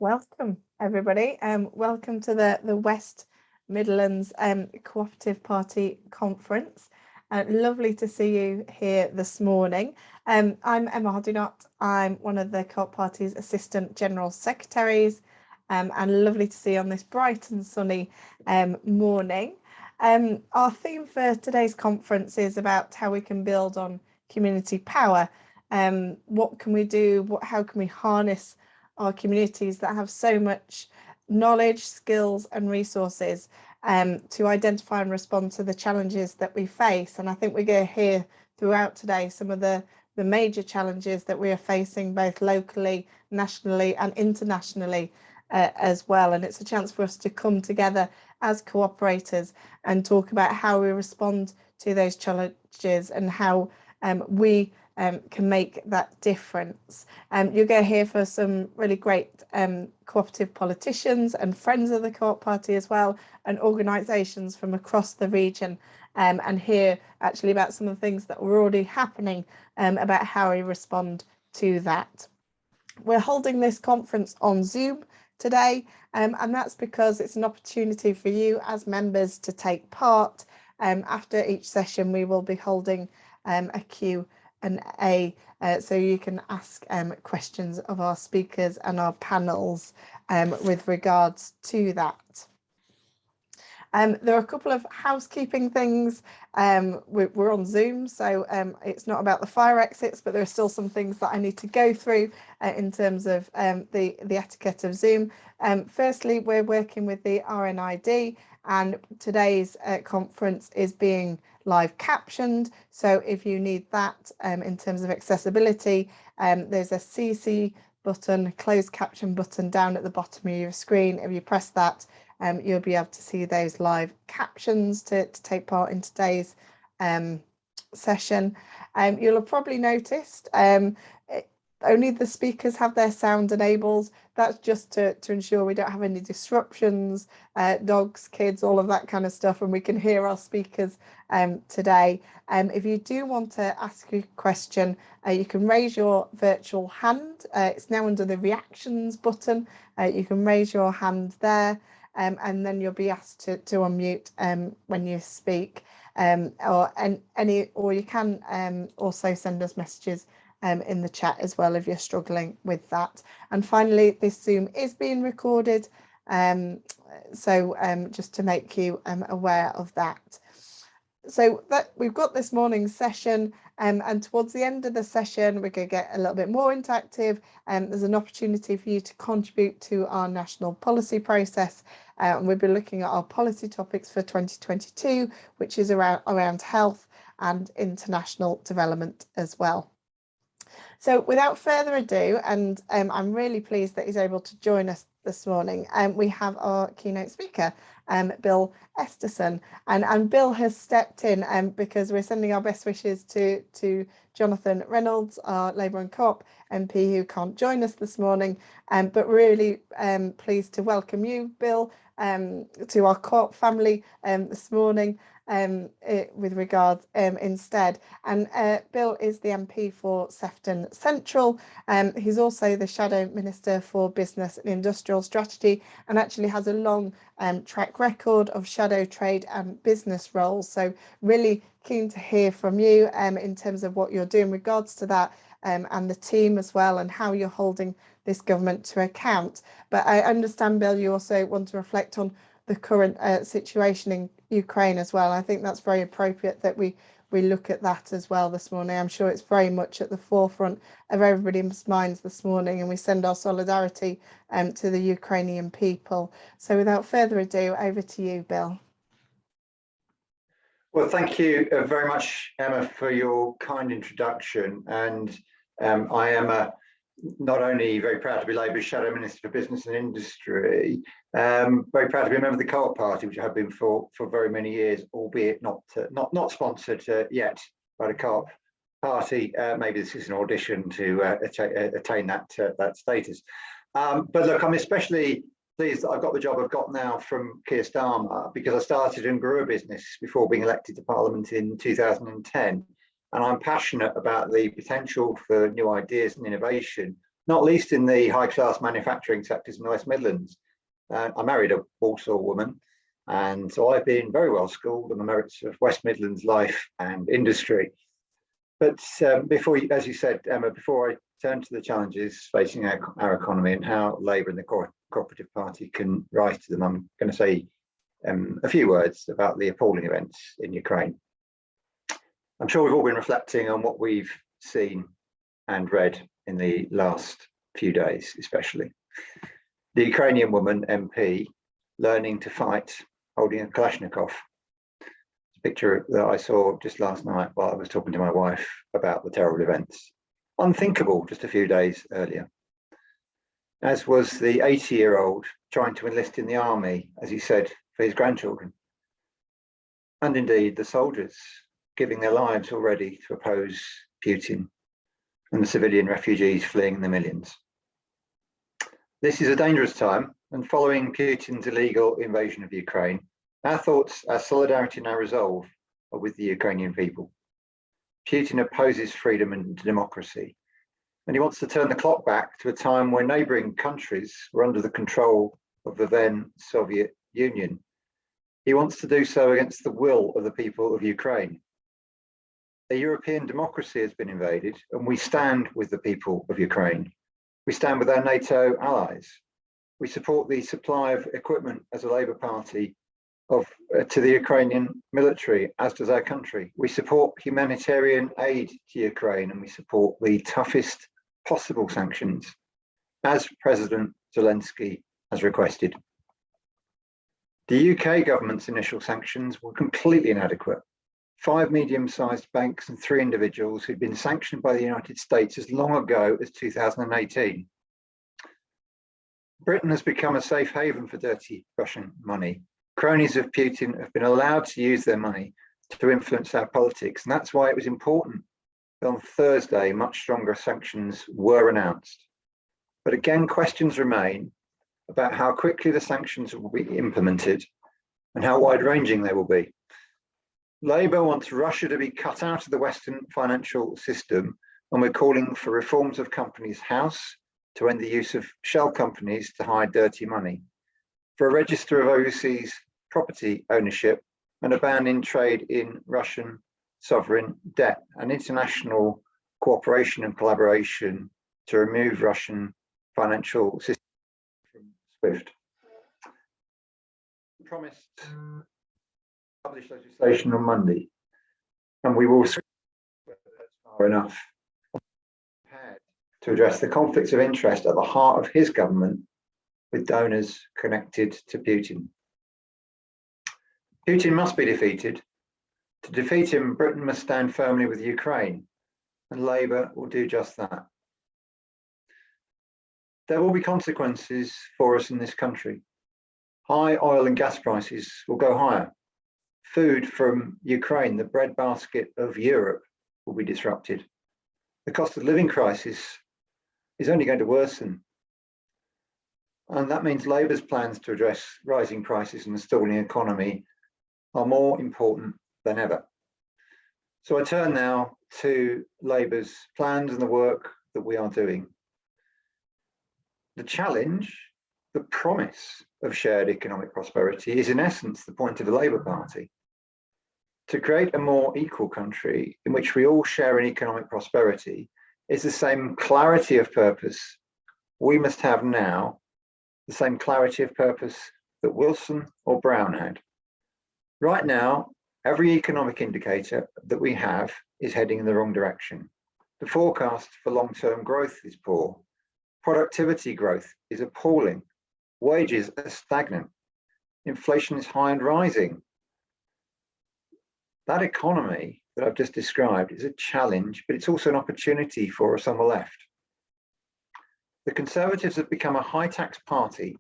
Welcome, everybody. Welcome to the West Midlands Co-operative Party Conference. Lovely to see you here this morning. I'm Emma Hodinott. I'm one of the Co-op Party's Assistant General Secretaries, and lovely to see you on this bright and sunny morning. Our theme for today's conference is about how we can build on community power. What can we do? How can we harness our communities that have so much knowledge, skills and resources to identify and respond to the challenges that we face. And I think we're going to hear throughout today some of the major challenges that we are facing both locally, nationally and internationally as well. And it's a chance for us to come together as cooperators and talk about how we respond to those challenges and how we can make that difference. You'll go here for some really great cooperative politicians and friends of the Co-op Party as well, and organisations from across the region, and hear actually about some of the things that were already happening about how we respond to that. We're holding this conference on Zoom today, and that's because it's an opportunity for you as members to take part. After each session we will be holding a Q&A, so you can ask questions of our speakers and our panels with regards to that. There are a couple of housekeeping things. We're on Zoom, so it's not about the fire exits, but there are still some things that I need to go through in terms of the etiquette of Zoom. Firstly, we're working with the RNID, and today's conference is being live captioned. So if you need that in terms of accessibility, there's a CC button, closed caption button down at the bottom of your screen. If you press that, you'll be able to see those live captions to take part in today's session. You'll have probably noticed only the speakers have their sound enabled. That's just to ensure we don't have any disruptions, dogs, kids, all of that kind of stuff, and we can hear our speakers today. If you do want to ask a question, you can raise your virtual hand. It's now under the reactions button. You can raise your hand there, and then you'll be asked to unmute when you speak, or you can also send us messages in the chat as well if you're struggling with that. And finally, this Zoom is being recorded, so just to make you aware of that. So that we've got this morning's session, and towards the end of the session we're going to get a little bit more interactive, and there's an opportunity for you to contribute to our national policy process, and we'll be looking at our policy topics for 2022, which is around health and international development as well. So without further ado, and I'm really pleased that he's able to join us this morning, we have our keynote speaker, Bill Esterson, and Bill has stepped in because we're sending our best wishes to Jonathan Reynolds, our Labour and Co-op MP, who can't join us this morning, but really pleased to welcome you, Bill, to our Co-op family this morning. With regards instead, and Bill is the MP for Sefton Central. He's also the Shadow Minister for Business and Industrial Strategy, and actually has a long track record of shadow trade and business roles. So really keen to hear from you in terms of what you're doing in regards to that, and the team as well, and how you're holding this government to account. But I understand, Bill, you also want to reflect on the current situation in Ukraine as well. I think that's very appropriate that we look at that as well this morning. I'm sure it's very much at the forefront of everybody's minds this morning, and we send our solidarity to the Ukrainian people. So without further ado, over to you, Bill. Well, thank you very much, Emma, for your kind introduction. And I am not only very proud to be Labour's Shadow Minister for Business and Industry, very proud to be a member of the Co-op Party, which I have been for very many years, albeit not sponsored yet by the Co-op Party. Maybe this is an audition to attain that status. But look, I'm especially pleased that I've got the job I've got now from Keir Starmer, because I started and grew a business before being elected to Parliament in 2010. And I'm passionate about the potential for new ideas and innovation not least in the high-class manufacturing sectors in the West Midlands. I married a Walsall woman, and so I've been very well schooled on the merits of West Midlands life and industry. But before, as you said, Emma, before I turn to the challenges facing our economy and how Labour and the Co-operative Party can rise to them, I'm going to say a few words about the appalling events in Ukraine. I'm sure we've all been reflecting on what we've seen and read in the last few days, especially. The Ukrainian woman MP learning to fight holding a Kalashnikov. It's a picture that I saw just last night while I was talking to my wife about the terrible events. Unthinkable just a few days earlier. As was the 80-year-old trying to enlist in the army, as he said, for his grandchildren. And indeed the soldiers giving their lives already to oppose Putin, and the civilian refugees fleeing in the millions. This is a dangerous time, and following Putin's illegal invasion of Ukraine, our thoughts, our solidarity and our resolve are with the Ukrainian people. Putin opposes freedom and democracy, and he wants to turn the clock back to a time when neighbouring countries were under the control of the then Soviet Union. He wants to do so against the will of the people of Ukraine. A European democracy has been invaded, and we stand with the people of Ukraine. We stand with our NATO allies. We support the supply of equipment as a Labour Party to the Ukrainian military, as does our country. We support humanitarian aid to Ukraine, and we support the toughest possible sanctions, as President Zelensky has requested. The UK government's initial sanctions were completely inadequate. 5 medium-sized banks and 3 individuals who'd been sanctioned by the United States as long ago as 2018. Britain has become a safe haven for dirty Russian money. Cronies of Putin have been allowed to use their money to influence our politics, and that's why it was important that on Thursday much stronger sanctions were announced. But again, questions remain about how quickly the sanctions will be implemented and how wide-ranging they will be. Labour wants Russia to be cut out of the Western financial system, and we're calling for reforms of Companies House to end the use of shell companies to hide dirty money, for a register of overseas property ownership and a ban in trade in Russian sovereign debt, and international cooperation and collaboration to remove Russian financial system from SWIFT. Promised publish legislation on Monday, and we will see whether that's far enough to address the conflicts of interest at the heart of his government with donors connected to Putin. Putin must be defeated. To defeat him, Britain must stand firmly with Ukraine, and Labour will do just that. There will be consequences for us in this country. High oil and gas prices will go higher. Food from Ukraine, the breadbasket of Europe, will be disrupted. The cost of living crisis is only going to worsen. And that means Labour's plans to address rising prices and the stalling economy are more important than ever. So I turn now to Labour's plans and the work that we are doing. The challenge, the promise of shared economic prosperity is in essence the point of the Labour Party. To create a more equal country in which we all share in economic prosperity is the same clarity of purpose we must have now, the same clarity of purpose that Wilson or Brown had. Right now, every economic indicator that we have is heading in the wrong direction. The forecast for long-term growth is poor. Productivity growth is appalling. Wages are stagnant. Inflation is high and rising. That economy that I've just described is a challenge, but it's also an opportunity for us on the left. The Conservatives have become a high tax party,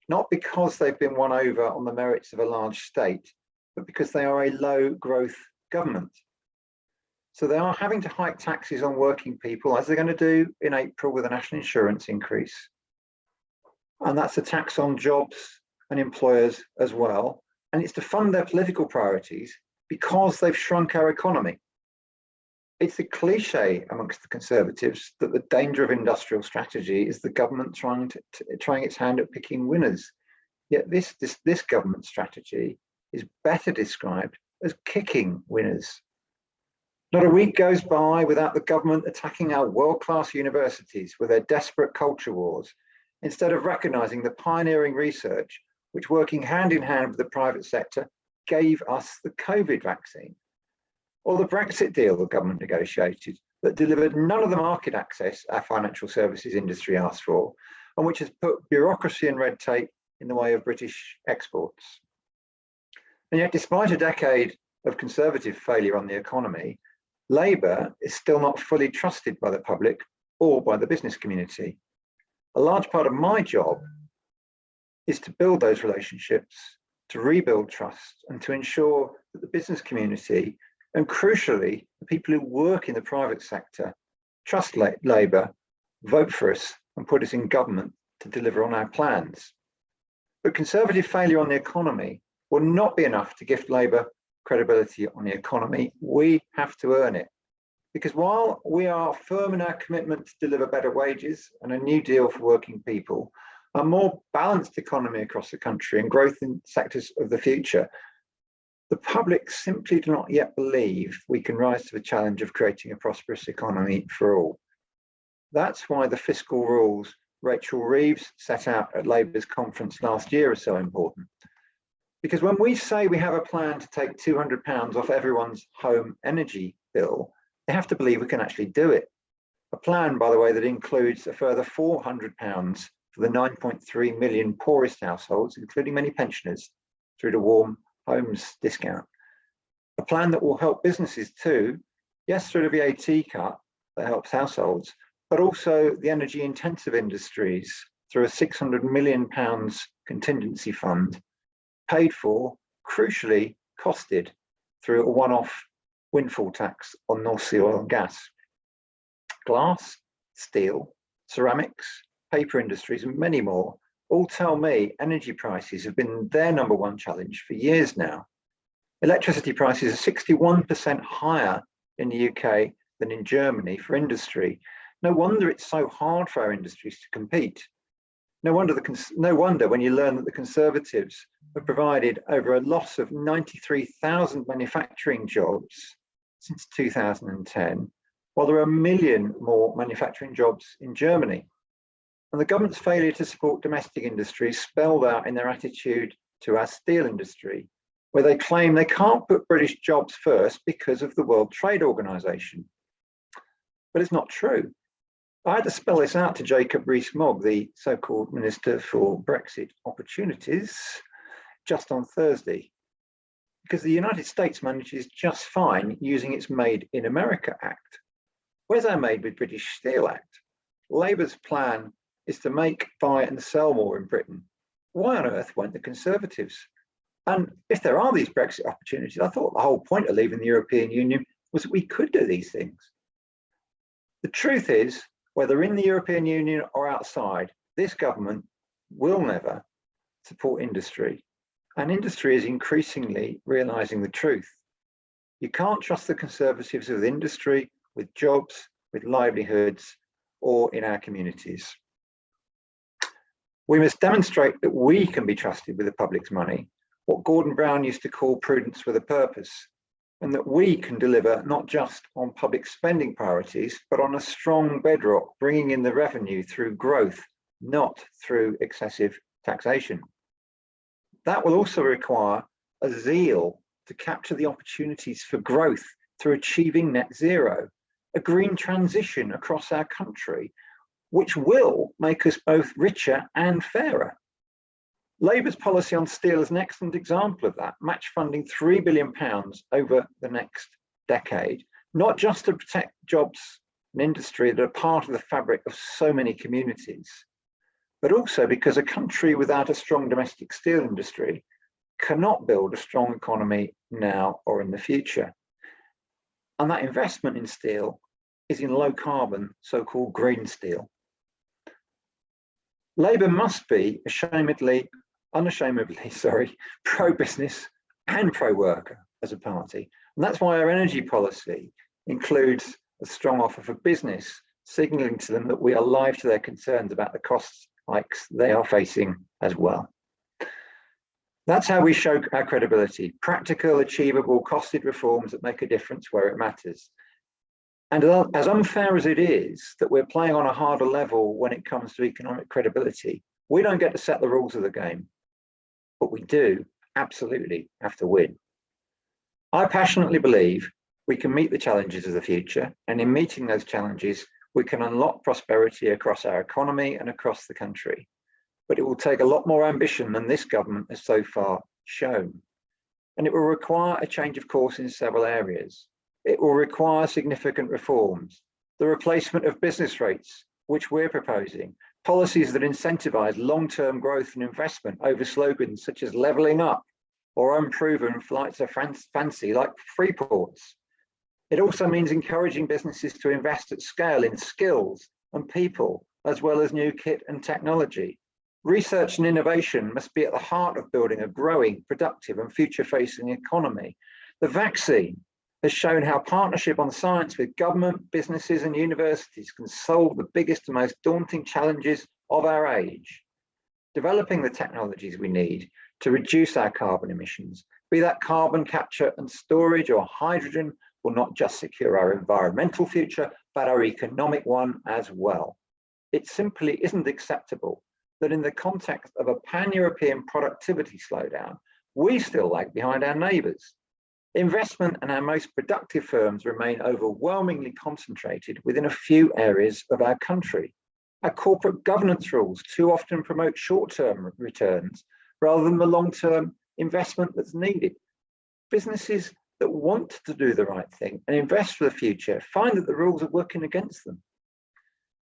not because they've been won over on the merits of a large state, but because they are a low growth government. So they are having to hike taxes on working people, as they're going to do in April with a national insurance increase. And that's a tax on jobs and employers as well. And it's to fund their political priorities because they've shrunk our economy. It's a cliche amongst the Conservatives that the danger of industrial strategy is the government trying its hand at picking winners. Yet this government strategy is better described as kicking winners. Not a week goes by without the government attacking our world-class universities with their desperate culture wars, instead of recognising the pioneering research which, working hand in hand with the private sector, gave us the COVID vaccine. Or the Brexit deal the government negotiated that delivered none of the market access our financial services industry asked for, and which has put bureaucracy and red tape in the way of British exports. And yet, despite a decade of Conservative failure on the economy, Labour is still not fully trusted by the public or by the business community. A large part of my job is to build those relationships, to rebuild trust, and to ensure that the business community, and crucially, the people who work in the private sector, trust Labour, vote for us, and put us in government to deliver on our plans. But Conservative failure on the economy will not be enough to gift Labour credibility on the economy. We have to earn it. Because while we are firm in our commitment to deliver better wages and a new deal for working people, a more balanced economy across the country and growth in sectors of the future, the public simply do not yet believe we can rise to the challenge of creating a prosperous economy for all. That's why the fiscal rules Rachel Reeves set out at Labour's conference last year are so important. Because when we say we have a plan to take £200 off everyone's home energy bill, they have to believe we can actually do it. A plan, by the way, that includes a further £400 for the 9.3 million poorest households, including many pensioners, through the Warm Homes discount. A plan that will help businesses too, yes, through the VAT cut that helps households, but also the energy intensive industries through a £600 million contingency fund, paid for, crucially costed, through a one-off windfall tax on North Sea oil and gas. Glass, steel, ceramics, paper industries, and many more all tell me energy prices have been their number one challenge for years now. Electricity prices are 61% higher in the UK than in Germany for industry. No wonder it's so hard for our industries to compete. No wonder when you learn that the Conservatives have provided over a loss of 93,000 manufacturing jobs since 2010, while there are 1 million more manufacturing jobs in Germany. And the government's failure to support domestic industries spelled out in their attitude to our steel industry, where they claim they can't put British jobs first because of the World Trade Organization. But it's not true. I had to spell this out to Jacob Rees-Mogg, the so-called Minister for Brexit Opportunities, just on Thursday, because the United States manages just fine using its Made in America Act. Where's our Made with British Steel Act? Labour's plan is to make, buy and sell more in Britain. Why on earth won't the Conservatives? And if there are these Brexit opportunities, I thought the whole point of leaving the European Union was that we could do these things. The truth is, whether in the European Union or outside, this government will never support industry. And industry is increasingly realising the truth. You can't trust the Conservatives with industry, with jobs, with livelihoods, or in our communities. We must demonstrate that we can be trusted with the public's money, what Gordon Brown used to call prudence with a purpose, and that we can deliver not just on public spending priorities, but on a strong bedrock, bringing in the revenue through growth, not through excessive taxation. That will also require a zeal to capture the opportunities for growth through achieving net zero, a green transition across our country, which will make us both richer and fairer. Labour's policy on steel is an excellent example of that, match funding £3 billion over the next decade, not just to protect jobs and industry that are part of the fabric of so many communities, but also because a country without a strong domestic steel industry cannot build a strong economy now or in the future. And that investment in steel is in low carbon, so-called green steel. Labour must be unashamedly, pro-business and pro-worker as a party. And that's why our energy policy includes a strong offer for business, signalling to them that we are alive to their concerns about the cost hikes they are facing as well. That's how we show our credibility: practical, achievable, costed reforms that make a difference where it matters. And as unfair as it is that we're playing on a harder level when it comes to economic credibility, we don't get to set the rules of the game, but we do absolutely have to win. I passionately believe we can meet the challenges of the future, and in meeting those challenges, we can unlock prosperity across our economy and across the country. But it will take a lot more ambition than this government has so far shown. And it will require a change of course in several areas. It will require significant reforms, the replacement of business rates, which we're proposing, policies that incentivize long-term growth and investment over slogans such as levelling up or unproven flights of fancy like free ports. It also means encouraging businesses to invest at scale in skills and people, as well as new kit and technology. Research and innovation must be at the heart of building a growing, productive and future-facing economy. The vaccine has shown how partnership on science with government, businesses and universities can solve the biggest and most daunting challenges of our age. Developing the technologies we need to reduce our carbon emissions, be that carbon capture and storage or hydrogen, will not just secure our environmental future, but our economic one as well. It simply isn't acceptable that in the context of a pan-European productivity slowdown, we still lag behind our neighbours. Investment and our most productive firms remain overwhelmingly concentrated within a few areas of our country. Our corporate governance rules too often promote short-term returns rather than the long-term investment that's needed. Businesses that want to do the right thing and invest for the future find that the rules are working against them.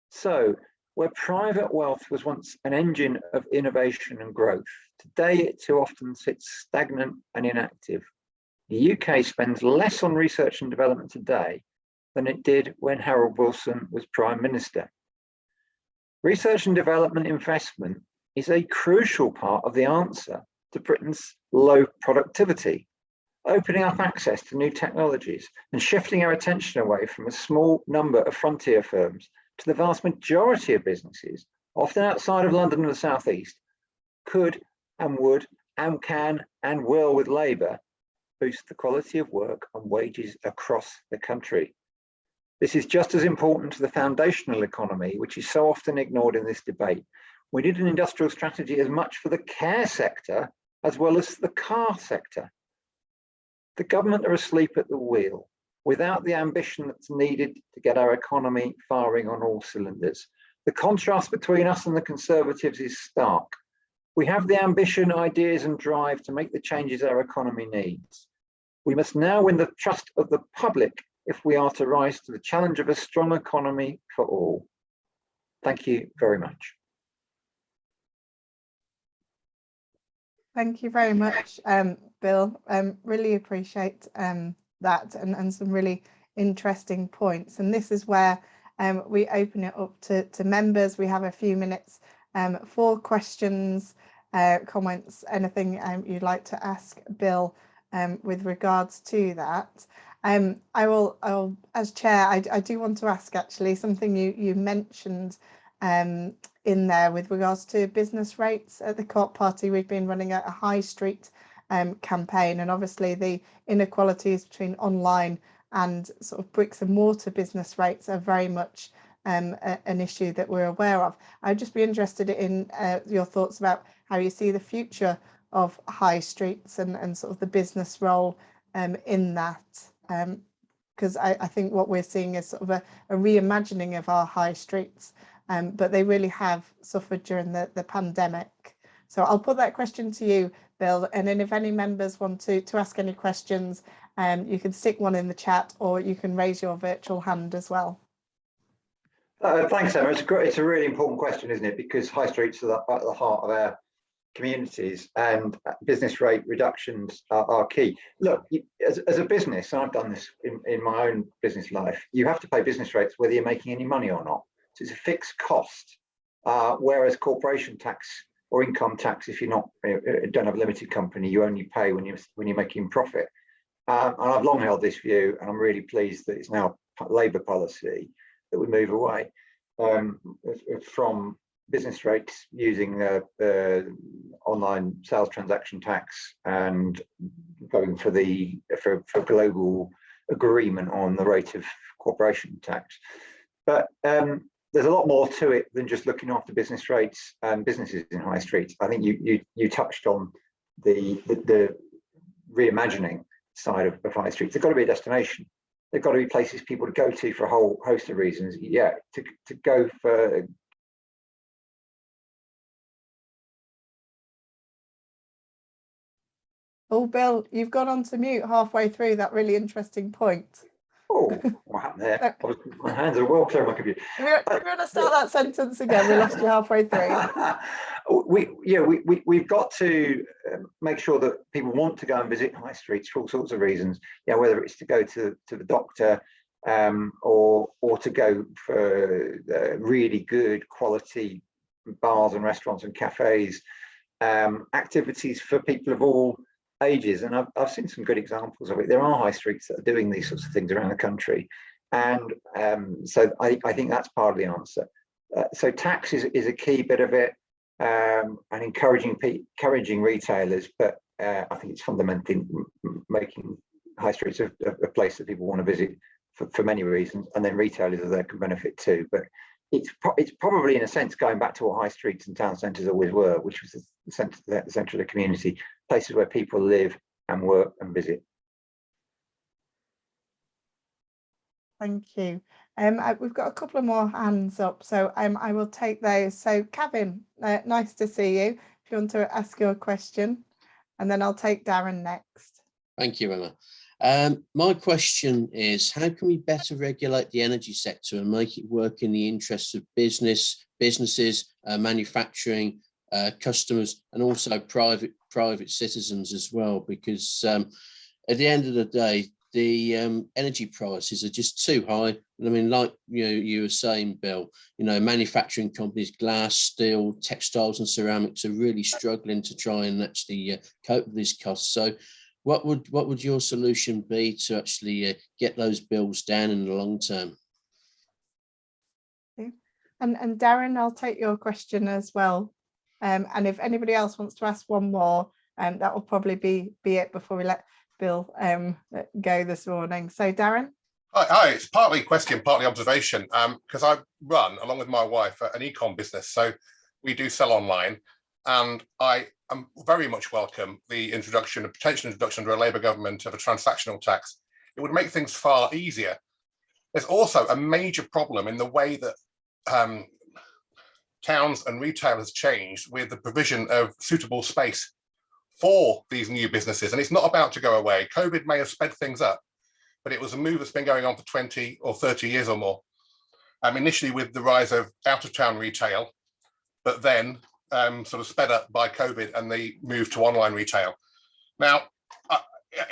So, where private wealth was once an engine of innovation and growth, today it too often sits stagnant and inactive. The UK spends less on research and development today than it did when Harold Wilson was Prime Minister. Research and development investment is a crucial part of the answer to Britain's low productivity, opening up access to new technologies and shifting our attention away from a small number of frontier firms to the vast majority of businesses, often outside of London and the South East, could and would and can and will with Labour boost the quality of work and wages across the country. This is just as important to the foundational economy, which is so often ignored in this debate. We need an industrial strategy as much for the care sector as well as the car sector. The government are asleep at the wheel without the ambition that's needed to get our economy firing on all cylinders. The contrast between us and the Conservatives is stark. We have the ambition, ideas and drive to make the changes our economy needs. We must now win the trust of the public if we are to rise to the challenge of a strong economy for all. Thank you very much. Thank you very much, Bill. Really appreciate that and some really interesting points. And this is where we open it up to members. We have a few minutes for questions, comments, anything you'd like to ask Bill with regards to that. I'll, as chair, I do want to ask actually something you mentioned in there with regards to business rates. At the Co-op Party, we've been running a high street campaign, and obviously the inequalities between online and sort of bricks and mortar business rates are very much an issue that we're aware of. I'd just be interested in your thoughts about how you see the future of high streets and sort of the business role in that, because I think what we're seeing is sort of a reimagining of our high streets, but they really have suffered during the pandemic. So I'll put that question to you, Bill, and then if any members want to ask any questions, you can stick one in the chat or you can raise your virtual hand as well. Thanks, Emma. It's a really important question, isn't it? Because high streets are at the heart of our communities, and business rate reductions are key. Look, as a business, and I've done this in my own business life, you have to pay business rates whether you're making any money or not. So it's a fixed cost, whereas corporation tax or income tax, if you're not don't have a limited company, you only pay when you're making profit. And I've long held this view, and I'm really pleased that it's now Labour policy that we move away from business rates using online sales transaction tax and going for global agreement on the rate of corporation tax. But there's a lot more to it than just looking after business rates and businesses in high streets. I think you touched on the reimagining side of high streets. They've got to be a destination. They've got to be places people to go to for a whole host of reasons. Yeah, to go for. Oh, Bill, you've gone on to mute halfway through that really interesting point. Oh, what happened there? My hands are well clear on my computer. If you want to start that sentence again, we lost you halfway through. We've got to make sure that people want to go and visit high streets for all sorts of reasons. Yeah, whether it's to go to the doctor or to go for really good quality bars and restaurants and cafes, activities for people of all ages. And I've seen some good examples of it. There are high streets that are doing these sorts of things around the country. And so I think that's part of the answer. So tax is a key bit of it, and encouraging retailers, but I think it's fundamentally making high streets a place that people want to visit for many reasons, and then retailers are there can benefit too. But it's probably in a sense going back to what high streets and town centres always were, which was the centre of the community, places where people live and work and visit. Thank you. We've got a couple of more hands up, so I will take those. So Kevin, nice to see you. If you want to ask your question, and then I'll take Darren next. Thank you, Emma. My question is, how can we better regulate the energy sector and make it work in the interests of businesses, manufacturing, customers, and also private citizens as well? Because at the end of the day, the energy prices are just too high. I mean, like you were saying, Bill, manufacturing companies, glass, steel, textiles and ceramics are really struggling to try and actually cope with these costs. So what would your solution be to actually get those bills down in the long term? And Darren, I'll take your question as well. And if anybody else wants to ask one more, that will probably be it before we let Bill go this morning. So Darren. Hi, it's partly question, partly observation, because I run, along with my wife, an e-com business. So we do sell online, and I am very much welcome the potential introduction under a Labour government of a transactional tax. It would make things far easier. There's also a major problem in the way that towns and retail has changed with the provision of suitable space for these new businesses, and it's not about to go away. COVID may have sped things up, but it was a move that's been going on for 20 or 30 years or more. Initially with the rise of out-of-town retail, but then sort of sped up by COVID and the move to online retail. Now,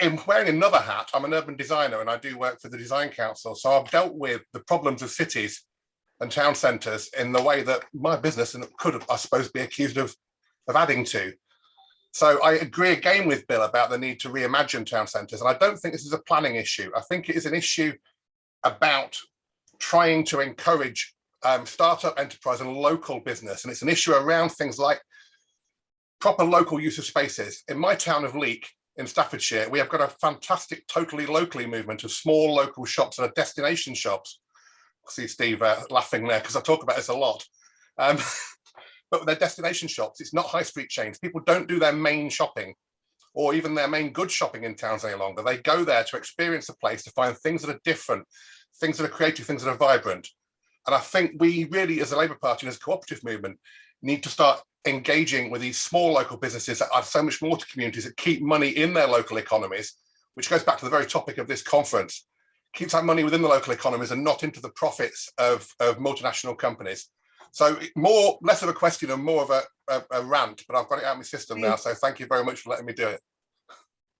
in wearing another hat, I'm an urban designer and I do work for the Design Council, so I've dealt with the problems of cities and town centres in the way that my business could, I suppose, be accused of adding to. So I agree again with Bill about the need to reimagine town centres. And I don't think this is a planning issue. I think it is an issue about trying to encourage startup enterprise and local business. And it's an issue around things like proper local use of spaces. In my town of Leek in Staffordshire, we have got a fantastic totally locally movement of small local shops that are destination shops. I see Steve laughing there because I talk about this a lot. But they're destination shops. It's not high street chains. People don't do their main shopping or even their main good shopping in towns any longer. They go there to experience a place, to find things that are different, things that are creative, things that are vibrant. And I think we really, as a Labour Party and as a cooperative movement, need to start engaging with these small local businesses that add so much more to communities, that keep money in their local economies, which goes back to the very topic of this conference, keeps that money within the local economies and not into the profits of multinational companies. So less of a question and more of a rant, but I've got it out of my system now. So thank you very much for letting me do it.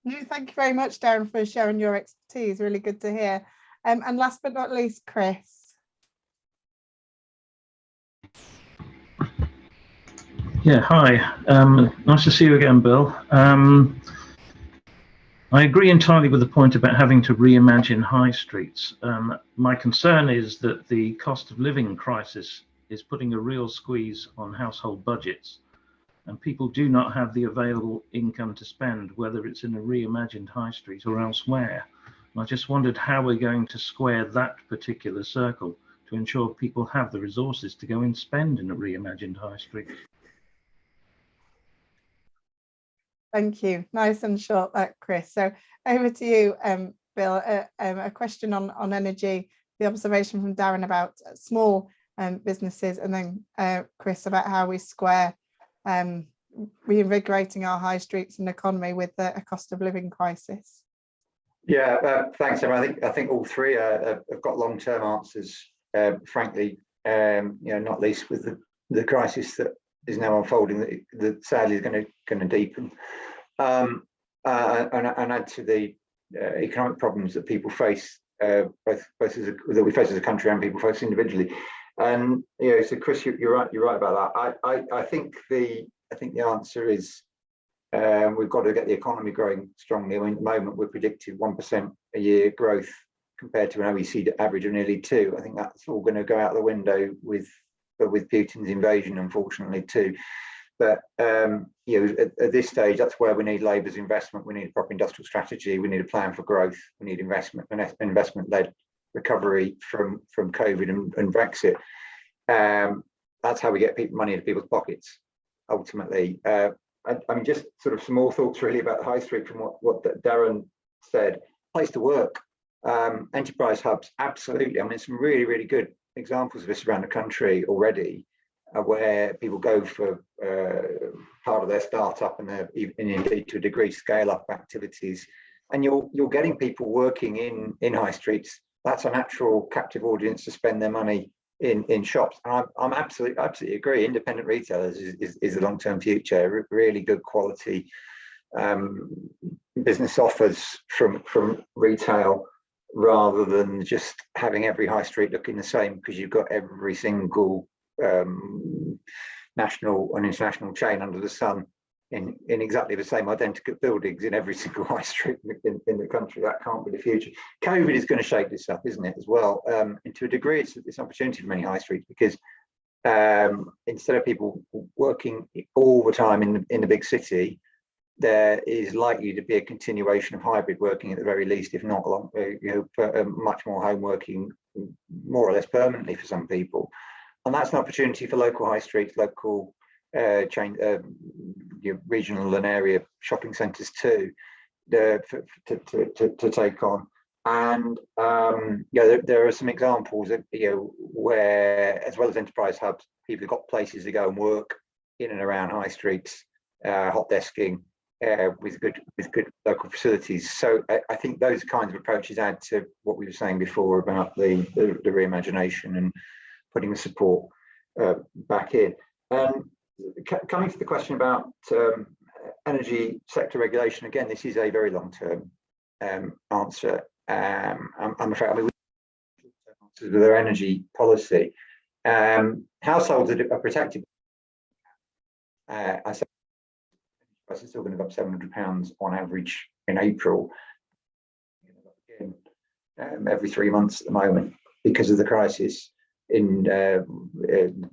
No, thank you very much, Darren, for sharing your expertise. Really good to hear. And last but not least, Chris. Yeah, hi. Nice to see you again, Bill. I agree entirely with the point about having to reimagine high streets. My concern is that the cost of living crisis is putting a real squeeze on household budgets, and people do not have the available income to spend, whether it's in a reimagined high street or elsewhere. And I just wondered how we're going to square that particular circle to ensure people have the resources to go and spend in a reimagined high street. Thank you. Nice and short, Chris. So over to you, Bill. A question on energy, the observation from Darren about small businesses, and then Chris about how we square reinvigorating our high streets and economy with a cost of living crisis. Yeah, thanks, Emma. I think all three have got long-term answers. Frankly, not least with the crisis that is now unfolding, that sadly is going to deepen, and add to the economic problems that people face, both that we face as a country and people face individually. And so Chris, you're right about that. I think the answer is we've got to get the economy growing strongly. I mean, at the moment we're predicted 1% a year growth compared to an OECD average of nearly 2%. I think that's all going to go out the window with Putin's invasion, unfortunately, too. But at this stage, that's where we need Labour's investment. We need a proper industrial strategy. We need a plan for growth. We need investment, an investment-led recovery from COVID and Brexit. That's how we get money into people's pockets, ultimately. I mean, just sort of some more thoughts really about the high street from what Darren said. Place to work, enterprise hubs, absolutely. I mean, some really, really good examples of this around the country already, where people go for part of their startup and indeed to a degree scale up activities, and you're getting people working in high streets. That's a natural captive audience to spend their money in shops. And I'm absolutely agree. Independent retailers is the long-term future. Really good quality business offers from retail, rather than just having every high street looking the same, because you've got every single national and international chain under the sun in exactly the same identical buildings in every single high street in the country. That can't be the future. COVID is going to shake this up, isn't it, as well? And to a degree, it's an opportunity for many high streets, because instead of people working all the time in the big city, there is likely to be a continuation of hybrid working at the very least, if not much more home working, more or less permanently for some people. And that's an opportunity for local high streets, local chain, regional and area shopping centres too, to take on. And there are some examples of, where, as well as enterprise hubs, people have got places to go and work in and around high streets, hot desking, with good local facilities. So I think those kinds of approaches add to what we were saying before about the reimagination and putting the support back in. Coming to the question about energy sector regulation, again, this is a very long-term answer. I'm afraid, I mean, with their energy policy, households are protected. I said prices still going to go up £700 on average in April, every 3 months at the moment, because of the crisis in the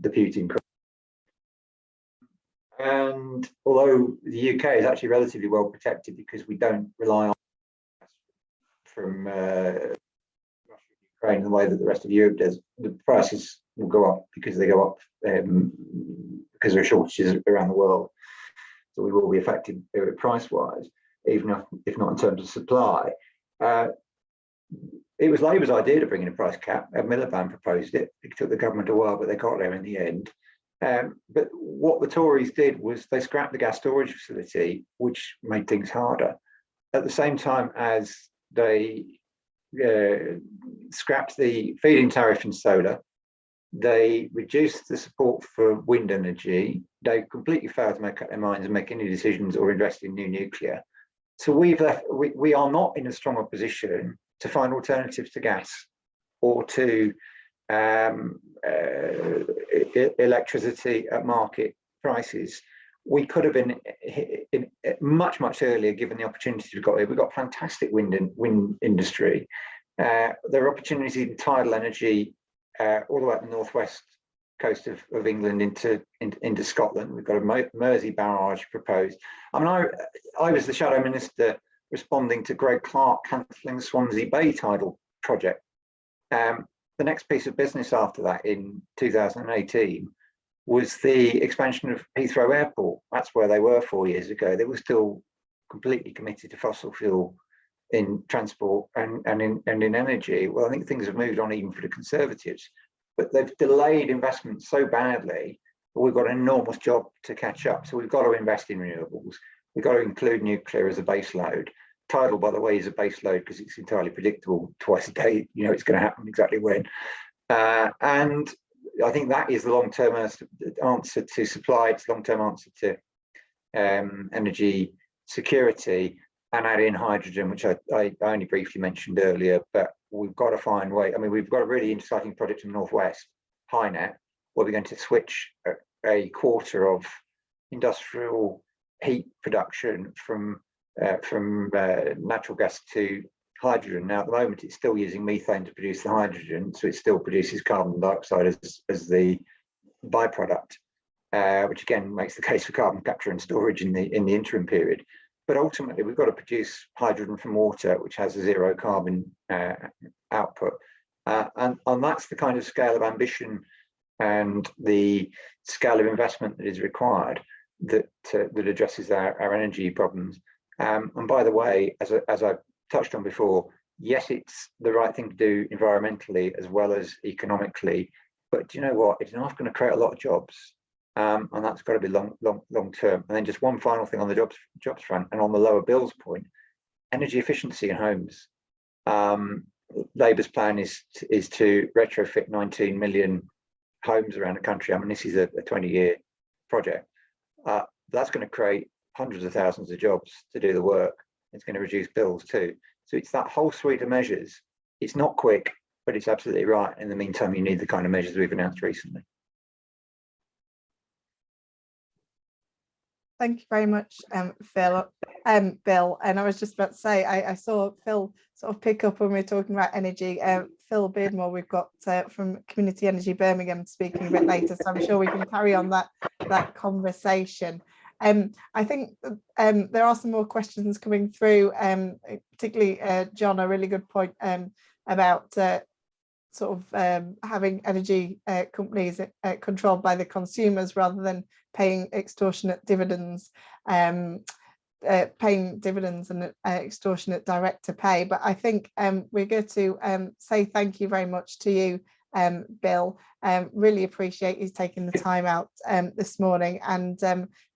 Putin crisis. And although the UK is actually relatively well protected because we don't rely on from Russia, Ukraine, the way that the rest of Europe does, the prices will go up because they go up because there are shortages around the world. So we will be affected price-wise, even if not in terms of supply. It was Labour's idea to bring in a price cap. Miliband proposed it. It took the government a while, but they got there in the end. But what the Tories did was they scrapped the gas storage facility, which made things harder. At the same time as they scrapped the feed-in tariff in solar, they reduced the support for wind energy. They completely failed to make up their minds and make any decisions or invest in new nuclear. So we are not in a stronger position to find alternatives to gas or to electricity at market prices. we could have been in much earlier given the opportunities we've got here. We've got fantastic wind industry. There are opportunities in tidal energy all the way up the northwest coast of England into Scotland. We've got a Mersey barrage proposed. I mean, I was the Shadow Minister responding to Greg Clark cancelling the Swansea Bay tidal project. The next piece of business after that in 2018 was the expansion of Heathrow Airport. That's where they were 4 years ago. They were still completely committed to fossil fuel in transport and in energy. Well, I think things have moved on even for the Conservatives, but they've delayed investment so badly that we've got an enormous job to catch up. So we've got to invest in renewables. We've got to include nuclear as a base load. Tidal, by the way, is a base load because it's entirely predictable. Twice a day, you know, it's going to happen exactly when. And I think that is the long-term answer to supply. It's long-term answer to energy security, and add in hydrogen, which I only briefly mentioned earlier. But we've got to find a way. I mean, we've got a really exciting project in the northwest, HyNet, where we're going to switch a quarter of industrial heat production from natural gas to hydrogen. Now, at the moment, it's still using methane to produce the hydrogen, so it still produces carbon dioxide as the byproduct, which again makes the case for carbon capture and storage in the interim period. But ultimately, we've got to produce hydrogen from water, which has a zero carbon output, and that's the kind of scale of ambition and the scale of investment that is required that addresses our energy problems. And by the way, as I touched on before, yes, it's the right thing to do environmentally as well as economically. But do you know what? It's not going to create a lot of jobs, and that's got to be long term. And then just one final thing on the jobs front and on the lower bills point: energy efficiency in homes. Labour's plan is to retrofit 19 million homes around the country. I mean, this is a 20-year project. That's going to create hundreds of thousands of jobs to do the work. It's going to reduce bills too. So it's that whole suite of measures. It's not quick, but it's absolutely right. In the meantime, you need the kind of measures we've announced recently. Thank you very much, Bill. And I was just about to say, I saw Phil sort of pick up when we were talking about energy. Phil Beardmore, we've got from Community Energy Birmingham speaking a bit later, so I'm sure we can carry on that conversation. I think there are some more questions coming through, particularly John, a really good point about sort of having energy companies controlled by the consumers rather than paying extortionate dividends, paying dividends and extortionate director pay. But I think we're going to say thank you very much to you, Bill. Really appreciate you taking the time out this morning, and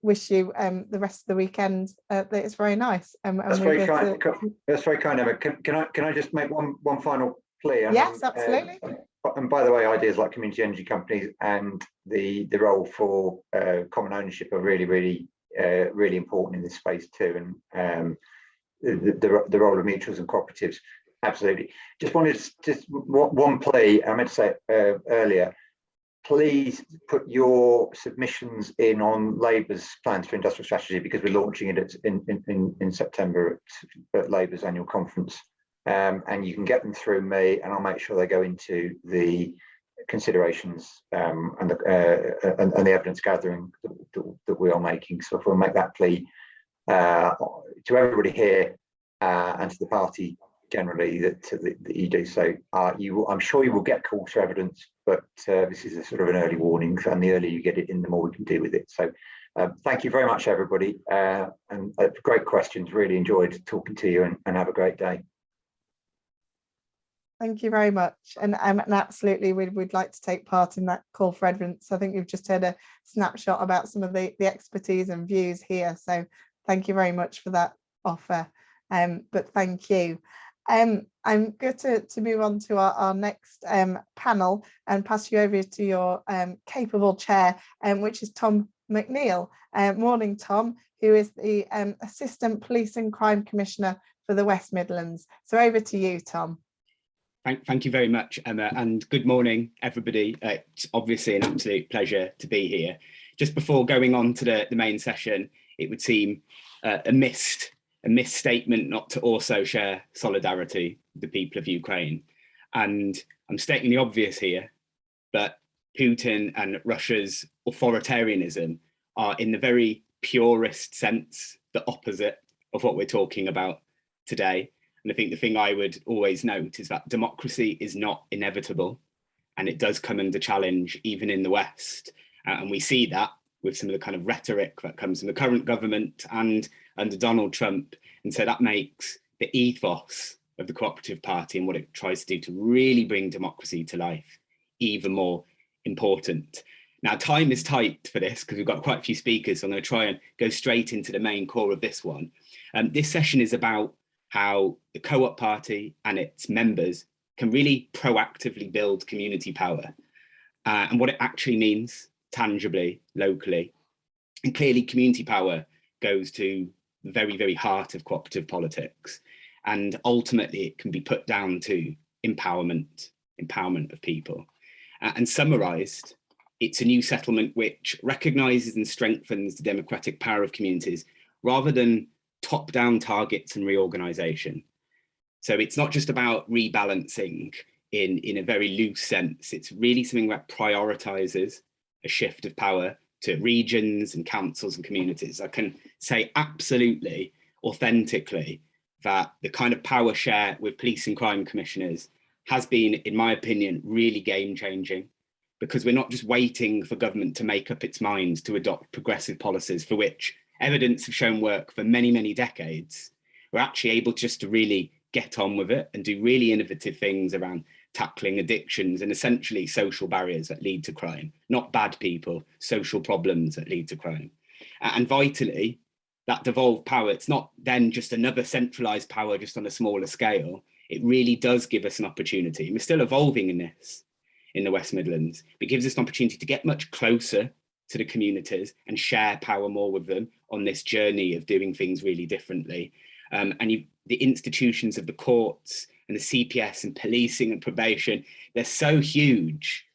wish you the rest of the weekend that it's very nice. That's very kind. That's very kind, Emma. Can I just make one final plea? Yes, absolutely. And by the way, ideas like community energy companies and the role for common ownership are really important in this space too, and the role of mutuals and cooperatives. Absolutely. Just wanted to just one plea. I meant to say earlier. Please put your submissions in on Labour's plans for industrial strategy, because we're launching it in September at Labour's annual conference. And you can get them through me, and I'll make sure they go into the considerations and the evidence gathering that we are making. So if we'll make that plea to everybody here and to the party generally that you do so. I'm sure you will get calls for evidence, but this is a sort of an early warning, and the earlier you get it in, the more we can do with it. So thank you very much, everybody, and great questions. Really enjoyed talking to you, and have a great day. Thank you very much, and absolutely we'd like to take part in that call for evidence. I think you've just heard a snapshot about some of the expertise and views here, so thank you very much for that offer. But thank you. I'm going to move on to our next panel and pass you over to your capable chair, which is Tom McNeil. Morning, Tom, who is the Assistant Police and Crime Commissioner for the West Midlands. So over to you, Tom. Thank you very much, Emma, and good morning, everybody. It's obviously an absolute pleasure to be here. just before going on to the main session, it would seem a misstatement not to also share solidarity with the people of Ukraine. And I'm stating the obvious here, but Putin and Russia's authoritarianism are, in the very purest sense, the opposite of what we're talking about today. And I think the thing I would always note is that democracy is not inevitable, and it does come under challenge even in the West. And we see that with some of the kind of rhetoric that comes from the current government and under Donald Trump. And so that makes the ethos of the Cooperative Party and what it tries to do to really bring democracy to life even more important. Now, time is tight for this because we've got quite a few speakers, so I'm going to try and go straight into the main core of this one. This session is about how the Co-op Party and its members can really proactively build community power and what it actually means tangibly, locally. And clearly community power goes to the very, very heart of cooperative politics. And ultimately it can be put down to empowerment of people. And summarised, it's a new settlement which recognises and strengthens the democratic power of communities rather than top-down targets and reorganisation. So it's not just about rebalancing in a very loose sense. It's really something that prioritises a shift of power to regions and councils and communities. I can say absolutely, authentically, that the kind of power share with police and crime commissioners has been, in my opinion, really game-changing, because we're not just waiting for government to make up its mind to adopt progressive policies for which evidence have shown work for many, many decades. We're actually able just to really get on with it and do really innovative things around tackling addictions and essentially social barriers that lead to crime, not bad people, social problems that lead to crime. And vitally, that devolved power, it's not then just another centralised power just on a smaller scale. It really does give us an opportunity. We're still evolving in this in the West Midlands. It gives us an opportunity to get much closer to the communities and share power more with them on this journey of doing things really differently. The institutions of the courts and the CPS and policing and probation, they're so huge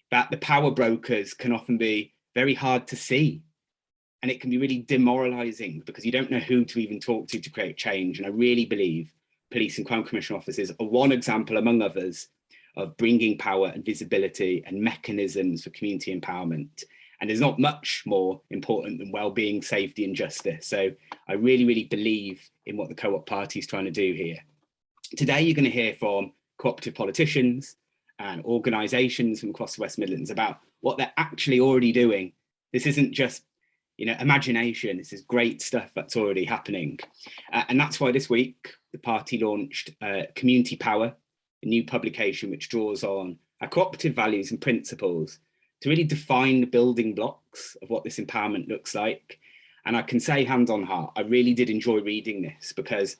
that the power brokers can often be very hard to see. And it can be really demoralising because you don't know who to even talk to create change. And I really believe police and crime commission officers are one example among others of bringing power and visibility and mechanisms for community empowerment. And there's not much more important than well-being, safety and justice. So I really, really believe in what the Co-op Party is trying to do here. Today, you're going to hear from cooperative politicians and organisations from across the West Midlands about what they're actually already doing. This isn't just, imagination. This is great stuff that's already happening. And that's why this week, the party launched Community Power, a new publication which draws on our cooperative values and principles to really define the building blocks of what this empowerment looks like. And I can say hand on heart, I really did enjoy reading this because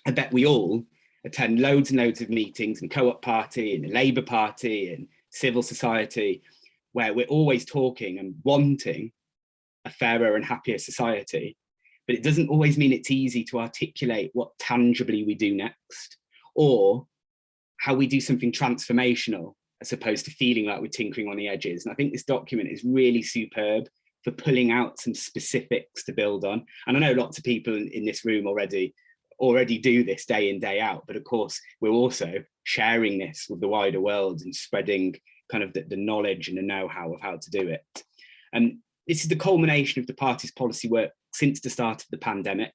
I bet we all attend loads and loads of meetings in Co-op Party, in the Labour Party, and civil society, where we're always talking and wanting a fairer and happier society. But it doesn't always mean it's easy to articulate what tangibly we do next, or how we do something transformational, as opposed to feeling like we're tinkering on the edges. And I think this document is really superb for pulling out some specifics to build on. And I know lots of people in this room already do this day in, day out, but of course, we're also sharing this with the wider world and spreading kind of the knowledge and the know-how of how to do it. And this is the culmination of the party's policy work since the start of the pandemic.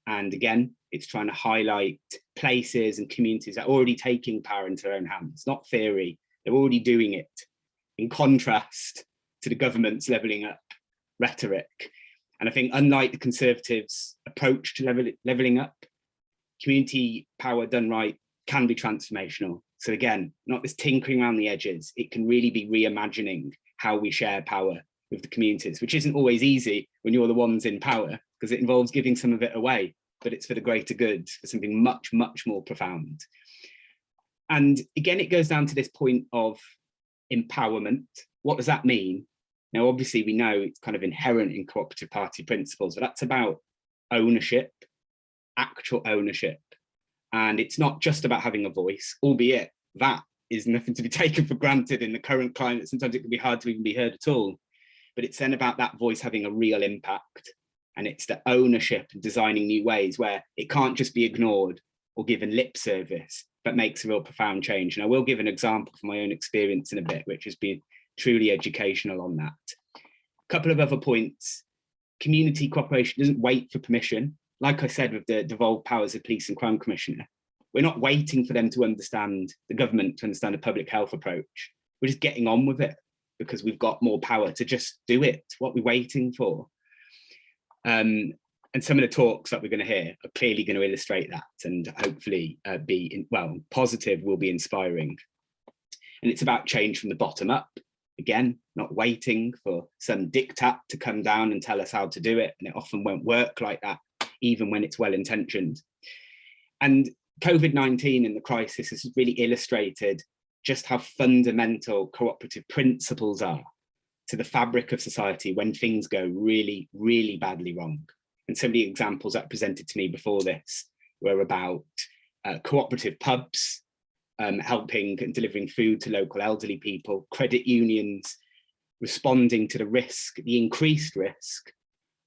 And again, it's trying to highlight places and communities that are already taking power into their own hands, not theory. They're already doing it, in contrast to the government's levelling up rhetoric. And I think unlike the Conservatives' approach to levelling up, community power done right can be transformational. So again, not this tinkering around the edges. It can really be reimagining how we share power with the communities, which isn't always easy when you're the ones in power, because it involves giving some of it away, but it's for the greater good, for something much, much more profound. And again, it goes down to this point of empowerment. What does that mean? Now, obviously, we know it's kind of inherent in cooperative party principles, but that's about ownership, actual ownership. And it's not just about having a voice, albeit that is nothing to be taken for granted in the current climate. Sometimes it can be hard to even be heard at all. but it's then about that voice having a real impact. And it's the ownership and designing new ways where it can't just be ignored or given lip service, but makes a real profound change. And I will give an example from my own experience in a bit, which has been truly educational on that. A couple of other points. Community cooperation doesn't wait for permission. Like I said, with the devolved powers of Police and Crime Commissioner, we're not waiting for them to understand, the government to understand a public health approach. We're just getting on with it because we've got more power to just do it. What we're waiting for. And some of the talks that we're going to hear are clearly going to illustrate that, and hopefully positive, will be inspiring. And it's about change from the bottom up. Again, not waiting for some diktat to come down and tell us how to do it. And it often won't work like that, even when it's well-intentioned. And COVID-19 and the crisis has really illustrated just how fundamental cooperative principles are to the fabric of society when things go really, really badly wrong. And some of the examples that presented to me before this were about cooperative pubs, helping and delivering food to local elderly people, credit unions responding to the risk, the increased risk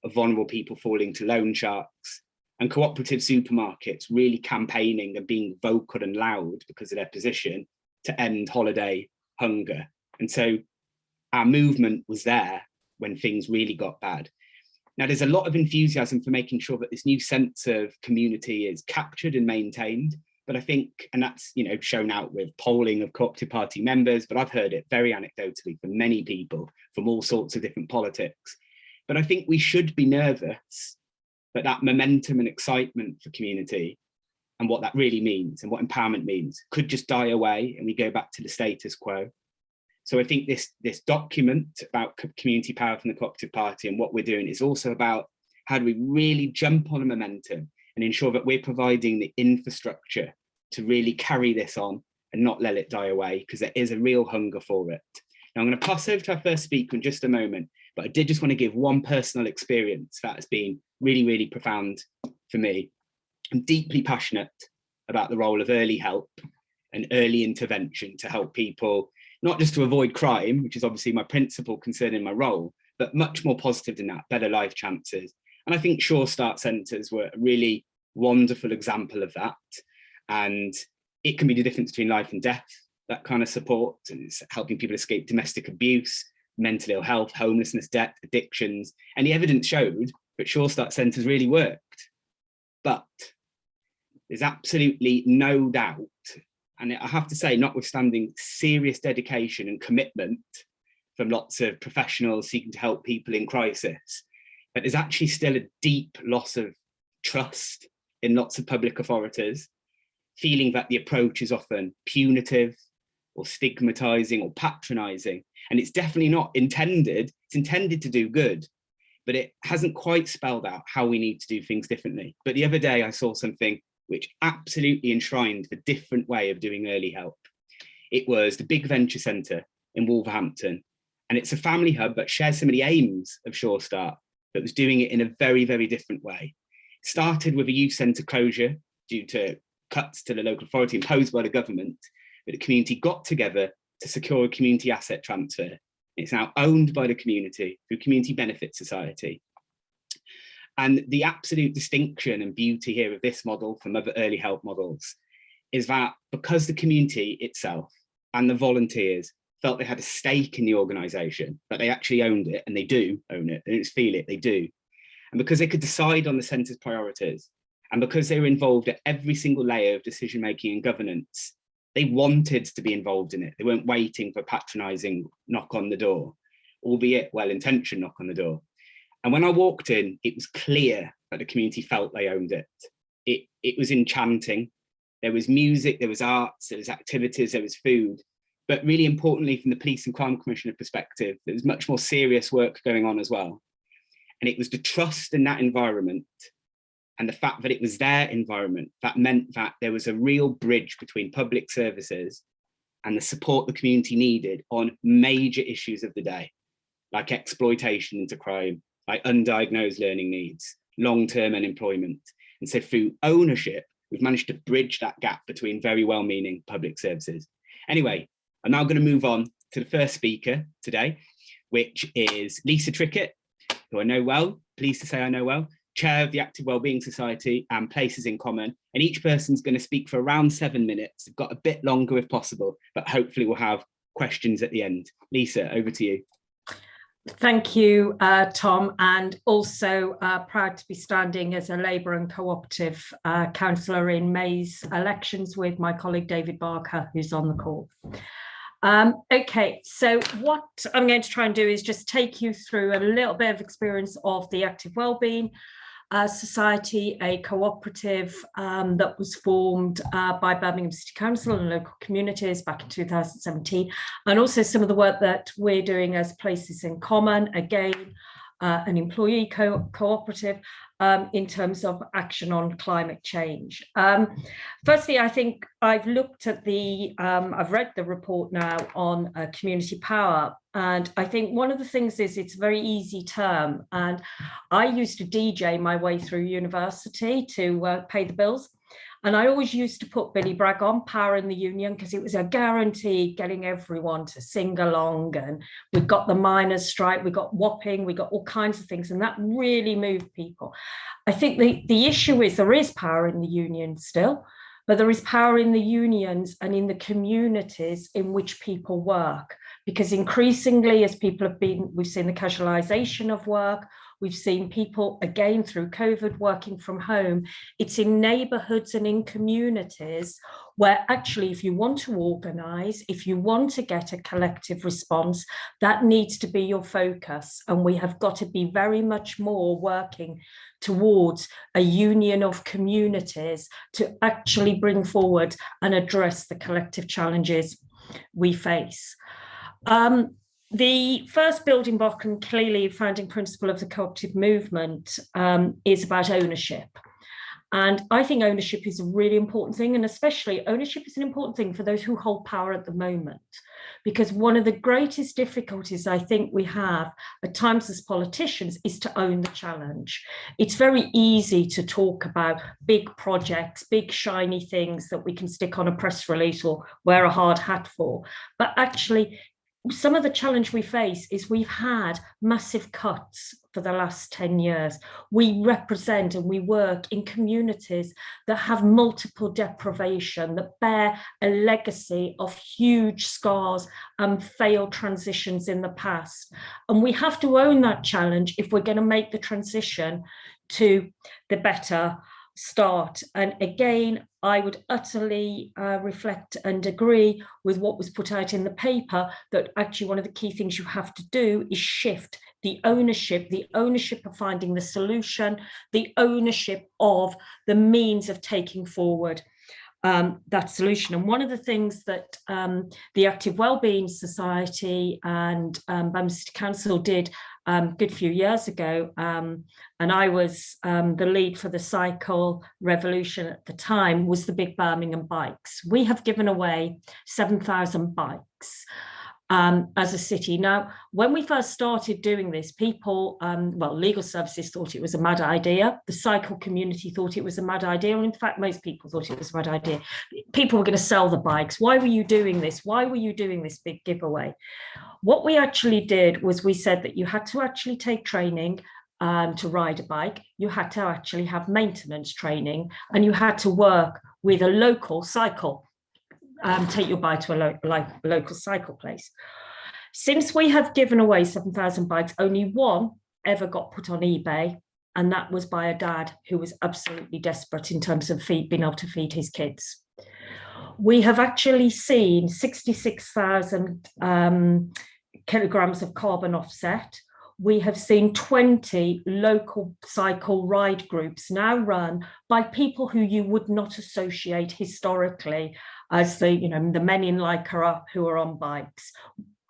of vulnerable people falling to loan sharks, and cooperative supermarkets really campaigning and being vocal and loud because of their position to end holiday hunger. And so our movement was there when things really got bad. Now, there's a lot of enthusiasm for making sure that this new sense of community is captured and maintained. But I think, and that's, you know, shown out with polling of Co-operative Party members, but I've heard it very anecdotally from many people from all sorts of different politics. But I think we should be nervous that that momentum and excitement for community and what that really means and what empowerment means could just die away and we go back to the status quo. So I think this document about community power from the Co-operative Party and what we're doing is also about how do we really jump on a momentum and ensure that we're providing the infrastructure to really carry this on and not let it die away, because there is a real hunger for it. Now I'm going to pass over to our first speaker in just a moment, but I did just want to give one personal experience that has been really, really profound for me. I'm deeply passionate about the role of early help and early intervention to help people, not just to avoid crime, which is obviously my principal concern in my role, but much more positive than that, better life chances. And I think Sure Start centres were a really wonderful example of that. And it can be the difference between life and death, that kind of support. And it's helping people escape domestic abuse, mental ill health, homelessness, debt, addictions. And the evidence showed that Sure Start centres really worked. But there's absolutely no doubt, and I have to say, notwithstanding serious dedication and commitment from lots of professionals seeking to help people in crisis, but there's actually still a deep loss of trust in lots of public authorities, feeling that the approach is often punitive or stigmatizing or patronizing. And it's definitely not intended, it's intended to do good, but it hasn't quite spelled out how we need to do things differently. But the other day I saw something which absolutely enshrined the different way of doing early help. It was the Big Venture Centre in Wolverhampton, and it's a family hub that shares some of the aims of Sure Start, but was doing it in a very, very different way. It started with a youth centre closure due to cuts to the local authority imposed by the government, but the community got together to secure a community asset transfer. It's now owned by the community through Community Benefit Society. And the absolute distinction and beauty here of this model from other early help models is that because the community itself and the volunteers felt they had a stake in the organisation, that they actually owned it, and they do own it, they don't just feel it, they do. And because they could decide on the centre's priorities, and because they were involved at every single layer of decision-making and governance, they wanted to be involved in it. They weren't waiting for a patronising knock on the door, albeit well-intentioned knock on the door. And when I walked in, it was clear that the community felt they owned it. It was enchanting. There was music, there was arts, there was activities, there was food. But really importantly, from the Police and Crime Commissioner perspective, there was much more serious work going on as well. And it was the trust in that environment and the fact that it was their environment that meant that there was a real bridge between public services and the support the community needed on major issues of the day, like exploitation into crime, like undiagnosed learning needs, long-term unemployment. And so through ownership, we've managed to bridge that gap between very well-meaning public services. Anyway, I'm now going to move on to the first speaker today, which is Lisa Trickett, who I know well, pleased to say I know well, Chair of the Active Wellbeing Society and Places in Common. And each person's going to speak for around 7 minutes. I've got a bit longer if possible, but hopefully we'll have questions at the end. Lisa, over to you. Thank you, Tom, and also proud to be standing as a Labour and Co-operative councillor in May's elections with my colleague David Barker, who's on the call. Okay, so what I'm going to try and do is just take you through a little bit of experience of the Active Wellbeing Society, a cooperative that was formed by Birmingham City Council and local communities back in 2017, and also some of the work that we're doing as Places in Common, again, an employee cooperative in terms of action on climate change. Firstly, I think I've looked at I've read the report now on community power, and I think one of the things is it's a very easy term, and I used to DJ my way through university to pay the bills. And I always used to put Billy Bragg on, Power in the Union, because it was a guarantee getting everyone to sing along. And we got the miners' strike, we got Wapping, we got all kinds of things, and that really moved people. I think the issue is there is power in the union still, but there is power in the unions and in the communities in which people work. Because increasingly, as people we've seen the casualisation of work, we've seen people, again, through COVID, working from home. It's in neighbourhoods and in communities where actually, if you want to organise, if you want to get a collective response, that needs to be your focus. And we have got to be very much more working towards a union of communities to actually bring forward and address the collective challenges we face. The first building block and clearly founding principle of the cooperative movement is about ownership. And I think ownership is a really important thing, and especially ownership is an important thing for those who hold power at the moment. Because one of the greatest difficulties I think we have at times as politicians is to own the challenge. It's very easy to talk about big projects, big shiny things that we can stick on a press release or wear a hard hat for. But actually, some of the challenge we face is we've had massive cuts for the last 10 years. We represent and we work in communities that have multiple deprivation, that bear a legacy of huge scars and failed transitions in the past. And we have to own that challenge if we're going to make the transition to the better start. And again, I would utterly reflect and agree with what was put out in the paper, that actually one of the key things you have to do is shift the ownership of finding the solution, the ownership of the means of taking forward that solution. And one of the things that the Active Wellbeing Society and Birmingham City Council did a good few years ago, and I was the lead for the cycle revolution at the time, was the big Birmingham bikes. We have given away 7,000 bikes as a city. Now, when we first started doing this, people, well, legal services thought it was a mad idea. The cycle community thought it was a mad idea. And in fact, most people thought it was a mad idea. People were going to sell the bikes. Why were you doing this? Why were you doing this big giveaway? What we actually did was we said that you had to actually take training to ride a bike. You had to actually have maintenance training, and you had to work with a local cycle. Take your bike to a local cycle place. Since we have given away 7,000 bikes, only one ever got put on eBay, and that was by a dad who was absolutely desperate in terms of being able to feed his kids. We have actually seen 66,000 kilograms of carbon offset. We have seen 20 local cycle ride groups now run by people who you would not associate historically as the men in Lycra who are on bikes.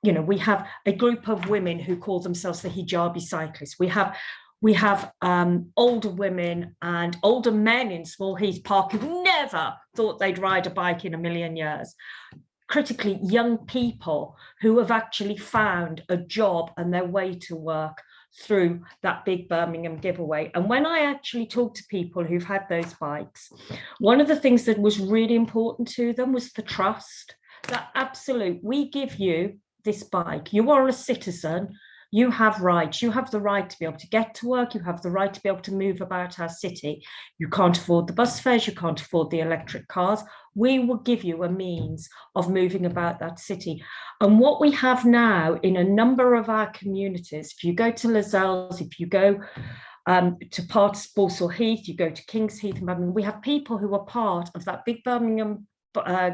We have a group of women who call themselves the hijabi cyclists. We have older women and older men in Small Heath Park who never thought they'd ride a bike in a million years. Critically, young people who have actually found a job and their way to work through that big Birmingham giveaway. And when I actually talk to people who've had those bikes, one of the things that was really important to them was the trust, that absolute, we give you this bike, you are a citizen, You have rights. You have the right to be able to get to work. You have the right to be able to move about our city. You can't afford the bus fares. You can't afford the electric cars. We will give you a means of moving about that city. And what we have now in a number of our communities, if you go to Lascelles, if you go to parts of Balsall Heath, you go to Kings Heath in Birmingham, we have people who are part of that big Birmingham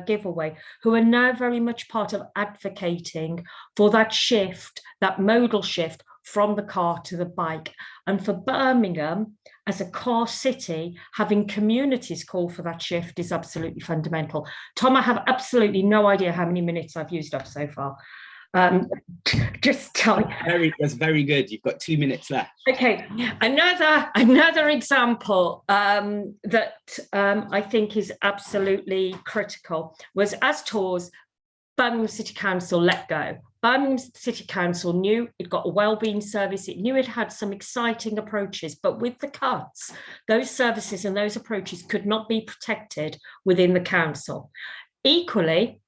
giveaway, who are now very much part of advocating for that shift, that modal shift from the car to the bike. And for Birmingham, as a car city, having communities call for that shift is absolutely fundamental. Tom, I have absolutely no idea how many minutes I've used up so far. Just tell me. That's very good. You've got 2 minutes left. Okay, another example that I think is absolutely critical was, as Tours, Birmingham City Council let go. Birmingham City Council knew it got a wellbeing service, it knew it had some exciting approaches, but with the cuts, those services and those approaches could not be protected within the council. Equally,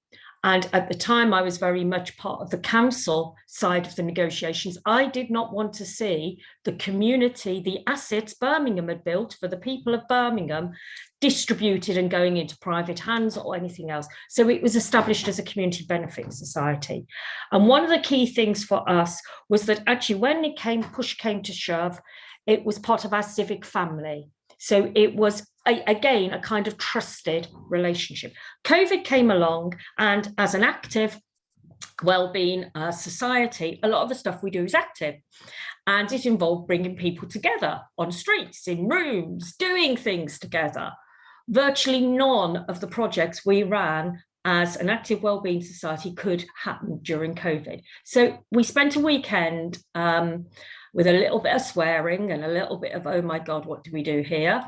and at the time, I was very much part of the council side of the negotiations. I did not want to see the community, the assets Birmingham had built for the people of Birmingham, distributed and going into private hands or anything else. So it was established as a community benefit society. And one of the key things for us was that actually when push came to shove, it was part of our civic family. So it was, again, a kind of trusted relationship. COVID came along, and as an active wellbeing society, a lot of the stuff we do is active. And it involved bringing people together on streets, in rooms, doing things together. Virtually none of the projects we ran as an active wellbeing society could happen during COVID. So we spent a weekend with a little bit of swearing and a little bit of, oh my God, what do we do here?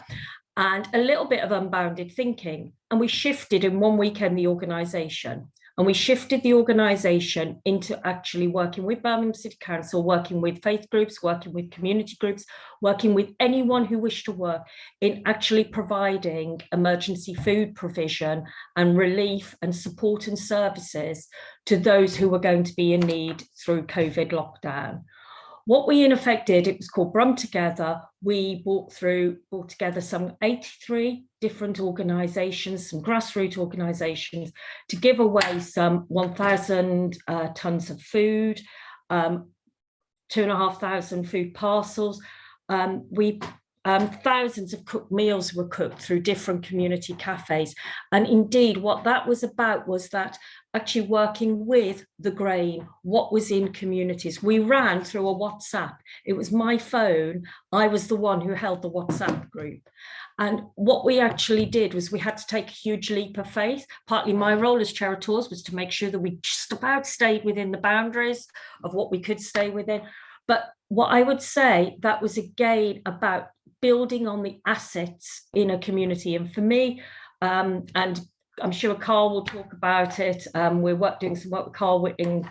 And a little bit of unbounded thinking. And we shifted in one weekend the organisation. And we shifted the organisation into actually working with Birmingham City Council, working with faith groups, working with community groups, working with anyone who wished to work in actually providing emergency food provision and relief and support and services to those who were going to be in need through COVID lockdown. What we in effect did, it was called Brum Together. We brought together some 83 different organisations, some grassroots organisations, to give away some 1,000 tonnes of food, 2,500 food parcels. Thousands of cooked meals were cooked through different community cafes. And indeed, what that was about was that actually working with the grain, what was in communities. We ran through a WhatsApp. It was my phone. I was the one who held the WhatsApp group. And what we actually did was we had to take a huge leap of faith. Partly my role as chair of Tours was to make sure that we just about stayed within the boundaries of what we could stay within. But what I would say, that was again about building on the assets in a community. And for me, and I'm sure Carl will talk about it. We're doing some work with Carl in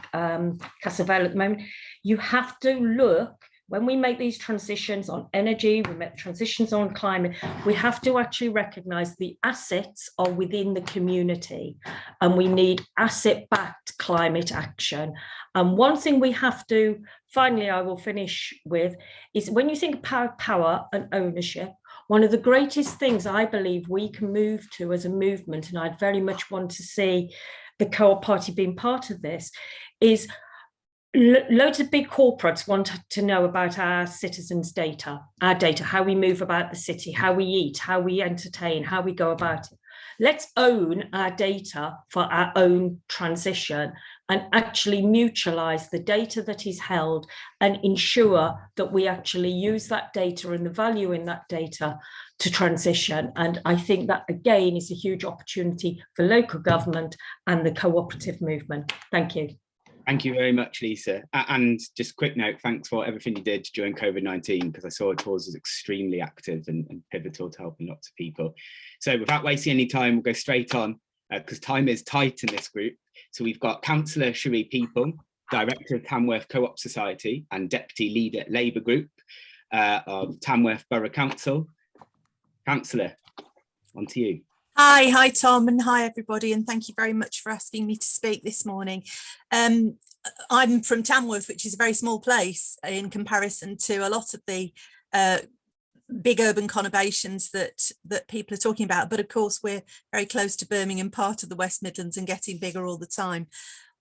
Castle Vale at the moment. You have to look, when we make these transitions on energy, we make transitions on climate, we have to actually recognise the assets are within the community, and we need asset-backed climate action. And one thing we have to, finally, I will finish with, is when you think of power and ownership, one of the greatest things I believe we can move to as a movement, and I'd very much want to see the Co-op Party being part of this, is loads of big corporates want to know about our citizens' data, how we move about the city, how we eat, how we entertain, how we go about it. Let's own our data for our own transition and actually mutualize the data that is held and ensure that we actually use that data and the value in that data to transition. And I think that, again, is a huge opportunity for local government and the cooperative movement. Thank you. Thank you very much, Lisa. And just a quick note, thanks for everything you did during COVID-19, because I saw Tours was extremely active and pivotal to helping lots of people. So without wasting any time, we'll go straight on, because time is tight in this group. So we've got Councillor Cherie People, Director of Tamworth Co-op Society and Deputy Leader Labour Group of Tamworth Borough Council. Councillor, on to you. Hi Tom, and hi everybody, and thank you very much for asking me to speak this morning. I'm from Tamworth, which is a very small place in comparison to a lot of the big urban conurbations that people are talking about. But of course, we're very close to Birmingham, part of the West Midlands, and getting bigger all the time.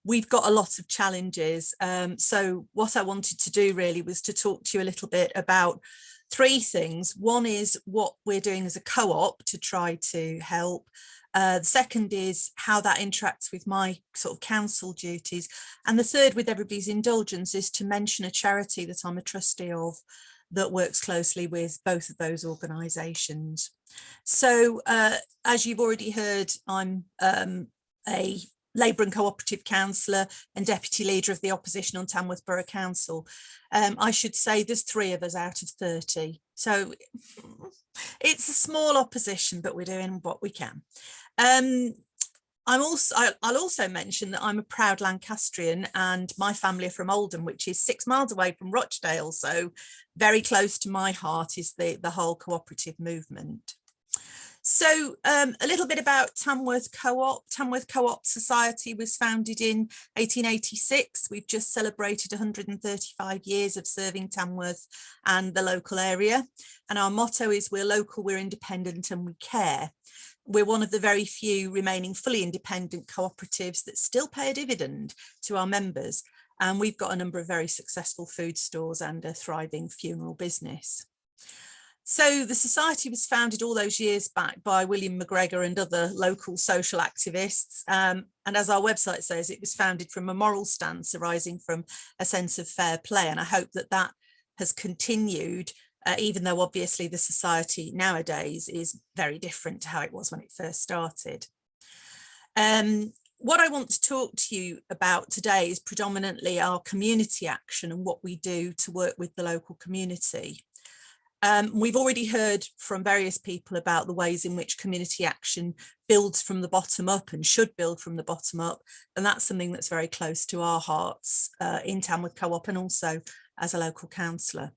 We've got a lot of challenges. So what I wanted to do really was to talk to you a little bit about three things. One is what we're doing as a co-op to try to help. The second is how that interacts with my sort of council duties. And the third, with everybody's indulgence, is to mention a charity that I'm a trustee of that works closely with both of those organisations. So as you've already heard, I'm a Labour and Co-operative councillor and deputy leader of the opposition on Tamworth Borough Council. I should say there's 3 of us out of 30. So it's a small opposition, but we're doing what we can. I'll also mention that I'm a proud Lancastrian, and my family are from Oldham, which is 6 miles away from Rochdale. So very close to my heart is the whole cooperative movement. So a little bit about Tamworth Co-op. Tamworth Co-op Society was founded in 1886. We've just celebrated 135 years of serving Tamworth and the local area. And our motto is we're local, we're independent, and we care. We're one of the very few remaining fully independent cooperatives that still pay a dividend to our members. And we've got a number of very successful food stores and a thriving funeral business. So the society was founded all those years back by William McGregor and other local social activists. And as our website says, it was founded from a moral stance arising from a sense of fair play. And I hope that that has continued, even though obviously the society nowadays is very different to how it was when it first started. What I want to talk to you about today is predominantly our community action and what we do to work with the local community. We've already heard from various people about the ways in which community action builds from the bottom up and should build from the bottom up. And that's something that's very close to our hearts in Tamworth Co-op and also as a local councillor.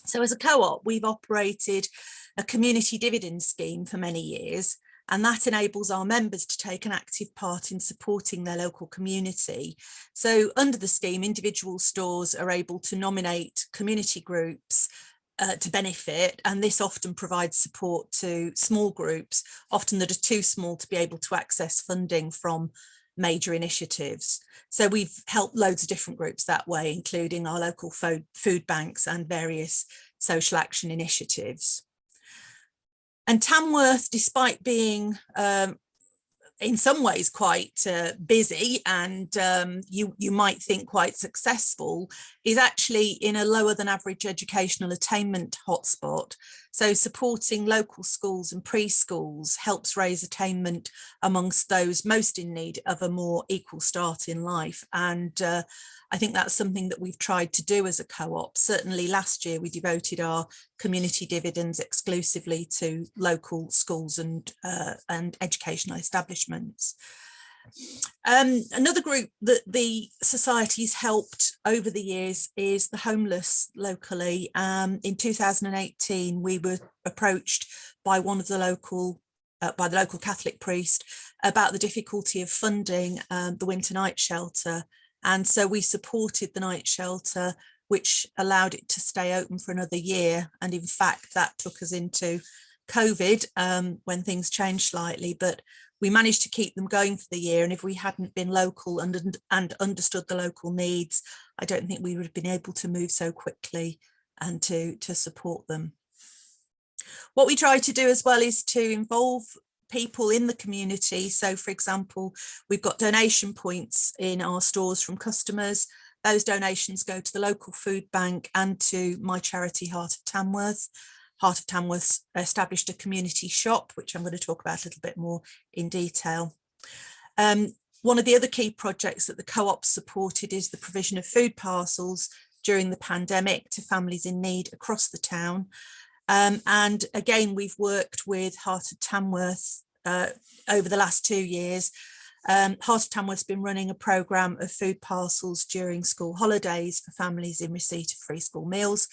So as a co-op, we've operated a community dividend scheme for many years, and that enables our members to take an active part in supporting their local community. So under the scheme, individual stores are able to nominate community groups to benefit, and this often provides support to small groups, often that are too small to be able to access funding from major initiatives. So we've helped loads of different groups that way, including our local food banks and various social action initiatives. And Tamworth, despite being in some ways quite busy and you might think quite successful, is actually in a lower than average educational attainment hotspot. So supporting local schools and preschools helps raise attainment amongst those most in need of a more equal start in life. And I think that's something that we've tried to do as a co-op. Certainly last year we devoted our community dividends exclusively to local schools and educational establishments. Another group that the society's helped over the years is the homeless locally. In 2018, we were approached by the local Catholic priest about the difficulty of funding the winter night shelter. And so we supported the night shelter, which allowed it to stay open for another year. And in fact, that took us into COVID when things changed slightly, but we managed to keep them going for the year. And if we hadn't been local and understood the local needs, I don't think we would have been able to move so quickly and to support them. What we try to do as well is to involve people in the community. So for example, we've got donation points in our stores from customers. Those donations go to the local food bank and to my charity Heart of Tamworth. Heart of Tamworth established a community shop, which I'm going to talk about a little bit more in detail. One of the other key projects that the co-op supported is the provision of food parcels during the pandemic to families in need across the town. And again, we've worked with Heart of Tamworth over the last 2 years. Heart of Tamworth's been running a programme of food parcels during school holidays for families in receipt of free school meals.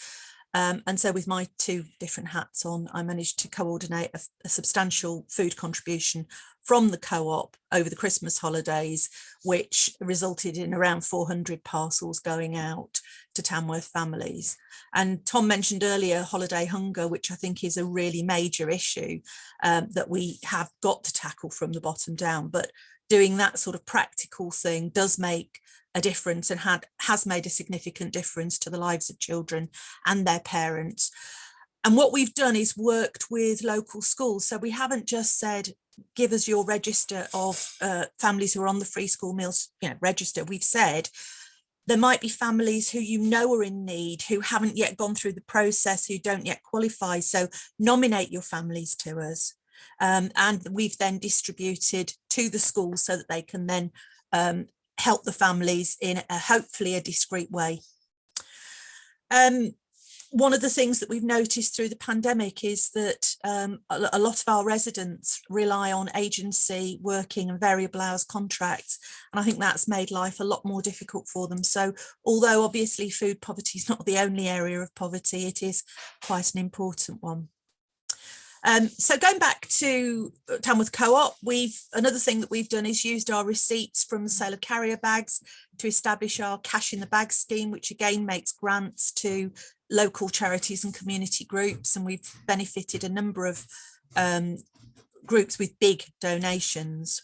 And so with my 2 different hats on, I managed to coordinate a substantial food contribution from the co-op over the Christmas holidays, which resulted in around 400 parcels going out to Tamworth families. And Tom mentioned earlier holiday hunger, which I think is a really major issue that we have got to tackle from the bottom down. But doing that sort of practical thing does make a difference and has made a significant difference to the lives of children and their parents. And what we've done is worked with local schools. So we haven't just said, give us your register of families who are on the free school meals register. We've said there might be families who are in need, who haven't yet gone through the process, who don't yet qualify. So nominate your families to us. And we've then distributed to the schools so that they can then help the families in hopefully a discreet way. One of the things that we've noticed through the pandemic is that a lot of our residents rely on agency working and variable hours contracts. And I think that's made life a lot more difficult for them. So although obviously food poverty is not the only area of poverty, it is quite an important one. So going back to Tamworth Co-op, another thing that we've done is used our receipts from the sale of carrier bags to establish our cash in the bag scheme, which again makes grants to local charities and community groups, and we've benefited a number of groups with big donations.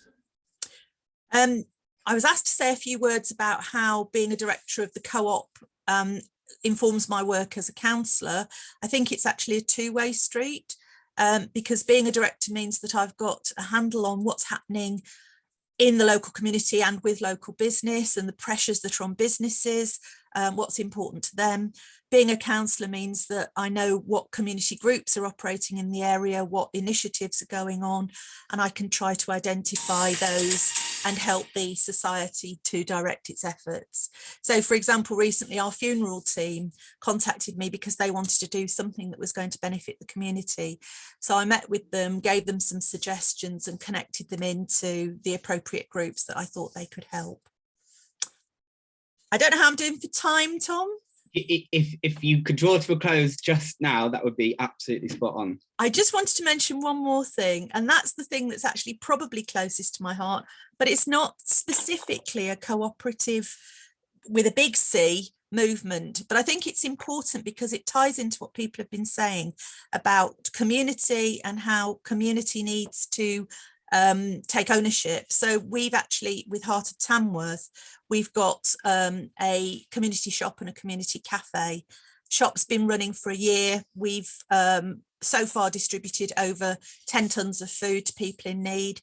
I was asked to say a few words about how being a director of the co-op informs my work as a councillor. I think it's actually a two-way street. Because being a director means that I've got a handle on what's happening in the local community and with local business and the pressures that are on businesses, what's important to them. Being a councillor means that I know what community groups are operating in the area, what initiatives are going on, and I can try to identify those and help the society to direct its efforts. So, for example, recently our funeral team contacted me because they wanted to do something that was going to benefit the community. So I met with them, gave them some suggestions and connected them into the appropriate groups that I thought they could help. I don't know how I'm doing for time, Tom. If you could draw to a close just now, that would be absolutely spot on. I just wanted to mention one more thing, and that's the thing that's actually probably closest to my heart, but it's not specifically a cooperative with a big C movement, but I think it's important because it ties into what people have been saying about community and how community needs to take ownership. So we've actually, with Heart of Tamworth, we've got a community shop and a community cafe. Shop's been running for a year. We've so far distributed over 10 tonnes of food to people in need.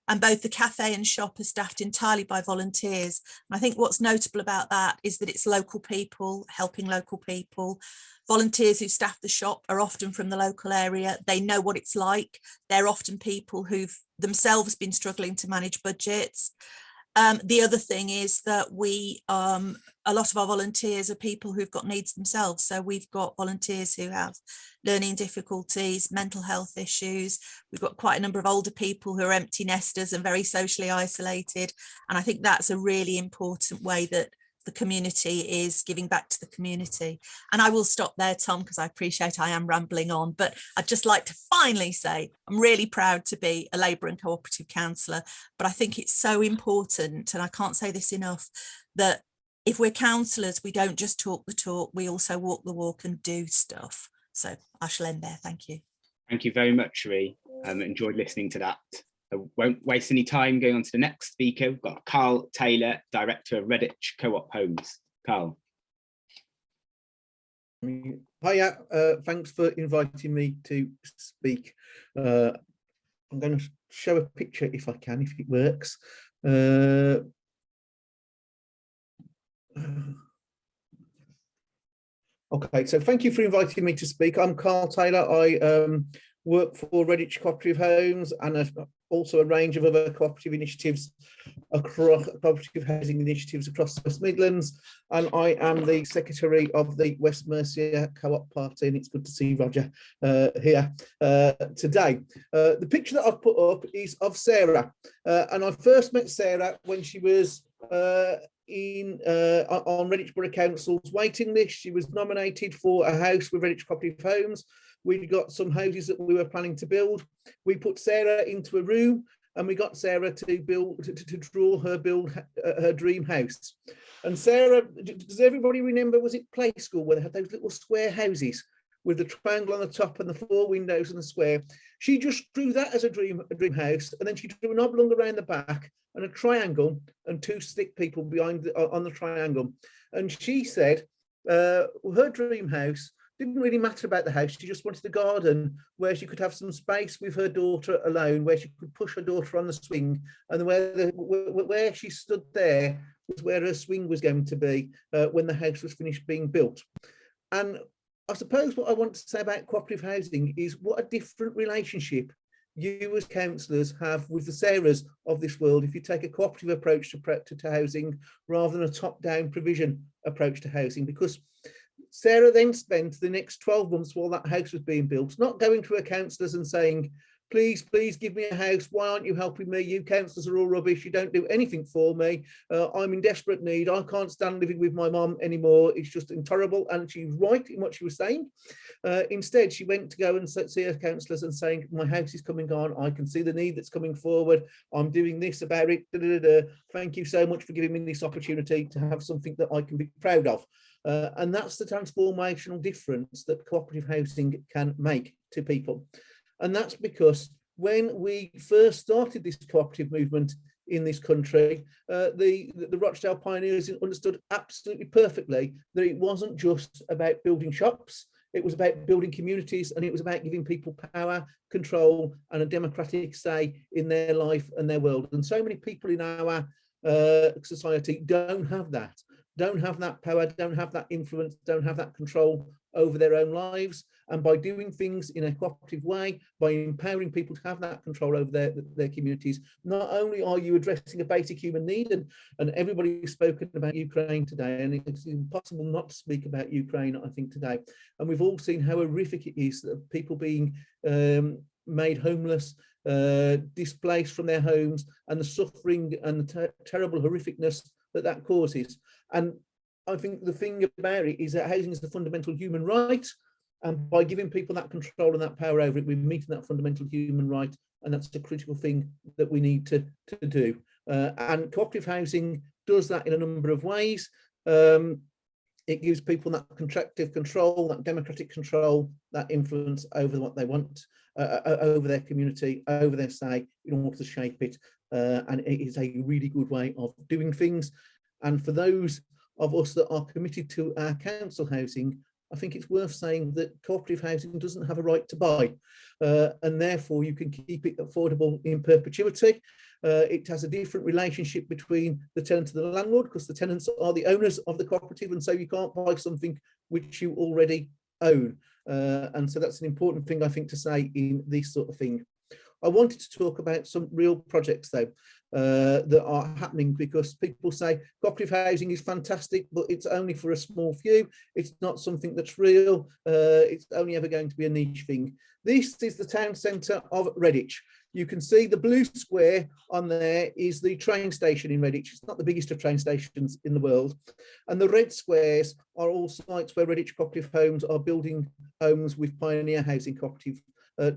And both the cafe and shop are staffed entirely by volunteers. And I think what's notable about that is that it's local people helping local people. Volunteers who staff the shop are often from the local area. They know what it's like. They're often people who've themselves been struggling to manage budgets. The other thing is that a lot of our volunteers are people who've got needs themselves. So we've got volunteers who have learning difficulties, mental health issues. We've got quite a number of older people who are empty nesters and very socially isolated. And I think that's a really important way that the community is giving back to the community. And I will stop there, Tom, because I appreciate I am rambling on, but I'd just like to finally say I'm really proud to be a Labour and cooperative councillor, but I think it's so important, and I can't say this enough, that if we're councillors, we don't just talk the talk, we also walk the walk and do stuff. So I shall end there. Thank you. Thank you very much, Sheree. Enjoyed listening to that. I won't waste any time going on to the next speaker. We've got Carl Taylor, Director of Redditch Co-op Homes. Carl. Hiya, thanks for inviting me to speak. I'm going to show a picture if I can, if it works. Okay, so thank you for inviting me to speak. I'm Carl Taylor. I work for Redditch Co-operative Homes and also a range of other cooperative initiatives across cooperative housing initiatives across the West Midlands. And I am the secretary of the West Mercia Co-op Party, and it's good to see Roger here today. The picture that I've put up is of Sarah, and I first met Sarah when she was on Redditch Borough Council's waiting list. She was nominated for a house with Redditch Co-operative Homes. We got some houses that we were planning to build. We put Sarah into a room and we got Sarah to build, to draw her her dream house. And Sarah, does everybody remember, was it Play School where they had those little square houses with the triangle on the top and the 4 windows and the square? She just drew that as a dream house, and then she drew an oblong around the back and a triangle and 2 stick people behind on the triangle. And she said her dream house didn't really matter about the house. She just wanted a garden where she could have some space with her daughter alone, where she could push her daughter on the swing, and where she stood there was where her swing was going to be when the house was finished being built. And I suppose what I want to say about cooperative housing is what a different relationship you as councillors have with the Sarahs of this world if you take a cooperative approach to housing rather than a top-down provision approach to housing. Because Sarah then spent the next 12 months while that house was being built, not going to her councillors and saying, please give me a house. Why aren't you helping me? You councillors are all rubbish. You don't do anything for me. I'm in desperate need. I can't stand living with my mum anymore. It's just intolerable. And she's right in what she was saying. Instead, she went to go and see her councillors and saying, my house is coming on. I can see the need that's coming forward. I'm doing this about it. Thank you so much for giving me this opportunity to have something that I can be proud of. And that's the transformational difference that cooperative housing can make to people. And that's because when we first started this cooperative movement in this country, the Rochdale pioneers understood absolutely perfectly that it wasn't just about building shops, it was about building communities, and it was about giving people power, control, and a democratic say in their life and their world. And so many people in our society don't have that power, don't have that influence, don't have that control over their own lives. And by doing things in a cooperative way, by empowering people to have that control over their communities, not only are you addressing a basic human need, and everybody's spoken about Ukraine today, and it's impossible not to speak about Ukraine, I think, today. And we've all seen how horrific it is that people being made homeless, displaced from their homes, and the suffering and the terrible horrificness that causes. And I think the thing about it is that housing is a fundamental human right, and by giving people that control and that power over it, we're meeting that fundamental human right, and that's a critical thing that we need to do. And cooperative housing does that in a number of ways. It gives people that contractive control, that democratic control, that influence over what they want, over their community, over their say, in order to shape it. And it is a really good way of doing things. And for those of us that are committed to our council housing, I think it's worth saying that cooperative housing doesn't have a right to buy, and therefore you can keep it affordable in perpetuity. It has a different relationship between the tenant and the landlord, because the tenants are the owners of the cooperative, and so you can't buy something which you already own. And so that's an important thing, I think, to say in this sort of thing. I wanted to talk about some real projects, though, that are happening, because people say cooperative housing is fantastic, but it's only for a small few. It's not something that's real. It's only ever going to be a niche thing. This is the town centre of Redditch. You can see the blue square on there is the train station in Redditch. It's not the biggest of train stations in the world. And the red squares are all sites where Redditch Cooperative Homes are building homes with Pioneer Housing Cooperative.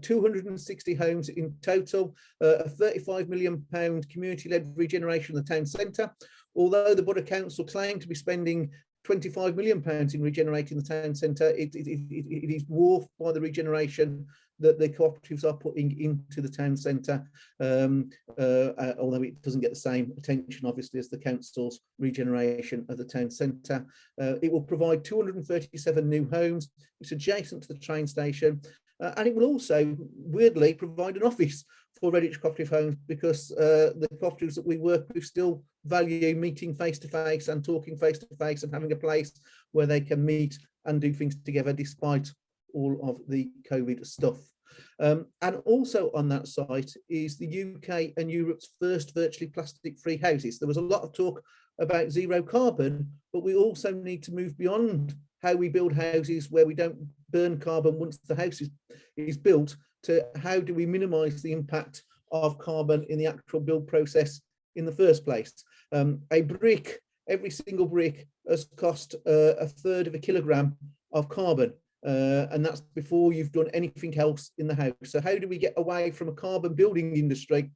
260 homes in total, a £35 million community-led regeneration of the town centre. Although the Borough Council claimed to be spending £25 million in regenerating the town centre, it is dwarfed by the regeneration that the cooperatives are putting into the town centre, although it doesn't get the same attention, obviously, as the council's regeneration of the town centre. It will provide 237 new homes. It's adjacent to the train station. And it will also, weirdly, provide an office for Redditch Cooperative Homes, because the cooperatives that we work with still value meeting face-to-face and talking face-to-face and having a place where they can meet and do things together despite all of the COVID stuff. And also on that site is the UK and Europe's first virtually plastic-free houses. There was a lot of talk about zero carbon, but we also need to move beyond how we build houses where we don't burn carbon once the house is built, to how do we minimise the impact of carbon in the actual build process in the first place. A brick every single brick has cost a third of a kilogram of carbon. And that's before you've done anything else in the house. So how do we get away from a carbon building industry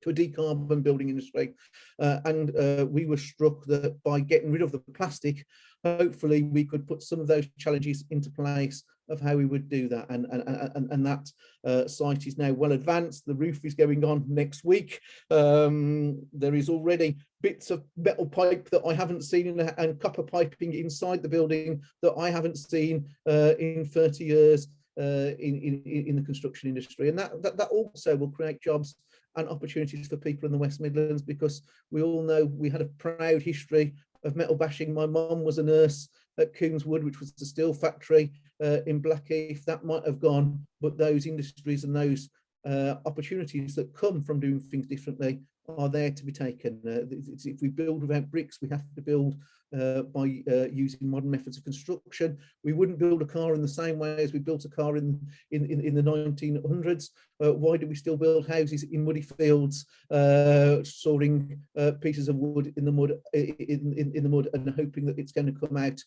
to a decarbon building industry? We were struck that by getting rid of the plastic, hopefully we could put some of those challenges into place of how we would do that. And that site is now well advanced. The roof is going on next week. There is already bits of metal pipe that I haven't seen and copper piping inside the building that I haven't seen in 30 years in the construction industry. And that also will create jobs and opportunities for people in the West Midlands, because we all know we had a proud history of metal bashing. My mum was a nurse at Coombswood, which was the steel factory in Blackheath. That might have gone, but those industries and those opportunities that come from doing things differently are there to be taken. If we build without bricks, we have to build by using modern methods of construction. We wouldn't build a car in the same way as we built a car in the 1900s. Why do we still build houses in muddy fields, storing pieces of wood in the mud, in the mud, and hoping that it's going to come out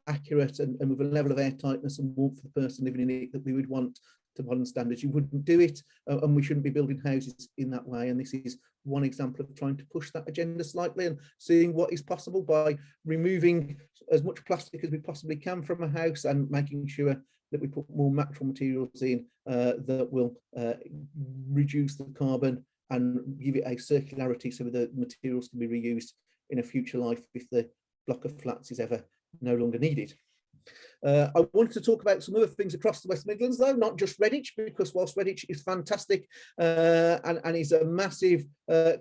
accurate and with a level of airtightness and warmth for the person living in it that we would want to modern standards? You wouldn't do it, and we shouldn't be building houses in that way. And this is one example of trying to push that agenda slightly and seeing what is possible by removing as much plastic as we possibly can from a house and making sure that we put more natural materials in that will reduce the carbon and give it a circularity so that the materials can be reused in a future life if the block of flats is ever no longer needed. I wanted to talk about some other things across the West Midlands, though, not just Redditch, because whilst Redditch is fantastic and is a massive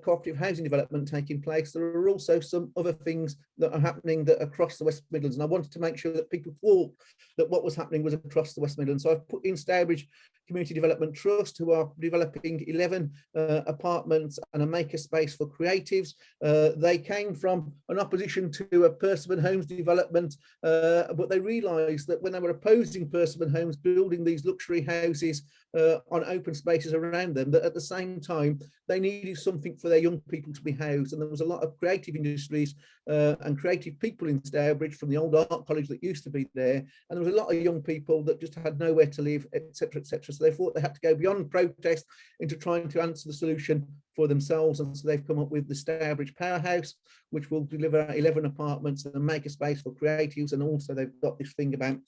cooperative housing development taking place, there are also some other things that are happening that across the West Midlands. And I wanted to make sure that people thought that what was happening was across the West Midlands. So I've put in Stourbridge Community Development Trust, who are developing 11 apartments and a makerspace for creatives. They came from an opposition to a Persimmon Homes development, but they realised that when they were opposing Persimmon Homes building these luxury houses on open spaces around them, that at the same time they needed something for their young people to be housed. And there was a lot of creative industries and creative people in Stourbridge from the old art college that used to be there, and there was a lot of young people that just had nowhere to live, etc., etc. So they thought they had to go beyond protest into trying to answer the solution for themselves, and so they've come up with the Stourbridge Powerhouse, which will deliver 11 apartments and make a space for creatives. And also they've got this thing about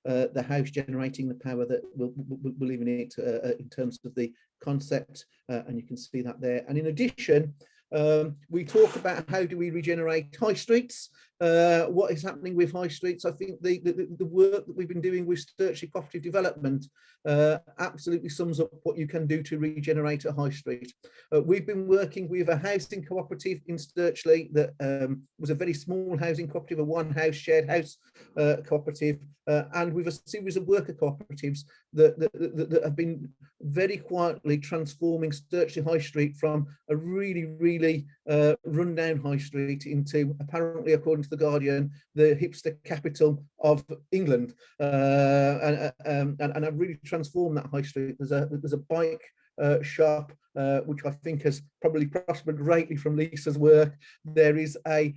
the house generating the power that we'll live in it in terms of the concept, and you can see that there. And in addition, we talk about how do we regenerate high streets, what is happening with high streets. I think the work that we've been doing with Sturchley Cooperative Development absolutely sums up what you can do to regenerate a high street. We've been working with a housing cooperative in Sturchley that was a very small housing cooperative, a one house shared house cooperative, and with a series of worker cooperatives that have been very quietly transforming Sturchley High Street from a really rundown high street into, apparently according to the Guardian, the hipster capital of England, and have really transformed that high street. There's a bike shop which I think has probably prospered greatly from Lisa's work. There is a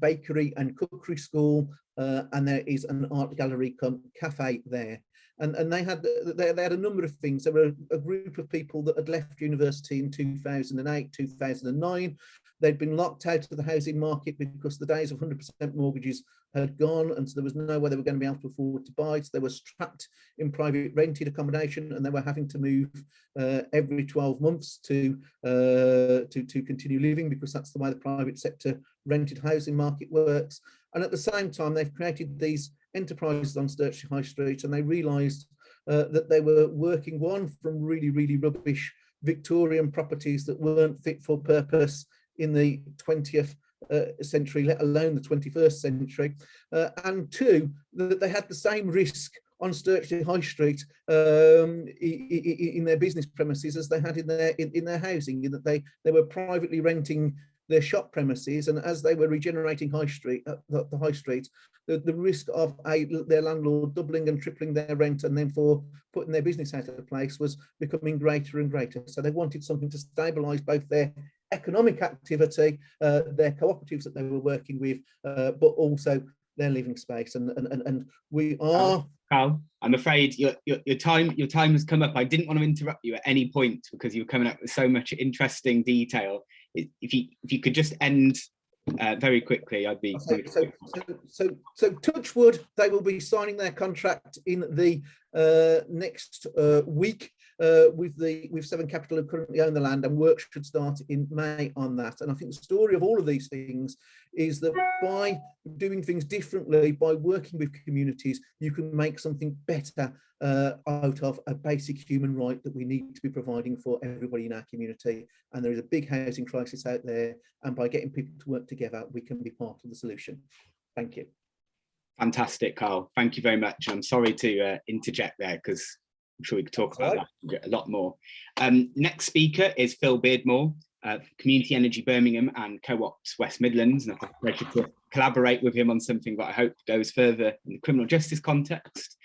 bakery and cookery school, and there is an art gallery cafe there. And they had a number of things. There were a group of people that had left university in 2008, 2009. They'd been locked out of the housing market because the days of 100% mortgages had gone, and so there was no way they were going to be able to afford to buy. So they were trapped in private rented accommodation, and they were having to move every 12 months to continue living, because that's the way the private sector rented housing market works. And at the same time, they've created these enterprises on Sturchley High Street, and they realised that they were working from really rubbish Victorian properties that weren't fit for purpose in the 20th century, let alone the 21st century, and two, that they had the same risk on Sturchley High Street in their business premises as they had in their housing, in that they were privately renting their shop premises, and as they were regenerating the high street, the risk of their landlord doubling and tripling their rent and then for putting their business out of place was becoming greater and greater. So they wanted something to stabilise both their economic activity, their cooperatives that they were working with, but also their living space. And we are. Carl, I'm afraid your time has come up. I didn't want to interrupt you at any point because you were coming up with so much interesting detail. If you could just end very quickly, I'd be. So touch wood, they will be signing their contract in the next week with Severn Capital, who currently own the land, and work should start in May on that. And I think the story of all of these things is that by doing things differently, by working with communities, you can make something better out of a basic human right that we need to be providing for everybody in our community. And there is a big housing crisis out there, and by getting people to work together, we can be part of the solution. Thank you. Fantastic, Carl. Thank you very much. I'm sorry to interject there because I'm sure we could talk about that a lot more. Next speaker is Phil Beardmore, Community Energy Birmingham and Co-ops West Midlands. And I've had the pleasure to collaborate with him on something that I hope goes further in the criminal justice context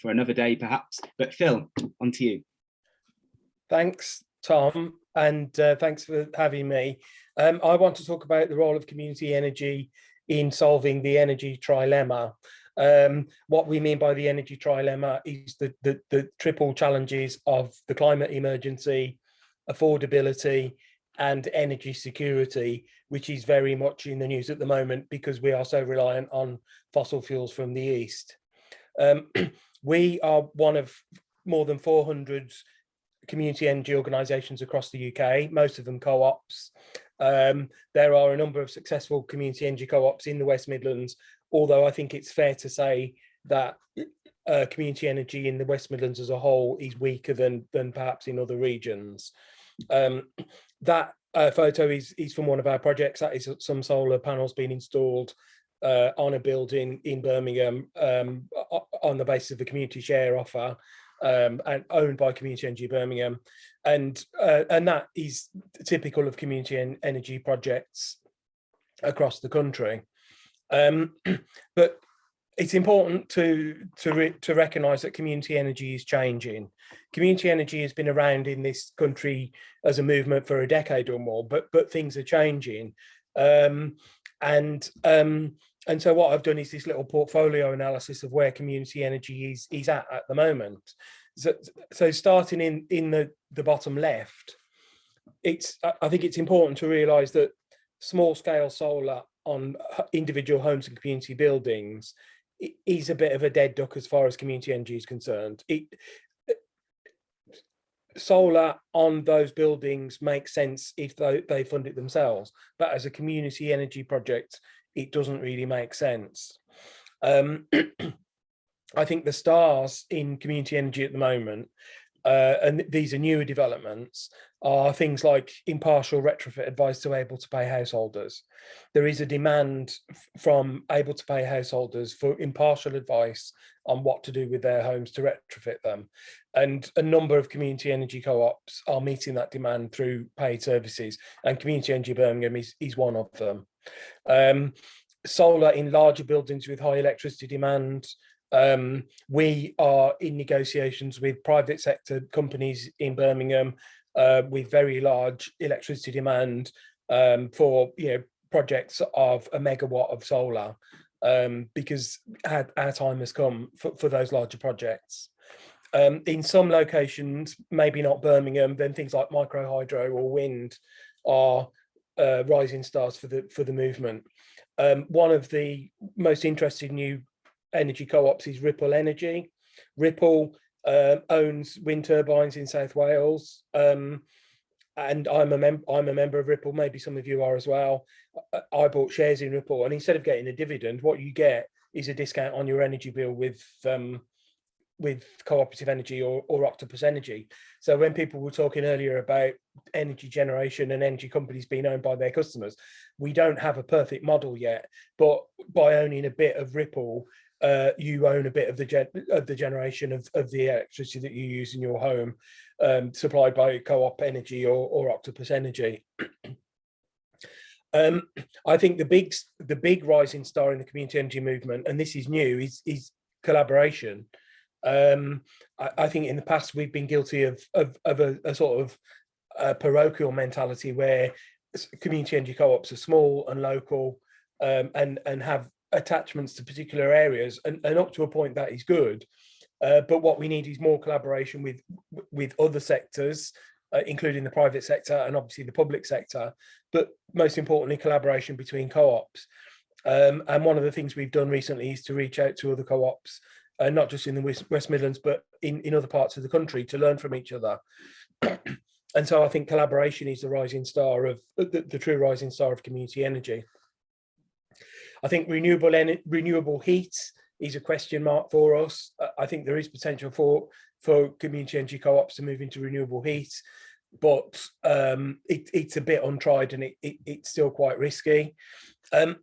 for another day, perhaps. But Phil, on to you. Thanks, Tom, and thanks for having me. I want to talk about the role of community energy in solving the energy trilemma. What we mean by the energy trilemma is the triple challenges of the climate emergency, affordability, and energy security, which is very much in the news at the moment because we are so reliant on fossil fuels from the east. We are one of more than 400 community energy organisations across the UK, most of them co-ops. There are a number of successful community energy co-ops in the West Midlands, although I think it's fair to say that community energy in the West Midlands as a whole is weaker than perhaps in other regions. That photo is from one of our projects. That is some solar panels being installed on a building in Birmingham on the basis of the community share offer, and owned by Community Energy Birmingham, and that is typical of community energy projects across the country. But it's important to recognise that community energy is changing. Community energy has been around in this country as a movement for a decade or more, but things are changing. And so what I've done is this little portfolio analysis of where community energy is at the moment. So starting in the bottom left, I think it's important to realise that small scale solar on individual homes and community buildings is a bit of a dead duck as far as community energy is concerned. Solar on those buildings makes sense if they fund it themselves, but as a community energy project, it doesn't really make sense. I think the stars in community energy at the moment, and these are newer developments, are things like impartial retrofit advice to able to pay householders. There is a demand from able to pay householders for impartial advice on what to do with their homes to retrofit them. And a number of community energy co-ops are meeting that demand through paid services, and Community Energy Birmingham is one of them. Solar in larger buildings with high electricity demand. We are in negotiations with private sector companies in Birmingham with very large electricity demand for projects of a megawatt of solar, because our time has come for those larger projects. In some locations, maybe not Birmingham, then things like micro hydro or wind are rising stars for the movement. One of the most interesting new energy co-ops is Ripple Energy. Ripple owns wind turbines in South Wales, and I'm a member of Ripple. Maybe some of you are as well. I bought shares in Ripple, and instead of getting a dividend, what you get is a discount on your energy bill with Co-operative Energy or Octopus Energy. So when people were talking earlier about energy generation and energy companies being owned by their customers, we don't have a perfect model yet, but by owning a bit of Ripple, you own a bit of the generation of the electricity that you use in your home, supplied by Co-op Energy or Octopus Energy. I think the big rising star in the community energy movement, and this is new, is collaboration. I think in the past we've been guilty of a sort of parochial mentality where community energy co-ops are small and local, and have attachments to particular areas, and up to a point that is good. But what we need is more collaboration with other sectors, including the private sector and obviously the public sector, but most importantly, collaboration between co-ops. And one of the things we've done recently is to reach out to other co-ops, not just in the West Midlands, but in other parts of the country, to learn from each other. And so I think collaboration is the rising star of the true rising star of community energy. I think renewable heat is a question mark for us. I think there is potential for community energy co-ops to move into renewable heat, but it's a bit untried, and it's still quite risky. And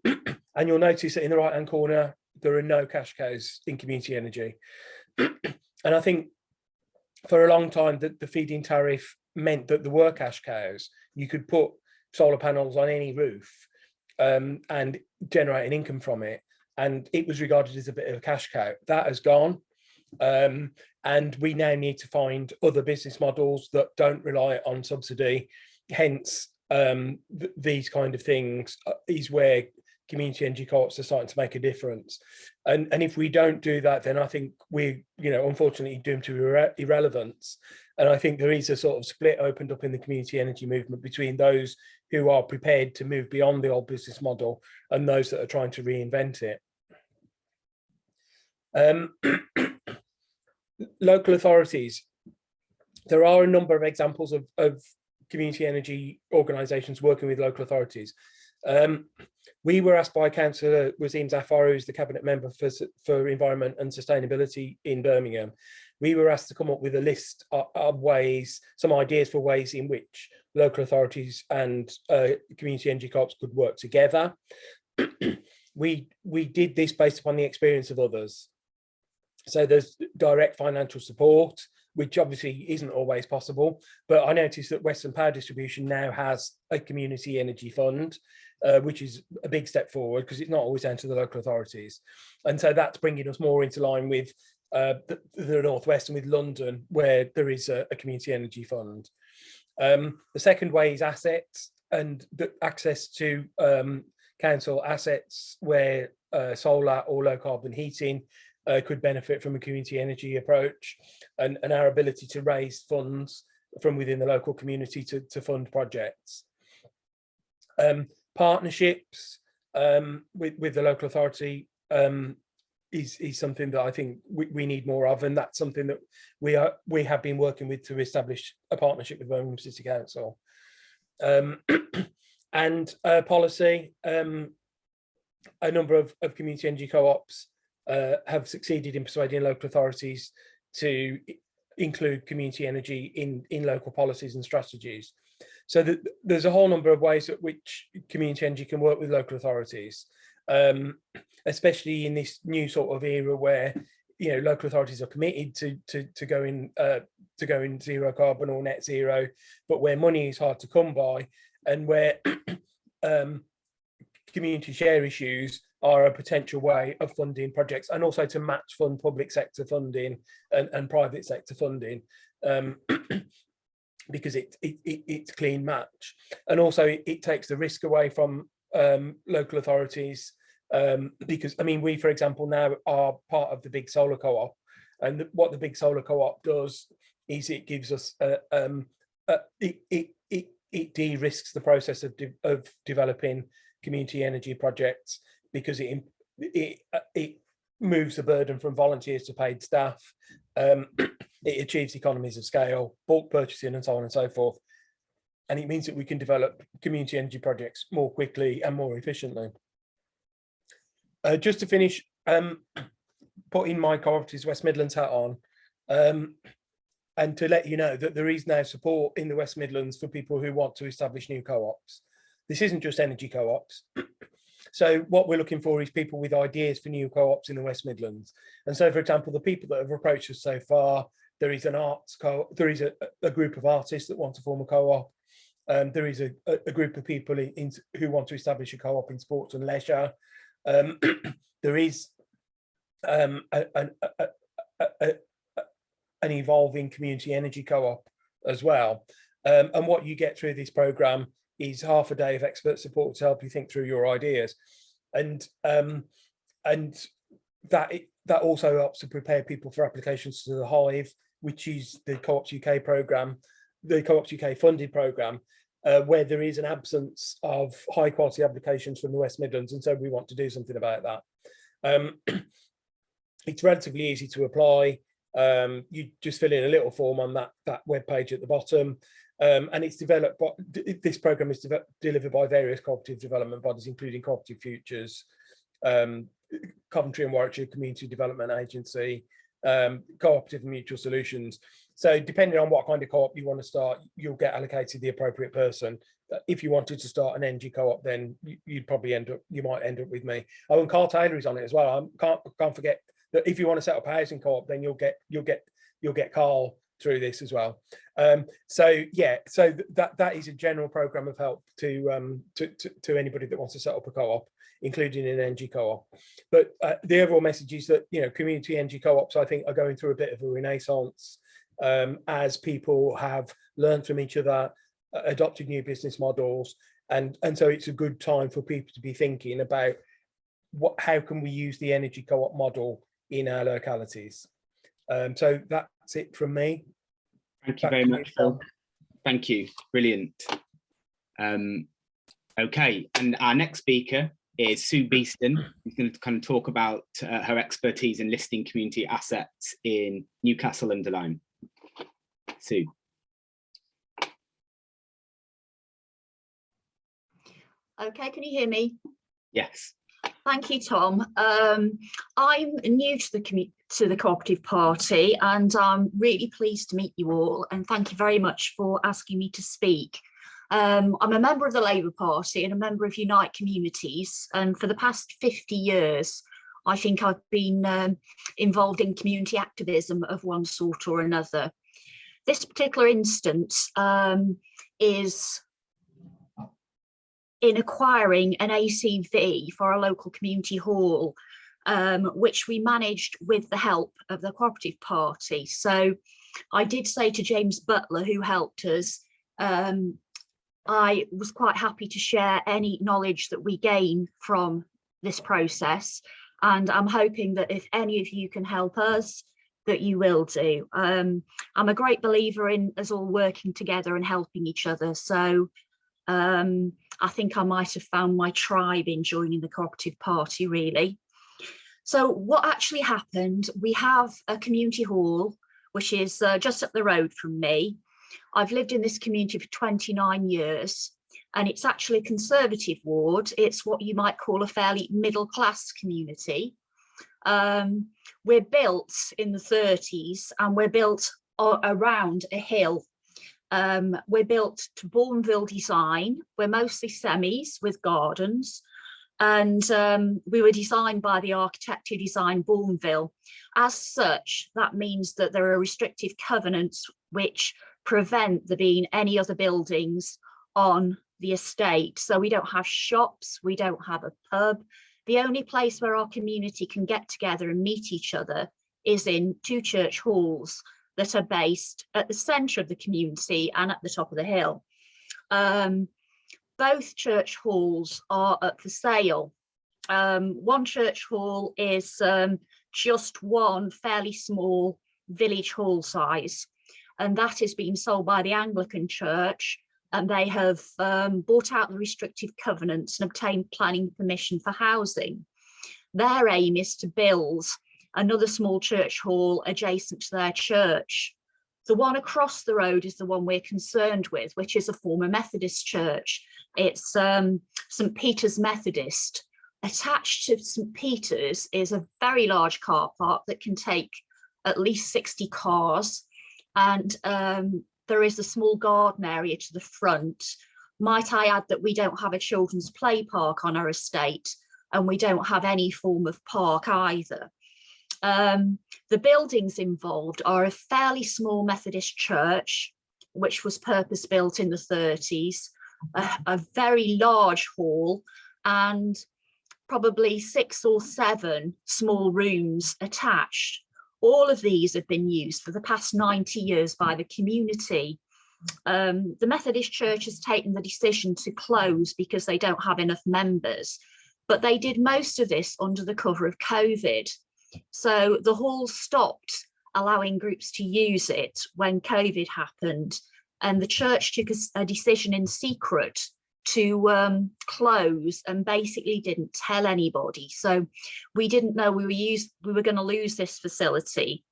you'll notice that in the right-hand corner, there are no cash cows in community energy. And I think for a long time that the feed-in tariff meant that there were cash cows. You could put solar panels on any roof and generate an income from it, and it was regarded as a bit of a cash cow. That has gone, and we now need to find other business models that don't rely on subsidy. Hence, these kind of things is where community energy co-ops are starting to make a difference. And if we don't do that, then I think we're, unfortunately doomed to irrelevance. And I think there is a sort of split opened up in the community energy movement between those who are prepared to move beyond the old business model and those that are trying to reinvent it. Local authorities. There are a number of examples of community energy organisations working with local authorities. We were asked by Councillor Wasim Zafar, who's the Cabinet Member for Environment and Sustainability in Birmingham. We were asked to come up with a list of ways, some ideas for ways in which local authorities and community energy co-ops could work together. We did this based upon the experience of others. So there's direct financial support, which obviously isn't always possible, but I noticed that Western Power Distribution now has a community energy fund, which is a big step forward because it's not always down to the local authorities. And so that's bringing us more into line with the Northwest and with London, where there is a community energy fund. The second way is assets and the access to council assets where solar or low carbon heating could benefit from a community energy approach, and our ability to raise funds from within the local community to fund projects. Partnerships with the local authority is something that I think we need more of, and that's something that we have been working with to establish a partnership with Birmingham City Council. And policy, a number of community energy co-ops have succeeded in persuading local authorities to include community energy in local policies and strategies. So there's a whole number of ways at which community energy can work with local authorities, especially in this new sort of era where local authorities are committed to going zero carbon or net zero, but where money is hard to come by, and where community share issues are a potential way of funding projects, and also to match fund public sector funding and private sector funding, because it's clean match. And also it takes the risk away from local authorities, because we, for example, now are part of the big solar co-op, and what the big solar co-op does is it gives us it de-risks the process of developing community energy projects, because it moves the burden from volunteers to paid staff. It achieves economies of scale, bulk purchasing, and so on and so forth. And it means that we can develop community energy projects more quickly and more efficiently. Just to finish, putting my Co-operatives West Midlands hat on, and to let you know that there is now support in the West Midlands for people who want to establish new co-ops. This isn't just energy co-ops. So what we're looking for is people with ideas for new co-ops in the West Midlands. And so, for example, the people that have approached us so far, there is an arts co-op, there is a group of artists that want to form a co-op. There is a group of people who want to establish a co-op in sports and leisure. There is an evolving community energy co-op as well. And what you get through this programme is half a day of expert support to help you think through your ideas. And that also helps to prepare people for applications to the Hive, which is the Co-ops UK programme, the Co-ops UK funded programme, where there is an absence of high quality applications from the West Midlands. And so we want to do something about that. It's relatively easy to apply. You just fill in a little form on that web page at the bottom. And it's developed by, this programme is delivered by various cooperative development bodies, including Cooperative Futures, Coventry and Warwickshire Community Development Agency, Cooperative and Mutual Solutions. So depending on what kind of co-op you want to start, you'll get allocated the appropriate person. If you wanted to start an energy co-op, then you'd probably you might end up with me. Oh, and Carl Taylor is on it as well. I can't forget that if you want to set up a housing co-op, then you'll get Carl through this as well. So yeah, so that is a general program of help to anybody that wants to set up a co-op, including an energy co-op. But the overall message is that, you know, community energy co-ops, I think, are going through a bit of a renaissance as people have learned from each other, adopted new business models, and so it's a good time for people to be thinking about how can we use the energy co-op model in our localities. So that's it from me. Thank you very much, Phil. Thank you, brilliant. Okay, and our next speaker is Sue Beeston, who's going to kind of talk about her expertise in listing community assets in Newcastle under Lyme. Sue. Okay, can you hear me? Yes. Thank you, Tom. I'm new to the Cooperative Party, and I'm really pleased to meet you all, and thank you very much for asking me to speak. I'm a member of the Labour Party and a member of Unite Communities, and for the past 50 years I think I've been involved in community activism of one sort or another. This particular instance is in acquiring an ACV for a local community hall, which we managed with the help of the Cooperative Party. So I did say to James Butler, who helped us, I was quite happy to share any knowledge that we gain from this process, and I'm hoping that if any of you can help us, that you will do. I'm a great believer in us all working together and helping each other, so I think I might have found my tribe in joining the Cooperative Party, really. So what actually happened, we have a community hall, which is just up the road from me. I've lived in this community for 29 years, and it's actually a Conservative ward. It's what you might call a fairly middle-class community. We're built in the 30s, and we're built around a hill. We're built to Bourneville design. We're mostly semis with gardens, and we were designed by the architect who designed Bourneville. As such, that means that there are restrictive covenants which prevent there being any other buildings on the estate. So we don't have shops, we don't have a pub. The only place where our community can get together and meet each other is in two church halls that are based at the centre of the community and at the top of the hill. Both church halls are up for sale. One church hall is just one fairly small village hall size, and that is being sold by the Anglican Church, and they have bought out the restrictive covenants and obtained planning permission for housing. Their aim is to build another small church hall adjacent to their church. The one across the road is the one we're concerned with, which is a former Methodist church. It's St. Peter's Methodist. Attached to St. Peter's is a very large car park that can take at least 60 cars. And there is a small garden area to the front. Might I add that we don't have a children's play park on our estate, and we don't have any form of park either. The buildings involved are a fairly small Methodist church, which was purpose built in the 30s, a very large hall, and probably 6 or 7 small rooms attached. All of these have been used for the past 90 years by the community. The Methodist Church has taken the decision to close because they don't have enough members, but they did most of this under the cover of COVID. So the hall stopped allowing groups to use it when COVID happened, and the church took a decision in secret to close and basically didn't tell anybody. So we didn't know we were going to lose this facility.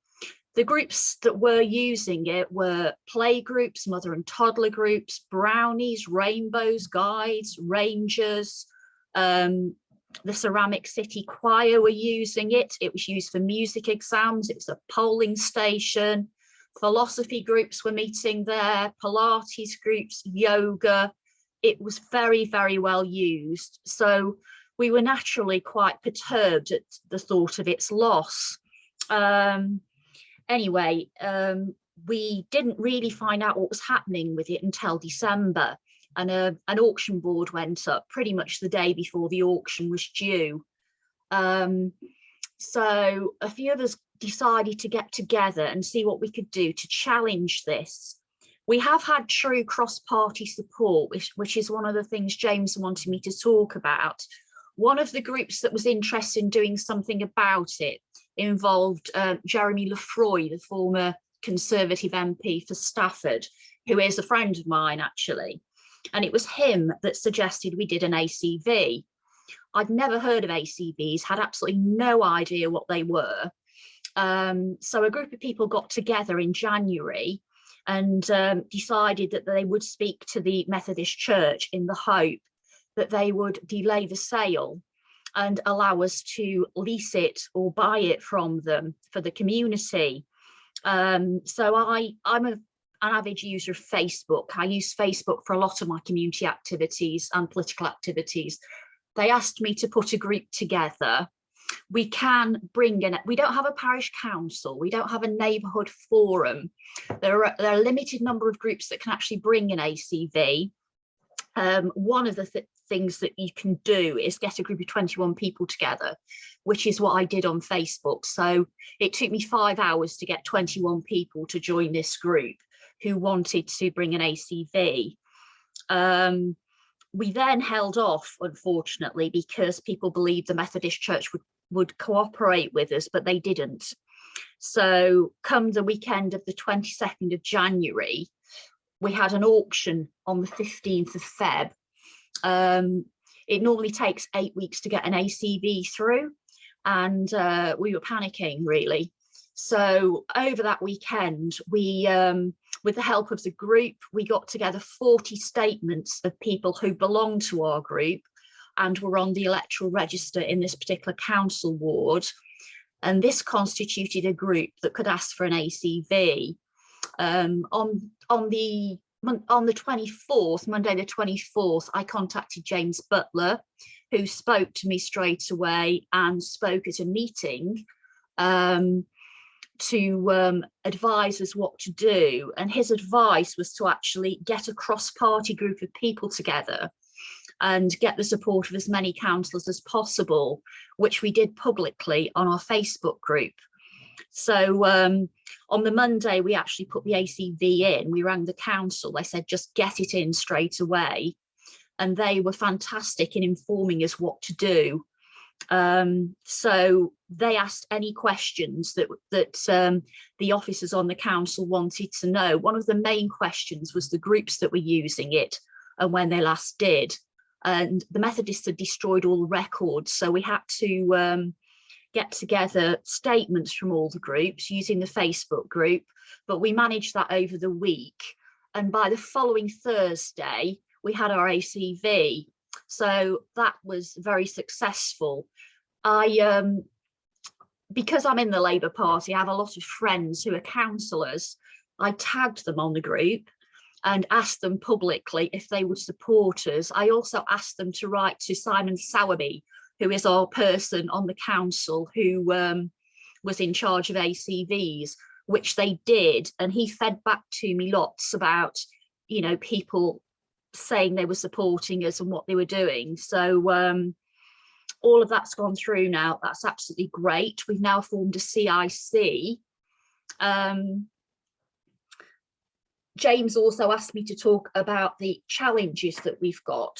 The groups that were using it were play groups, mother and toddler groups, brownies, rainbows, guides, rangers. The Ceramic City Choir were using it. It was used for music exams. It was a polling station. Philosophy groups were meeting there, Pilates groups, yoga. It was very, very well used. So we were naturally quite perturbed at the thought of its loss. Anyway, we didn't really find out what was happening with it until December, and an auction board went up pretty much the day before the auction was due. So a few of us decided to get together and see what we could do to challenge this. We have had true cross-party support, which is one of the things James wanted me to talk about. One of the groups that was interested in doing something about it involved Jeremy Lefroy, the former Conservative MP for Stafford, who is a friend of mine, actually. And it was him that suggested we did an ACV. I'd never heard of ACVs, had absolutely no idea what they were. So a group of people got together in January and decided that they would speak to the Methodist Church in the hope that they would delay the sale and allow us to lease it or buy it from them for the community. So I'm an avid user of Facebook. I use Facebook for a lot of my community activities and political activities. They asked me to put a group together. We can bring in, we don't have a parish council, we don't have a neighbourhood forum. There are a limited number of groups that can actually bring an ACV. One of the things that you can do is get a group of 21 people together, which is what I did on Facebook. So it took me 5 hours to get 21 people to join this group who wanted to bring an ACV. We then held off, unfortunately, because people believed the Methodist Church would cooperate with us, but they didn't. So come the weekend of the 22nd of January, we had an auction on the 15th of Feb. It normally takes 8 weeks to get an ACV through, and we were panicking, really. So over that weekend, we, with the help of the group, we got together 40 statements of people who belonged to our group and were on the electoral register in this particular council ward. And this constituted a group that could ask for an ACV. On the 24th, Monday the 24th, I contacted James Butler, who spoke to me straight away and spoke at a meeting to advise us what to do. And his advice was to actually get a cross-party group of people together and get the support of as many councillors as possible, which we did publicly on our Facebook group. So on the Monday, we actually put the ACV in. We rang the council. They said, just get it in straight away. And they were fantastic in informing us what to do. So they asked any questions that the officers on the council wanted to know. One of the main questions was the groups that were using it and when they last did. And the Methodists had destroyed all the records. So we had to get together statements from all the groups using the Facebook group, but we managed that over the week. And by the following Thursday, we had our ACV. So that was very successful. Because I'm in the Labour Party, I have a lot of friends who are councillors. I tagged them on the group and asked them publicly if they would support us. I also asked them to write to Simon Sowerby, who is our person on the council who was in charge of ACVs, which they did. And he fed back to me lots about, you know, people saying they were supporting us and what they were doing. So all of that's gone through now. That's absolutely great. We've now formed a CIC. James also asked me to talk about the challenges that we've got.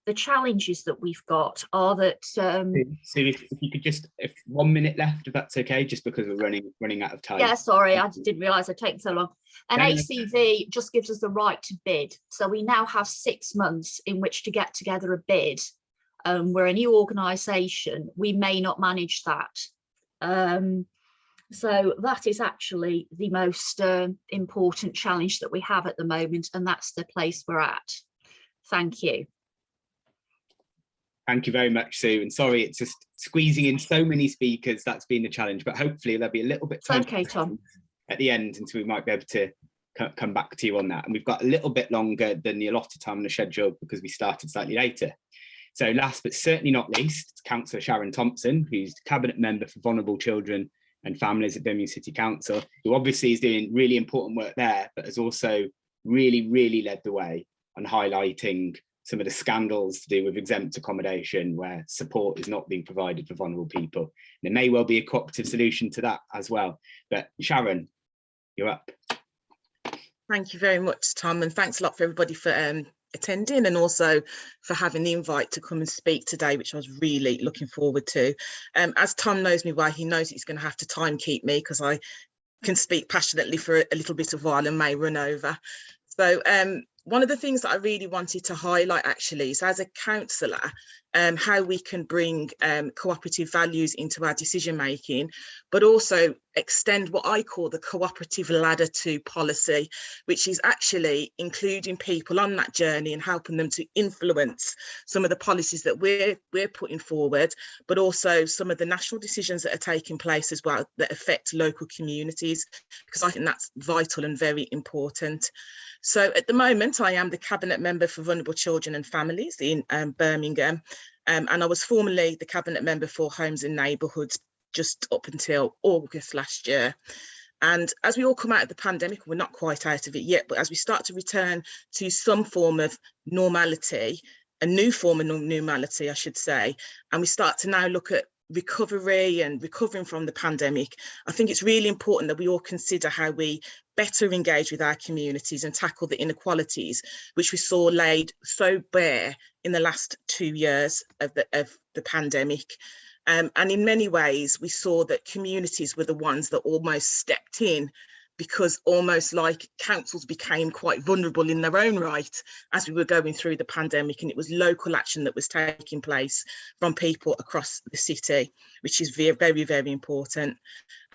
The challenges that we've got are that So if you could just, if 1 minute left, if that's okay, just because we're running out of time. Yeah, sorry, I didn't realise I'd taken so long. An No, no. ACV just gives us the right to bid. So we now have 6 months in which to get together a bid. We're a new organisation, we may not manage that. So that is actually the most important challenge that we have at the moment, and that's the place we're at. Thank you. Thank you very much, Sue. And sorry, it's just squeezing in so many speakers. That's been the challenge, but hopefully there'll be a little bit time Okay, Tom. at the end, and so we might be able to come back to you on that. And we've got a little bit longer than the allotted time on the schedule because we started slightly later. So last but certainly not least, it's Councillor Sharon Thompson, who's Cabinet Member for Vulnerable Children and Families at Birmingham City Council, who obviously is doing really important work there, but has also really led the way on highlighting some of the scandals to do with exempt accommodation where support is not being provided for vulnerable people. And there may well be a cooperative solution to that as well. But Sharon, you're up. Thank you very much, Tom, and thanks a lot for everybody for attending, and also for having the invite to come and speak today, which I was really looking forward to. As Tom knows me well, he knows he's going to have to time keep me because I can speak passionately for a little bit of while and may run over. So one of the things that I really wanted to highlight actually is, as a councillor, how we can bring cooperative values into our decision making, but also extend what I call the cooperative ladder to policy, which is actually including people on that journey and helping them to influence some of the policies that we're putting forward, but also some of the national decisions that are taking place as well that affect local communities, because I think that's vital and very important. So at the moment, I am the Cabinet Member for Vulnerable Children and Families in Birmingham, and I was formerly the Cabinet Member for Homes and Neighbourhoods just up until August last year. And as we all come out of the pandemic, we're not quite out of it yet, but as we start to return to some form of normality, a new form of normality, I should say, and we start to now look at recovery and recovering from the pandemic, I think it's really important that we all consider how we better engage with our communities and tackle the inequalities which we saw laid so bare in the last 2 years of the pandemic. And in many ways, we saw that communities were the ones that almost stepped in, because almost like councils became quite vulnerable in their own right as we were going through the pandemic, and it was local action that was taking place from people across the city, which is very important.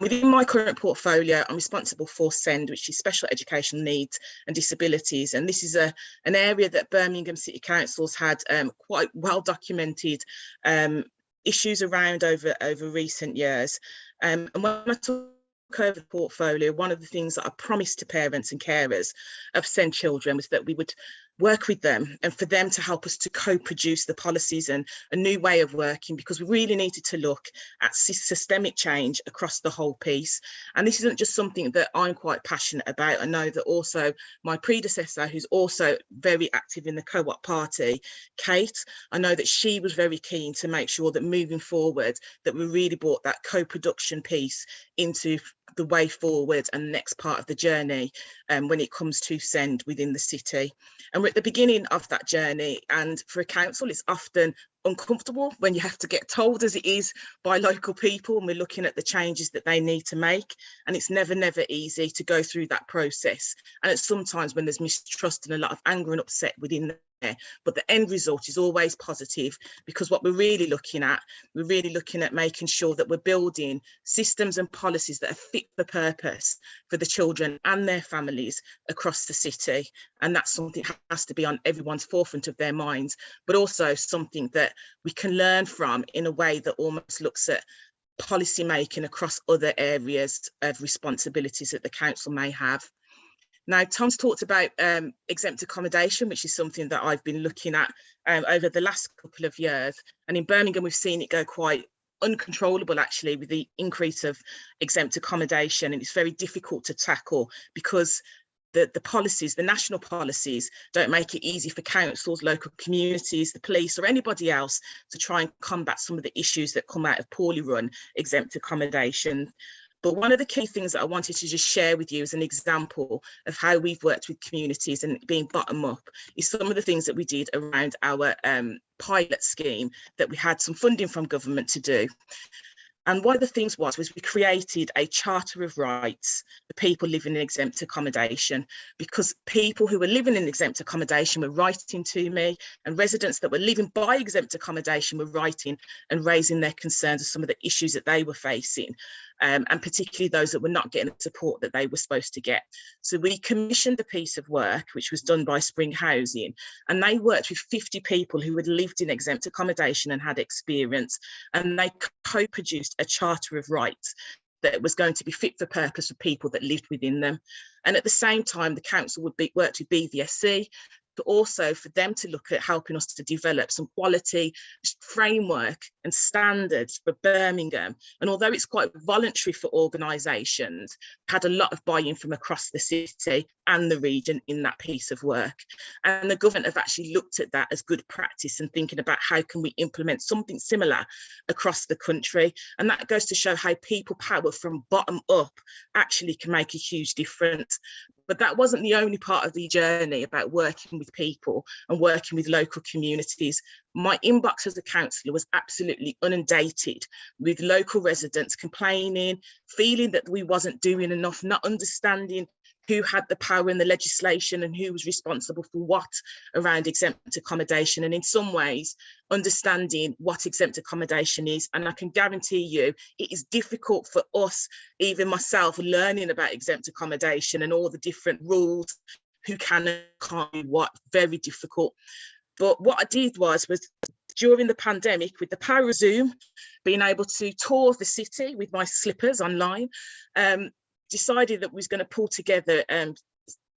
Within my current portfolio, I'm responsible for SEND, which is Special Educational Needs and Disabilities, and this is an area that Birmingham City Council's had quite well documented issues around over recent years. And when I took over the portfolio, one of the things that I promised to parents and carers of SEND children was that we would work with them and for them to help us to co-produce the policies and a new way of working, because we really needed to look at systemic change across the whole piece. And this isn't just something that I'm quite passionate about. I know that also my predecessor, who's also very active in the Co-op party, Kate, I know that she was very keen to make sure that moving forward that we really brought that co-production piece into the way forward and the next part of the journey when it comes to SEND within the city. And we're at the beginning of that journey, and for a council it's often uncomfortable when you have to get told, as it is by local people, and we're looking at the changes that they need to make, and it's never easy to go through that process. And it's sometimes when there's mistrust and a lot of anger and upset within there, but the end result is always positive, because what we're really looking at making sure that we're building systems and policies that are fit for purpose for the children and their families across the city. And that's something that has to be on everyone's forefront of their minds, but also something that we can learn from in a way that almost looks at policy making across other areas of responsibilities that the council may have. Now, Tom's talked about exempt accommodation, which is something that I've been looking at over the last couple of years. And in Birmingham, we've seen it go quite uncontrollable, actually, with the increase of exempt accommodation. And it's very difficult to tackle because the policies, the national policies, don't make it easy for councils, local communities, the police, or anybody else to try and combat some of the issues that come out of poorly run exempt accommodation. But one of the key things that I wanted to just share with you as an example of how we've worked with communities and being bottom up is some of the things that we did around our pilot scheme that we had some funding from government to do. And one of the things was we created a charter of rights for people living in exempt accommodation, because people who were living in exempt accommodation were writing to me, and residents that were living by exempt accommodation were writing and raising their concerns of some of the issues that they were facing, and particularly those that were not getting the support that they were supposed to get. So we commissioned a piece of work, which was done by Spring Housing, and they worked with 50 people who had lived in exempt accommodation and had experience, and they co-produced a charter of rights that was going to be fit for purpose for people that lived within them. And at the same time, the council would work with BVSC, but also for them to look at helping us to develop some quality framework and standards for Birmingham. And although it's quite voluntary for organisations, had a lot of buy-in from across the city and the region in that piece of work. And the government have actually looked at that as good practice and thinking about how can we implement something similar across the country. And that goes to show how people power from bottom up actually can make a huge difference. But that wasn't the only part of the journey about working with people and working with local communities. My inbox as a councillor was absolutely inundated with local residents complaining, feeling that we wasn't doing enough, not understanding who had the power in the legislation and who was responsible for what around exempt accommodation, and in some ways understanding what exempt accommodation is. And I can guarantee you it is difficult for us, even myself, learning about exempt accommodation and all the different rules, who can and can't do what, very difficult. But what I did was during the pandemic, with the power of Zoom, being able to tour the city with my slippers online, decided that we was going to pull together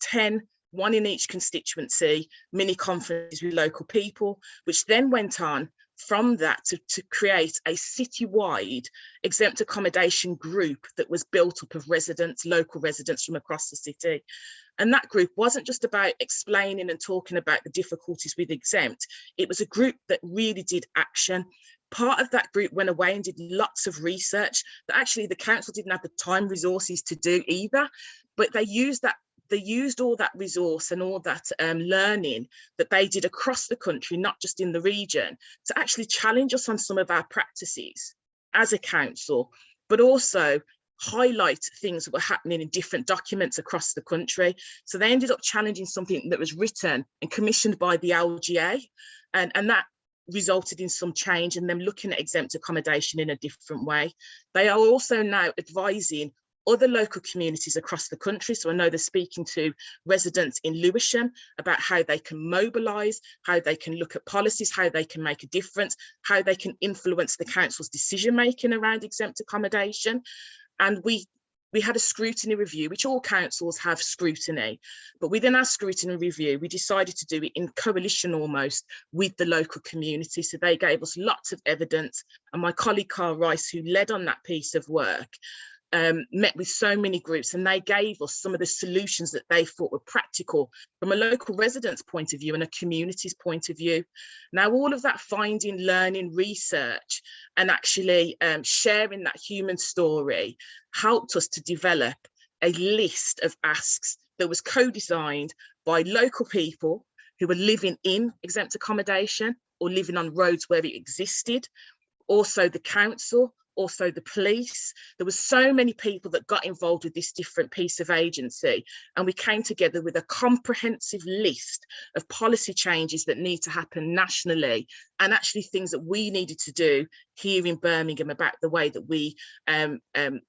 10, one in each constituency, mini conferences with local people, which then went on from that to create a citywide exempt accommodation group that was built up of residents, local residents from across the city. And that group wasn't just about explaining and talking about the difficulties with exempt, it was a group that really did action. Part of that group went away and did lots of research that actually the council didn't have the time resources to do either, but they used all that resource and all that learning that they did across the country, not just in the region, to actually challenge us on some of our practices as a council, but also highlight things that were happening in different documents across the country. So they ended up challenging something that was written and commissioned by the LGA, and that resulted in some change and them looking at exempt accommodation in a different way. They are also now advising other local communities across the country. So I know they're speaking to residents in Lewisham about how they can mobilise, how they can look at policies, how they can make a difference, how they can influence the council's decision making around exempt accommodation. And we had a scrutiny review, which all councils have scrutiny, but within our scrutiny review, we decided to do it in coalition almost with the local community. So they gave us lots of evidence, and my colleague Carl Rice, who led on that piece of work, met with so many groups, and they gave us some of the solutions that they thought were practical from a local resident's point of view and a community's point of view. Now, all of that finding, learning, research, and actually sharing that human story helped us to develop a list of asks that was co-designed by local people who were living in exempt accommodation or living on roads where it existed, also the council, also the police. There were so many people that got involved with this different piece of agency, and we came together with a comprehensive list of policy changes that need to happen nationally, and actually things that we needed to do here in Birmingham about the way that we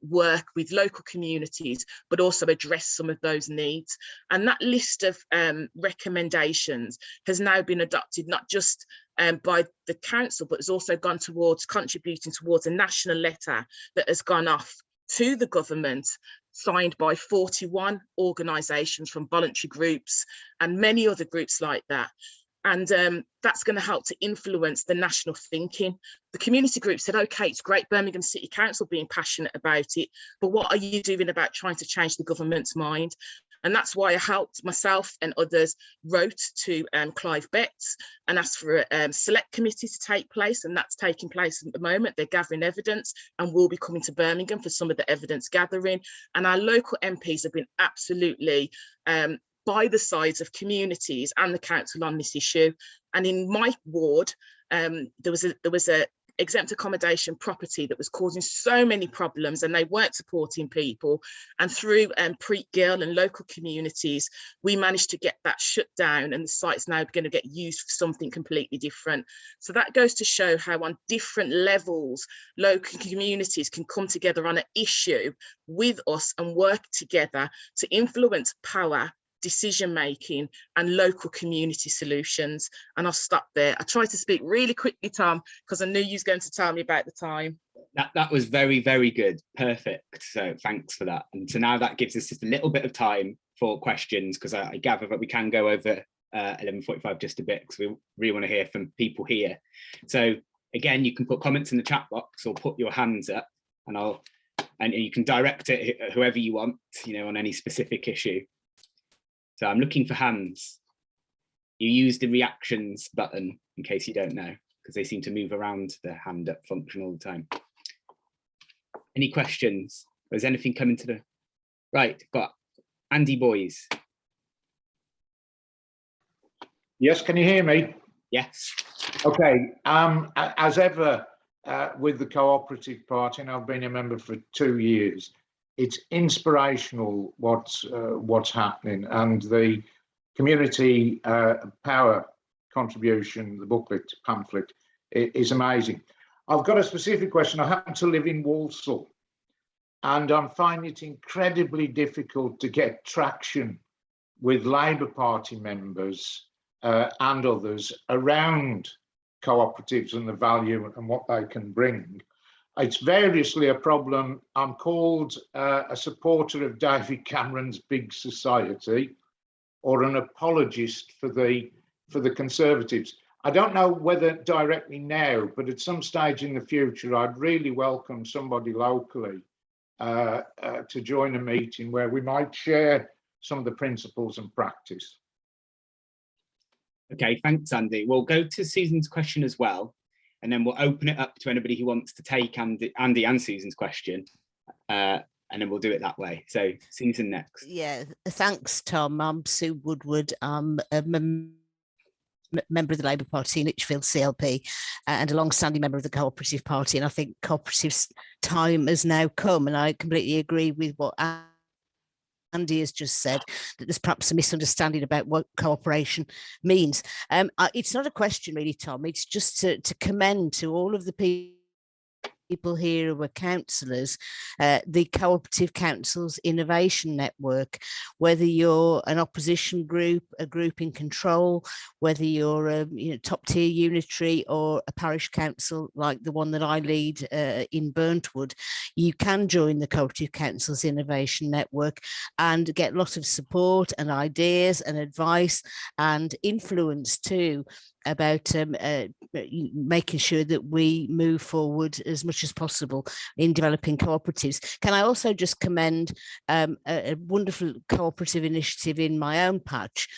work with local communities, but also address some of those needs. And that list of recommendations has now been adopted, not just by the council, but has also gone towards contributing towards a national letter that has gone off to the government, signed by 41 organisations from voluntary groups and many other groups like that. And that's going to help to influence the national thinking. The community group said, okay, it's great Birmingham City Council being passionate about it, but what are you doing about trying to change the government's mind? And that's why I helped myself and others wrote to Clive Betts and asked for a select committee to take place, and that's taking place at the moment. They're gathering evidence and will be coming to Birmingham for some of the evidence gathering. And our local MPs have been absolutely by the sides of communities and the council on this issue. And in my ward, there was a exempt accommodation property that was causing so many problems, and they weren't supporting people. And through Preet Gill and local communities, we managed to get that shut down, and the site's now going to get used for something completely different. So that goes to show how on different levels, local communities can come together on an issue with us and work together to influence power, decision making and local community solutions. And I'll stop there. I tried to speak really quickly, Tom, because I knew you was going to tell me about the time. That was very, very good. Perfect. So thanks for that. And so now that gives us just a little bit of time for questions, because I gather that we can go over 11:45 just a bit, because we really want to hear from people here. So again, you can put comments in the chat box or put your hands up, and you can direct it whoever you want, on any specific issue. So I'm looking for hands. You use the reactions button, in case you don't know, because they seem to move around the hand up function all the time. Any questions? Or is anything coming to the right? Got Andy Boys. Yes, can you hear me? Yes. Okay. As ever with the Co-operative Party, and I've been a member for 2 years. It's inspirational what's happening, and the community power contribution, the booklet, pamphlet, is amazing. I've got a specific question. I happen to live in Walsall, and I'm finding it incredibly difficult to get traction with Labour Party members and others around cooperatives and the value and what they can bring. It's variously a problem. I'm called a supporter of David Cameron's Big Society, or an apologist for the Conservatives. I don't know whether directly now, but at some stage in the future, I'd really welcome somebody locally to join a meeting where we might share some of the principles and practice. Okay, thanks, Andy. We'll go to Susan's question as well, and then we'll open it up to anybody who wants to take Andy and Susan's question, and then we'll do it that way. So Susan next. Yeah, thanks, Tom. I'm Sue Woodward. I'm a member of the Labour Party in Lichfield CLP and a long-standing member of the Co-operative Party. And I think cooperatives' time has now come, and I completely agree with what Andy has just said, that there's perhaps a misunderstanding about what cooperation means. It's not a question really, Tom, it's just to commend to all of the people here who are councillors, the Cooperative Councils Innovation Network, whether you're an opposition group, a group in control, whether you're a top tier unitary or a parish council like the one that I lead in Burntwood, you can join the Cooperative Councils Innovation Network and get lots of support and ideas and advice and influence too about making sure that we move forward as much as possible in developing cooperatives. Can I also just commend a wonderful cooperative initiative in my own patch,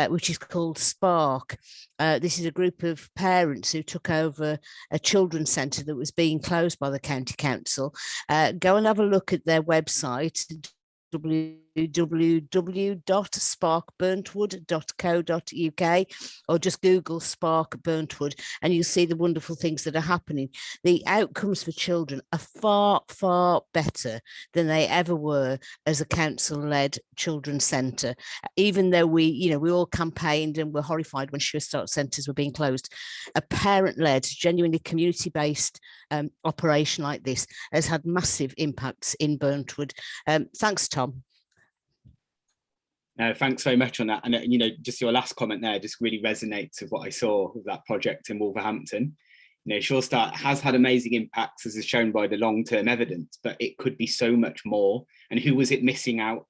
which is called Spark. This is a group of parents who took over a children's centre that was being closed by the county council. Go and have a look at their website, www.sparkburntwood.co.uk, or just Google Spark Burntwood and you'll see the wonderful things that are happening. The outcomes for children are far, far better than they ever were as a council-led children's centre. Even though we all campaigned and were horrified when Sure Start centres were being closed, a parent-led, genuinely community-based operation like this has had massive impacts in Burntwood. Thanks, Tom. Thanks very much on that. And just your last comment there just really resonates with what I saw with that project in Wolverhampton. Sure Start has had amazing impacts, as is shown by the long-term evidence, but it could be so much more. And who was it missing out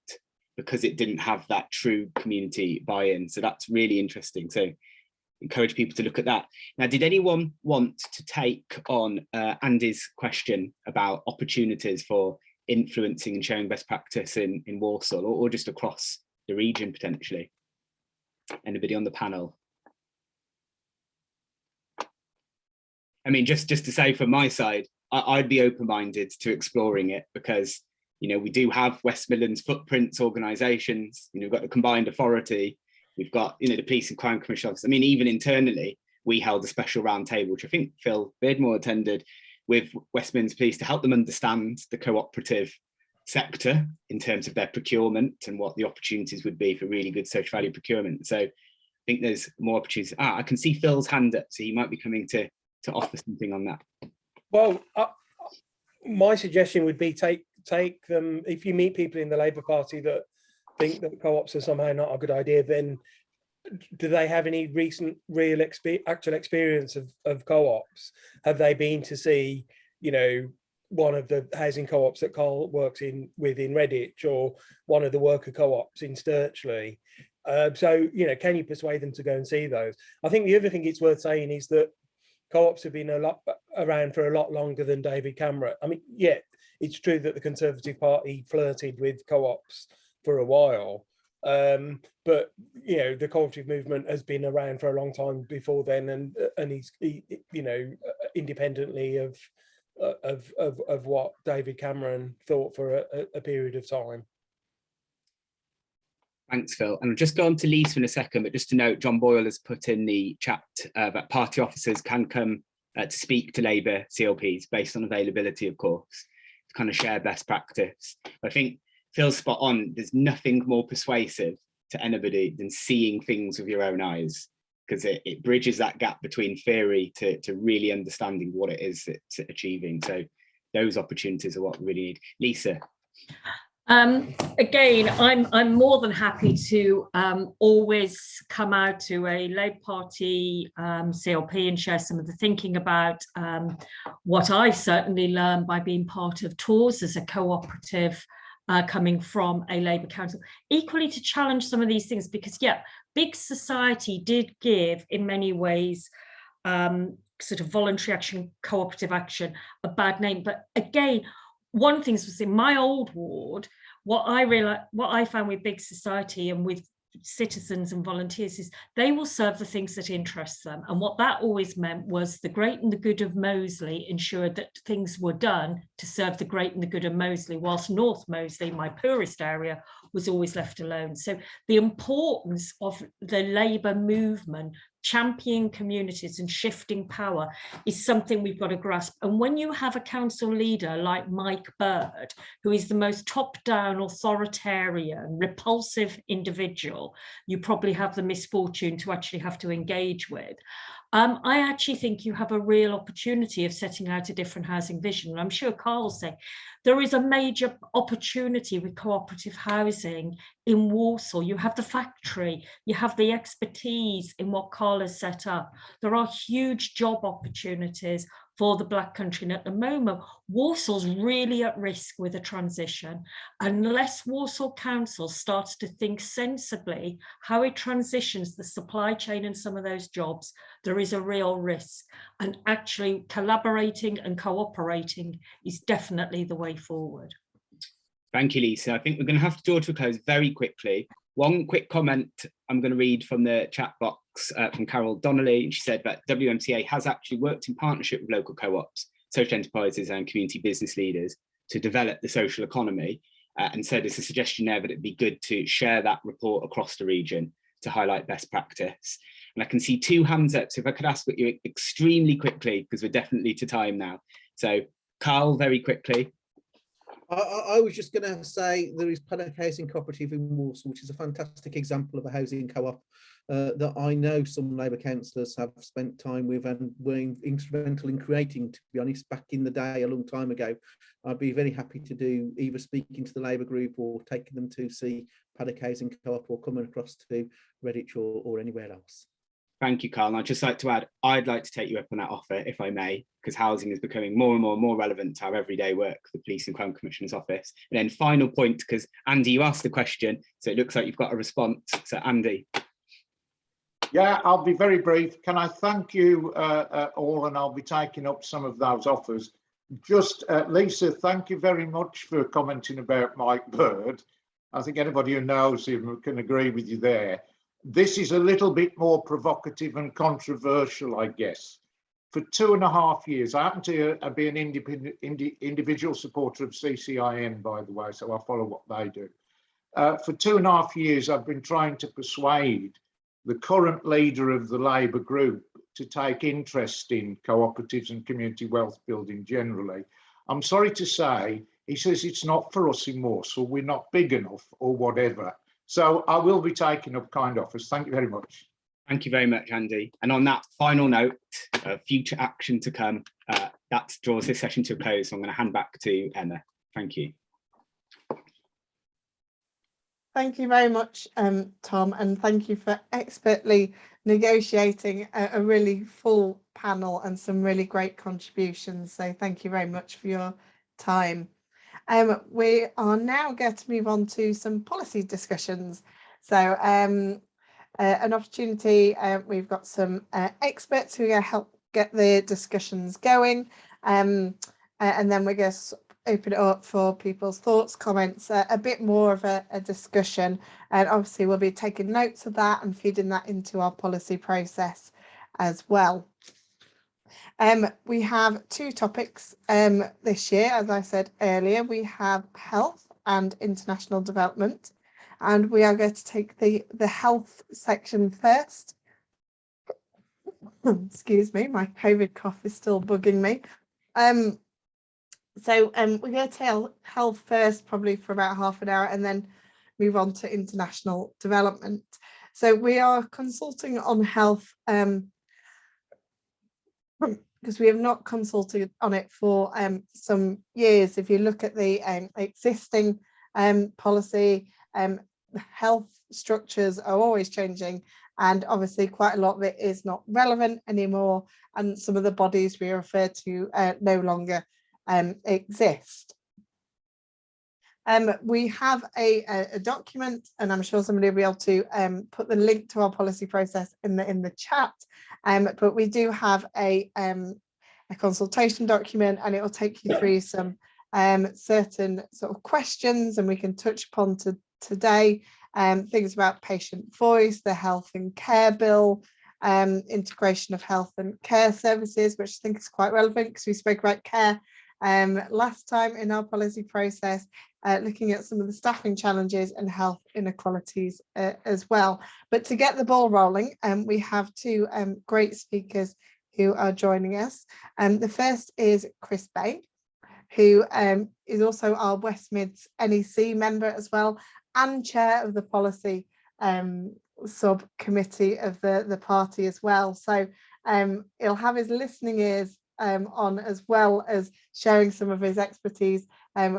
because it didn't have that true community buy-in? So that's really interesting. So encourage people to look at that. Now, did anyone want to take on Andy's question about opportunities for influencing and sharing best practice in Walsall or just across the region potentially. Anybody on the panel? I mean, just to say from my side, I'd be open-minded to exploring it, because, you know, we do have West Midlands footprints organisations. You know, we've got the combined authority, we've got, you know, the Police and Crime Commission office. I mean, even internally, we held a special roundtable, which I think Phil Beardmore attended, with West Midlands Police to help them understand the cooperative sector in terms of their procurement and what the opportunities would be for really good social value procurement. So I think there's more opportunities. I can see Phil's hand up, so he might be coming to offer something on that. Well, my suggestion would be take them, if you meet people in the Labour Party that think that co-ops are somehow not a good idea, then do they have any recent actual experience of co-ops? Have they been to see, you know, one of the housing co-ops that Carl works within Redditch, or one of the worker co-ops in Sturchley? So, you know, can you persuade them to go and see those? I think the other thing it's worth saying is that co-ops have been around for a lot longer than David Cameron. I mean, yeah, it's true that the Conservative Party flirted with co-ops for a while, but you know, the cooperative movement has been around for a long time before then, and he's you know, independently of what David Cameron thought for a period of time. Thanks, Phil. And I'll just go on to Lisa in a second, but just to note, John Boyle has put in the chat that party officers can come to speak to Labour CLPs based on availability, of course, to kind of share best practice. I think Phil's spot on. There's nothing more persuasive to anybody than seeing things with your own eyes, because it bridges that gap between theory to really understanding what it is it's achieving. So those opportunities are what we really need. Lisa. Again, I'm more than happy to always come out to a Labour Party CLP and share some of the thinking about what I've certainly learned by being part of tours as a cooperative coming from a Labour council. Equally to challenge some of these things, because yeah, big society did give in many ways sort of voluntary action, cooperative action, a bad name. But again, one thing was in my old ward, what I found with big society and with citizens and volunteers is they will serve the things that interest them. And what that always meant was the great and the good of Moseley ensured that things were done to serve the great and the good of Moseley, whilst North Moseley, my poorest area, was always left alone. So the importance of the Labour movement championing communities and shifting power is something we've got to grasp. And when you have a council leader like Mike Bird, who is the most top-down, authoritarian, repulsive individual you probably have the misfortune to actually have to engage with, I actually think you have a real opportunity of setting out a different housing vision. And I'm sure Carl will say there is a major opportunity with cooperative housing in Walsall. You have the factory, you have the expertise in what Carl has set up. There are huge job opportunities for the Black Country. And at the moment, Walsall's really at risk with a transition. Unless Walsall Council starts to think sensibly how it transitions the supply chain and some of those jobs, there is a real risk. And actually collaborating and cooperating is definitely the way forward. Thank you, Lisa. I think we're going to have to draw to a close very quickly. One quick comment I'm going to read from the chat box from Carol Donnelly. She said that WMCA has actually worked in partnership with local co-ops, social enterprises and community business leaders to develop the social economy. And so there's a suggestion there that it'd be good to share that report across the region to highlight best practice. And I can see two hands up. So if I could ask you extremely quickly, because we're definitely to time now. So Carl, very quickly. I was just going to say there is Paddock Housing Cooperative in Walsall, which is a fantastic example of a housing co-op that I know some Labour councillors have spent time with and were instrumental in creating, to be honest, back in the day, a long time ago. I'd be very happy to do either speaking to the Labour group or taking them to see Paddock Housing Co-op or coming across to Redditch or anywhere else. Thank you, Carl. And I'd just like to add, I'd like to take you up on that offer, if I may, because housing is becoming more and more relevant to our everyday work, the Police and Crime Commissioner's office. And then final point, because Andy, you asked the question, so it looks like you've got a response. So Andy. Yeah, I'll be very brief. Can I thank you all, and I'll be taking up some of those offers. Just, Lisa, thank you very much for commenting about Mike Bird. I think anybody who knows him can agree with you there. This is a little bit more provocative and controversial, I guess. For 2.5 years, I happen to be an individual supporter of CCIN, by the way, so I follow what they do. For 2.5 years, I've been trying to persuade the current leader of the Labour group to take interest in cooperatives and community wealth building generally. I'm sorry to say, he says it's not for us in Morsel, we're not big enough or whatever. So I will be taking up kind offers. Thank you very much. Thank you very much, Andy. And on that final note, future action to come, that draws this session to a close. So I'm going to hand back to Emma. Thank you. Thank you very much, Tom, and thank you for expertly negotiating a really full panel and some really great contributions. So thank you very much for your time. We are now going to move on to some policy discussions. So an opportunity, we've got some experts who are going to help get the discussions going, and then we're going to open it up for people's thoughts, comments, a bit more of a discussion, and obviously we'll be taking notes of that and feeding that into our policy process as well. We have two topics this year, as I said earlier. We have health and international development, and we are going to take the health section first. Excuse me, my COVID cough is still bugging me. So we're going to take health first, probably for about half an hour, and then move on to international development. So we are consulting on health because we have not consulted on it for some years. If you look at the existing policy, health structures are always changing, and obviously quite a lot of it is not relevant anymore, and some of the bodies we refer to no longer exist. We have a document, and I'm sure somebody will be able to put the link to our policy process in the chat, but we do have a consultation document, and it will take you through some certain sort of questions, and we can touch upon today things about patient voice, the health and care bill, integration of health and care services, which I think is quite relevant because we spoke about care last time in our policy process, looking at some of the staffing challenges and health inequalities as well. But to get the ball rolling, we have two great speakers who are joining us. The first is Chris Bain, who is also our West Mids NEC member as well, and chair of the policy subcommittee of the party as well. So he'll have his listening ears on, as well as sharing some of his expertise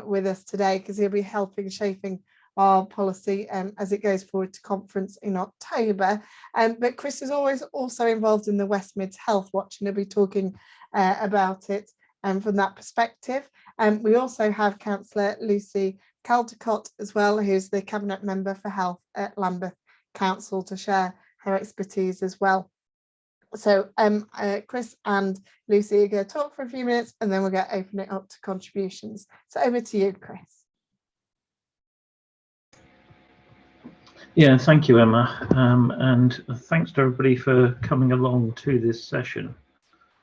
with us today, because he'll be helping shaping our policy as it goes forward to conference in October. But Chris is always also involved in the West Mids Health Watch, and he'll be talking about it from that perspective. We also have Councillor Lucy Caldecott as well, who's the Cabinet Member for Health at Lambeth Council, to share her expertise as well. So Chris and Lucy are going to talk for a few minutes, and then we're going to open it up to contributions. So over to you, Chris. Yeah, thank you, Emma, and thanks to everybody for coming along to this session.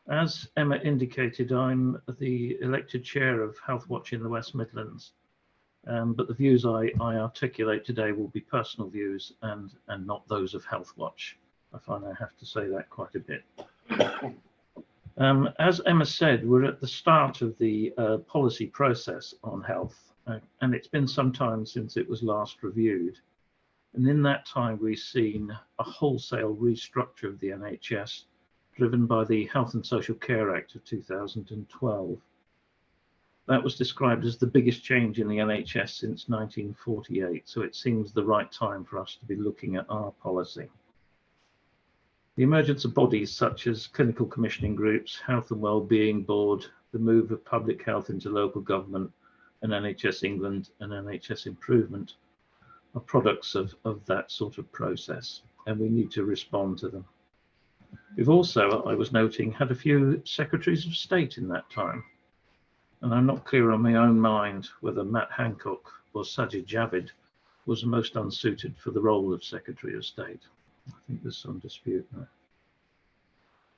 As Emma indicated, I'm the elected chair of Health Watch in the West Midlands, but the views I articulate today will be personal views and not those of Health Watch. I find I have to say that quite a bit. As Emma said, we're at the start of the policy process on health, and it's been some time since it was last reviewed. And in that time, we've seen a wholesale restructure of the NHS, driven by the Health and Social Care Act of 2012. That was described as the biggest change in the NHS since 1948, so it seems the right time for us to be looking at our policy. The emergence of bodies such as clinical commissioning groups, Health and Wellbeing Board, the move of public health into local government, and NHS England and NHS Improvement are products of that sort of process, and we need to respond to them. We've also, I was noting, had a few secretaries of state in that time, and I'm not clear on my own mind whether Matt Hancock or Sajid Javid was most unsuited for the role of Secretary of State. I think there's some dispute there.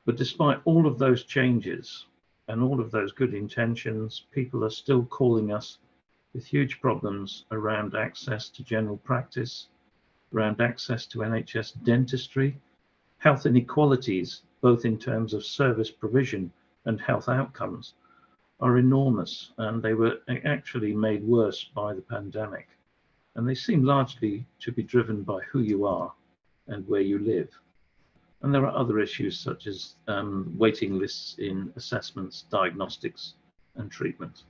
But despite all of those changes and all of those good intentions, people are still calling us with huge problems around access to general practice, around access to NHS dentistry, health inequalities, both in terms of service provision and health outcomes, are enormous, and they were actually made worse by the pandemic. And they seem largely to be driven by who you are and where you live. And there are other issues such as waiting lists in assessments, diagnostics, and treatment,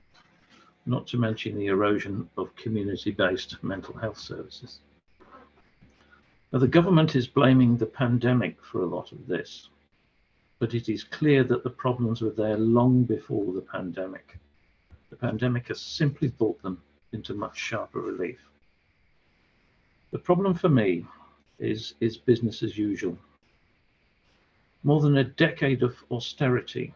not to mention the erosion of community-based mental health services. Now, the government is blaming the pandemic for a lot of this, but it is clear that the problems were there long before the pandemic. The pandemic has simply brought them into much sharper relief. The problem for me is business as usual. More than a decade of austerity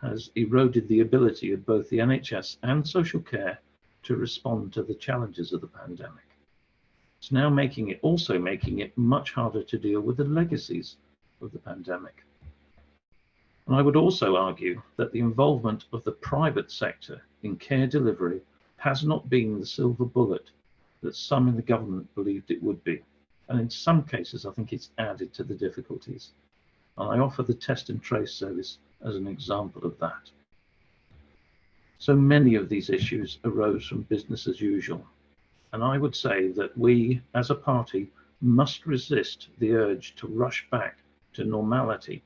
has eroded the ability of both the NHS and social care to respond to the challenges of the pandemic. It's now also making it much harder to deal with the legacies of the pandemic. And I would also argue that the involvement of the private sector in care delivery has not been the silver bullet that some in the government believed it would be. And in some cases, I think it's added to the difficulties. And I offer the test and trace service as an example of that. So many of these issues arose from business as usual. And I would say that we, as a party, must resist the urge to rush back to normality.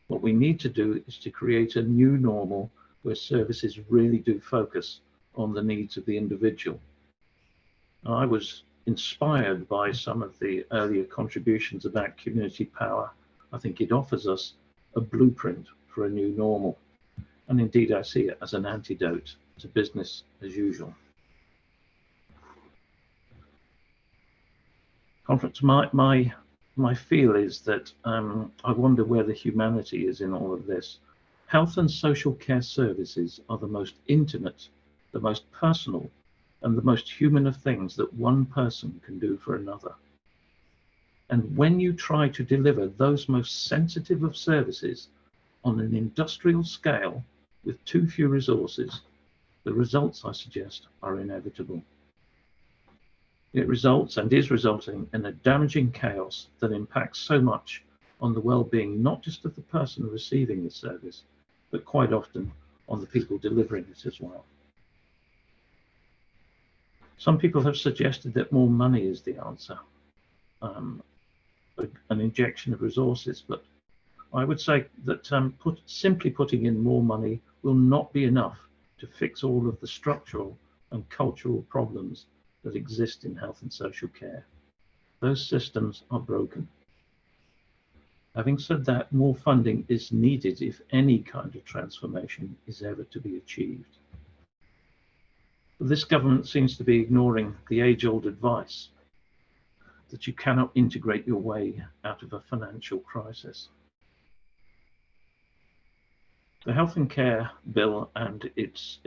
What we need to do is to create a new normal where services really do focus on the needs of the individual. And I was inspired by some of the earlier contributions about community power. I think it offers us a blueprint for a new normal. And indeed, I see it as an antidote to business as usual. Conference, my feel is that I wonder where the humanity is in all of this. Health and social care services are the most intimate, the most personal, and the most human of things that one person can do for another. And when you try to deliver those most sensitive of services on an industrial scale with too few resources, the results, I suggest, are inevitable. It results and is resulting in a damaging chaos that impacts so much on the well-being, not just of the person receiving the service, but quite often on the people delivering it as well. Some people have suggested that more money is the answer, an injection of resources, but I would say that simply putting in more money will not be enough to fix all of the structural and cultural problems that exist in health and social care. Those systems are broken. Having said that, more funding is needed if any kind of transformation is ever to be achieved. This government seems to be ignoring the age-old advice that you cannot integrate your way out of a financial crisis. The Health and Care Bill and its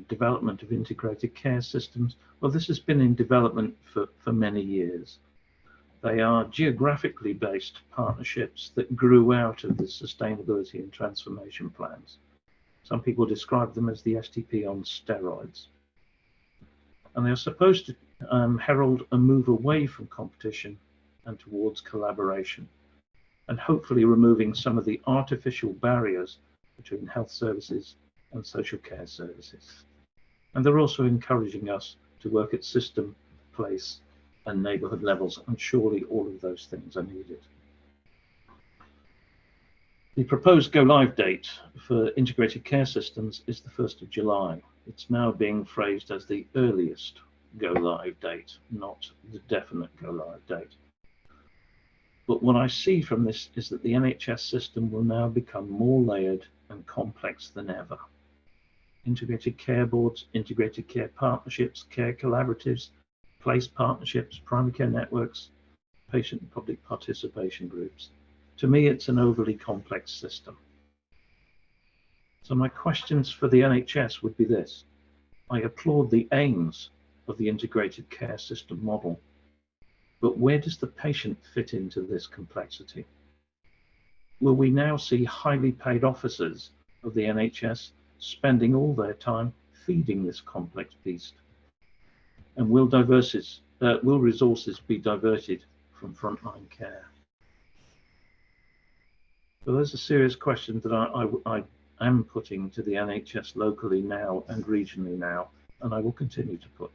development of integrated care systems, well, this has been in development for many years. They are geographically based partnerships that grew out of the sustainability and transformation plans. Some people describe them as the STP on steroids. And they're supposed to herald a move away from competition and towards collaboration, and hopefully removing some of the artificial barriers between health services and social care services. And they're also encouraging us to work at system, place, and neighbourhood levels, and surely all of those things are needed. The proposed go-live date for integrated care systems is the 1st of July. It's now being phrased as the earliest go-live date, not the definite go-live date. But what I see from this is that the NHS system will now become more layered and complex than ever. Integrated care boards, integrated care partnerships, care collaboratives, place partnerships, primary care networks, patient and public participation groups. To me, it's an overly complex system. So my questions for the NHS would be this. I applaud the aims of the integrated care system model. But where does the patient fit into this complexity? Will we now see highly paid officers of the NHS spending all their time feeding this complex beast? And will resources be diverted from frontline care? So those are serious questions that I am putting to the NHS locally now and regionally now, and I will continue to put.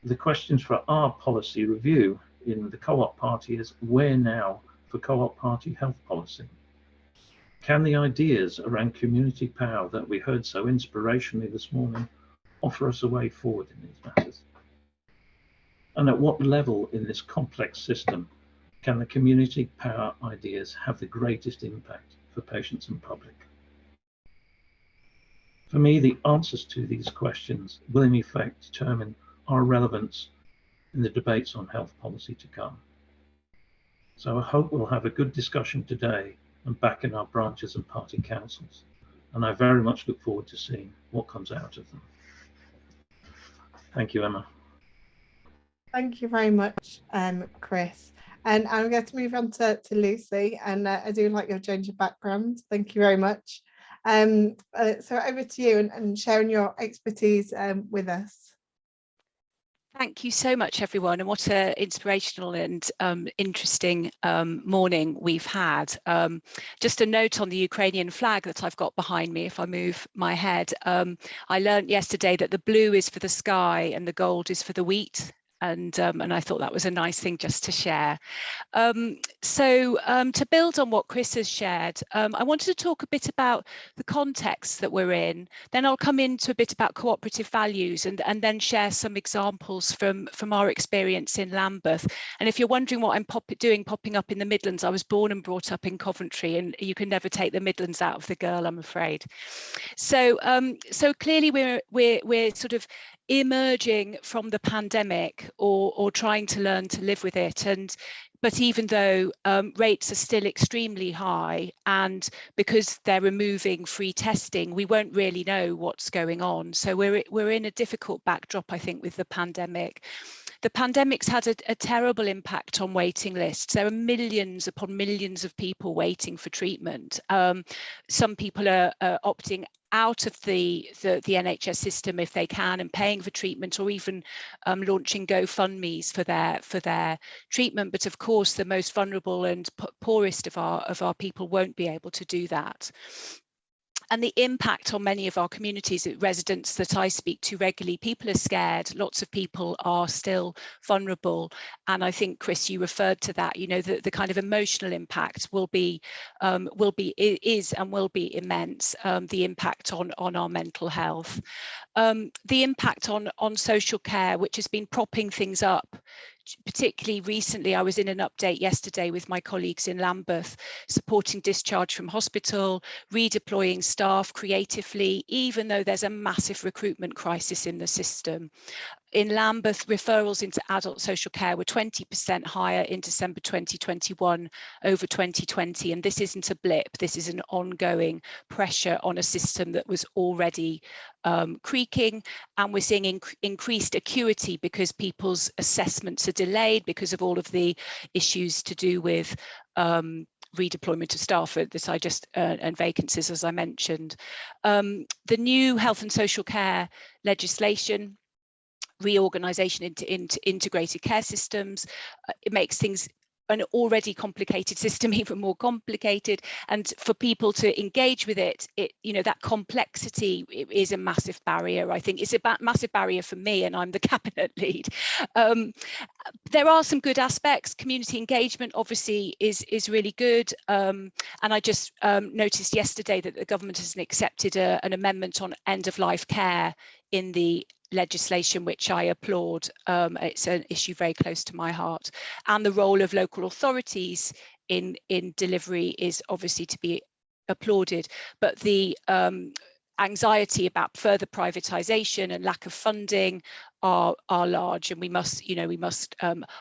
The questions for our policy review in the Co-op Party is, where now for Co-op Party health policy? Can the ideas around community power that we heard so inspirationally this morning offer us a way forward in these matters? And at what level in this complex system can the community power ideas have the greatest impact for patients and public? For me, the answers to these questions will in effect determine our relevance in the debates on health policy to come. So I hope we'll have a good discussion today and back in our branches and party councils. And I very much look forward to seeing what comes out of them. Thank you, Emma. Thank you very much, Chris. And I'm going to move on to Lucy, and I do like your change of background. Thank you very much. So over to you and sharing your expertise with us. Thank you so much, everyone, and what an inspirational and interesting morning we've had. Just a note on the Ukrainian flag that I've got behind me, if I move my head. I learned yesterday that the blue is for the sky and the gold is for the wheat. And I thought that was a nice thing just to share. To build on what Chris has shared, I wanted to talk a bit about the context that we're in. Then I'll come into a bit about cooperative values and then share some examples from our experience in Lambeth. And if you're wondering what I'm popping up in the Midlands, I was born and brought up in Coventry, and you can never take the Midlands out of the girl, I'm afraid. So clearly we're sort of emerging from the pandemic or trying to learn to live with it, but even though rates are still extremely high, and because they're removing free testing, we won't really know what's going on. So we're in a difficult backdrop, I think, with the pandemic. The pandemic's had a terrible impact on waiting lists. There are millions upon millions of people waiting for treatment. Some people are opting out of the NHS system if they can and paying for treatment, or even launching GoFundMes for their treatment. But of course, the most vulnerable and poorest of our people won't be able to do that. And the impact on many of our communities, residents that I speak to regularly, people are scared. Lots of people are still vulnerable. And I think, Chris, you referred to that, you know, the kind of emotional impact is immense, the impact on our mental health. The impact on social care, which has been propping things up. Particularly recently, I was in an update yesterday with my colleagues in Lambeth, supporting discharge from hospital, redeploying staff creatively, even though there's a massive recruitment crisis in the system. In Lambeth, referrals into adult social care were 20% higher in December 2021 over 2020. And this isn't a blip, this is an ongoing pressure on a system that was already creaking. And we're seeing increased acuity because people's assessments are delayed because of all of the issues to do with redeployment of staff that I just and vacancies, as I mentioned. The new health and social care legislation, reorganisation into integrated care systems, it makes things, an already complicated system, even more complicated. And for people to engage with it, you know, that complexity is a massive barrier. I think it's a massive barrier for me, and I'm the cabinet lead. There are some good aspects. Community engagement obviously is really good. And I just noticed yesterday that the government has accepted an amendment on end of life care in the legislation, which I applaud. It's an issue very close to my heart, and the role of local authorities in delivery is obviously to be applauded. But the anxiety about further privatisation and lack of funding are large, and we must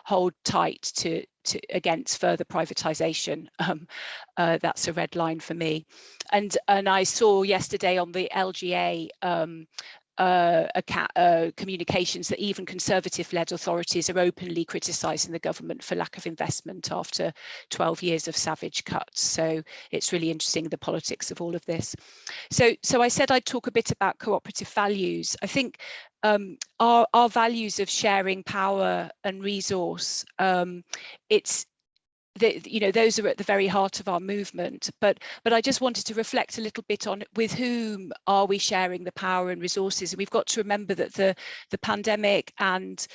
hold tight to against further privatisation. That's a red line for me. And I saw yesterday on the LGA communications that even Conservative-led authorities are openly criticising the government for lack of investment after 12 years of savage cuts. So it's really interesting, the politics of all of this. So I said I'd talk a bit about cooperative values. I think our values of sharing power and resource, those are at the very heart of our movement, but I just wanted to reflect a little bit on with whom are we sharing the power and resources. And we've got to remember that the pandemic and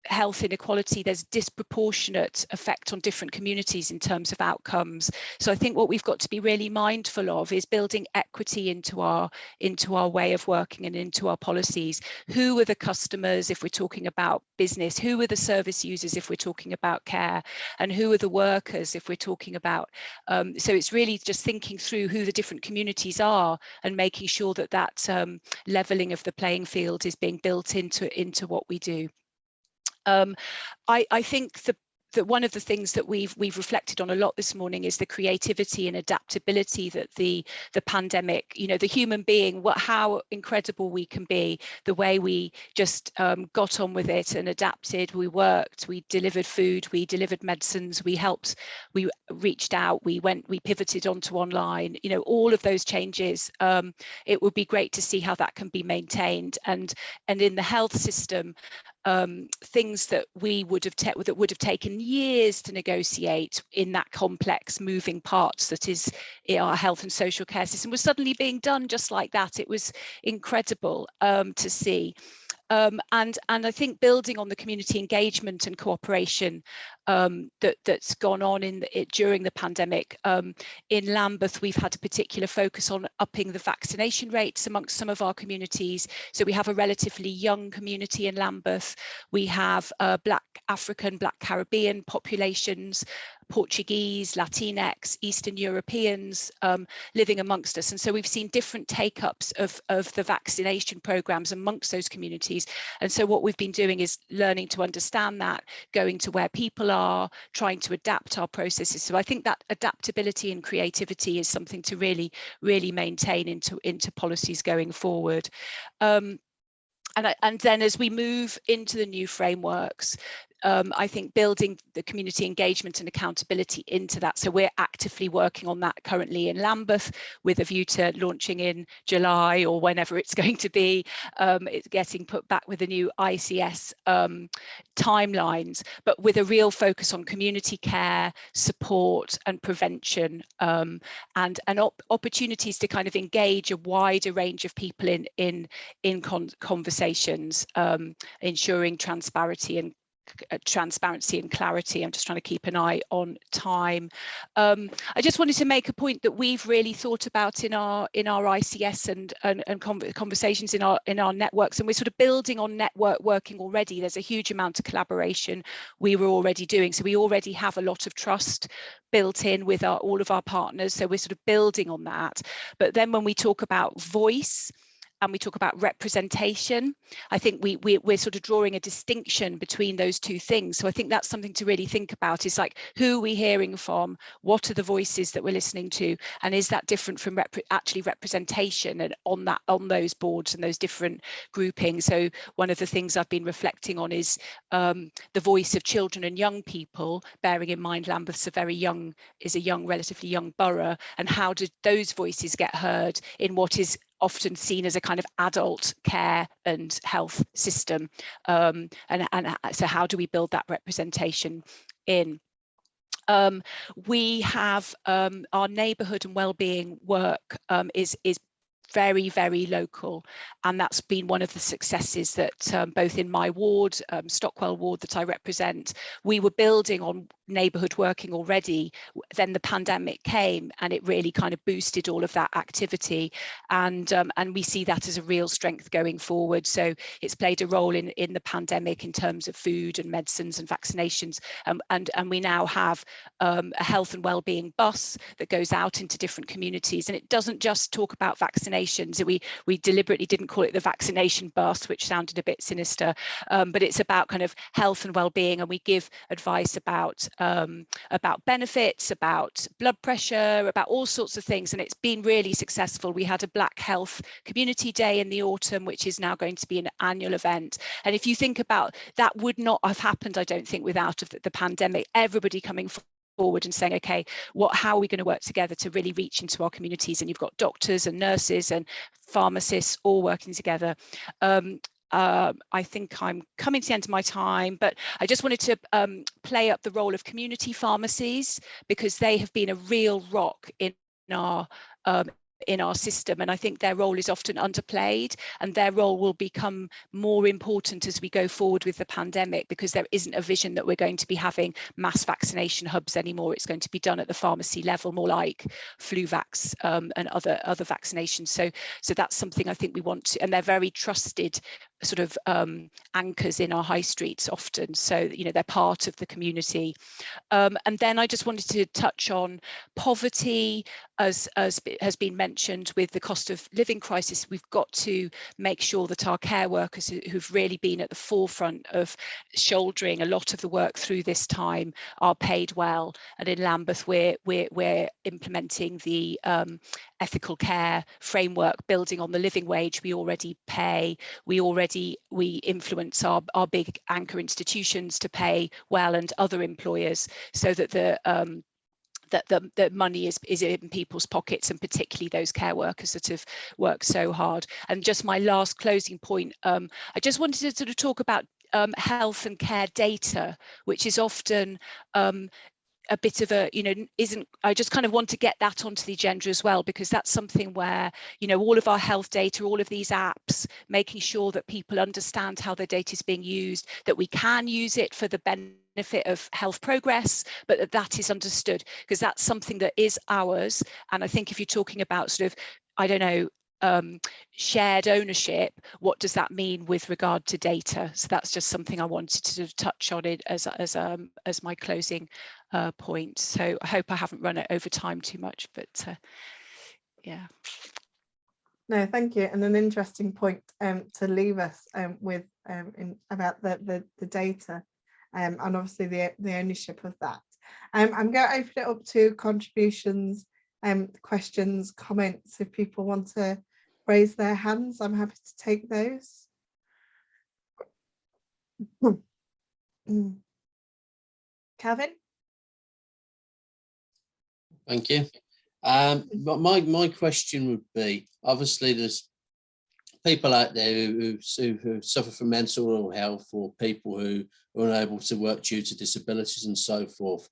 health inequality, there's disproportionate effect on different communities in terms of outcomes. So I think what we've got to be really mindful of is building equity into our way of working and into our policies. Who are the customers if we're talking about business? Who are the service users if we're talking about care? And who are the workers if we're talking about so it's really just thinking through who the different communities are and making sure that that levelling of the playing field is being built into what we do. I think that one of the things that we've reflected on a lot this morning is the creativity and adaptability that the pandemic, the human being, how incredible we can be, the way we just got on with it and adapted. We worked, we delivered food, we delivered medicines, we helped, we reached out, we pivoted onto online, all of those changes. It would be great to see how that can be maintained, and in the health system, things that would have taken years to negotiate in that complex moving parts that is our health and social care system was suddenly being done just like that. It was incredible to see. And I think building on the community engagement and cooperation that's gone on during the pandemic. In Lambeth, we've had a particular focus on upping the vaccination rates amongst some of our communities. So we have a relatively young community in Lambeth. We have Black African, Black Caribbean populations, Portuguese, Latinx, Eastern Europeans living amongst us. And so we've seen different take-ups of the vaccination programs amongst those communities. And so what we've been doing is learning to understand that, going to where people are, trying to adapt our processes. So I think that adaptability and creativity is something to really, really maintain into policies going forward. And then as we move into the new frameworks, I think building the community engagement and accountability into that. So we're actively working on that currently in Lambeth with a view to launching in July or whenever it's going to be. It's getting put back with the new ICS timelines, but with a real focus on community care, support and prevention, and opportunities to kind of engage a wider range of people in conversations, ensuring transparency and clarity. I'm just trying to keep an eye on time. I just wanted to make a point that we've really thought about in our ICS and conversations in our networks, and we're sort of building on network working already. There's a huge amount of collaboration we were already doing, so we already have a lot of trust built in with all of our partners, so we're sort of building on that. But then when we talk about voice and we talk about representation, I think we're sort of drawing a distinction between those two things. So I think that's something to really think about, is like, who are we hearing from? What are the voices that we're listening to? And is that different from actually representation and on those boards and those different groupings? So one of the things I've been reflecting on is the voice of children and young people, bearing in mind Lambeth's relatively young borough, and how do those voices get heard in what is often seen as a kind of adult care and health system, and so how do we build that representation in? We have our neighbourhood and wellbeing work is very, very local, and that's been one of the successes that both in my ward, Stockwell ward that I represent, we were building on neighbourhood working already. Then the pandemic came and it really kind of boosted all of that activity, and we see that as a real strength going forward. So it's played a role in the pandemic in terms of food and medicines and vaccinations, and we now have a health and wellbeing bus that goes out into different communities, and it doesn't just talk about vaccinations. We deliberately didn't call it the vaccination bus, which sounded a bit sinister, but it's about kind of health and well-being, and we give advice about benefits, about blood pressure, about all sorts of things, and it's been really successful. We had a Black Health Community Day in the autumn, which is now going to be an annual event. And if you think about that, would not have happened, I don't think, without the pandemic. Everybody coming forward and saying, okay, how are we going to work together to really reach into our communities? And you've got doctors and nurses and pharmacists all working together. I think I'm coming to the end of my time, but I just wanted to play up the role of community pharmacies, because they have been a real rock in our system, and I think their role is often underplayed, and their role will become more important as we go forward with the pandemic, because there isn't a vision that we're going to be having mass vaccination hubs anymore. It's going to be done at the pharmacy level, more like flu vax and other vaccinations. So that's something I think we want to, and they're very trusted sort of anchors in our high streets often, so they're part of the community. And then I just wanted to touch on poverty, as has been mentioned with the cost of living crisis. We've got to make sure that our care workers who've really been at the forefront of shouldering a lot of the work through this time are paid well. And in Lambeth, we're implementing the ethical care framework, building on the living wage we already pay. We influence our big anchor institutions to pay well, and other employers, so that the money is in people's pockets, and particularly those care workers that have worked so hard. And just my last closing point, I just wanted to sort of talk about health and care data, which is often a bit of a, I just kind of want to get that onto the agenda as well, because that's something where, all of our health data, all of these apps, making sure that people understand how their data is being used, that we can use it for the benefit of health progress, but that is understood, because that's something that is ours. And I think if you're talking about sort of, I don't know, shared ownership, what does that mean with regard to data? So that's just something I wanted to sort of touch on it as my closing point. So I hope I haven't run it over time too much, but yeah. No, thank you. And an interesting point to leave us with about the data and obviously the ownership of that. I'm going to open it up to contributions, questions, comments. If people want to raise their hands, I'm happy to take those. Calvin? Thank you. My question would be, obviously there's people out there who suffer from mental ill health, or people who are unable to work due to disabilities and so forth.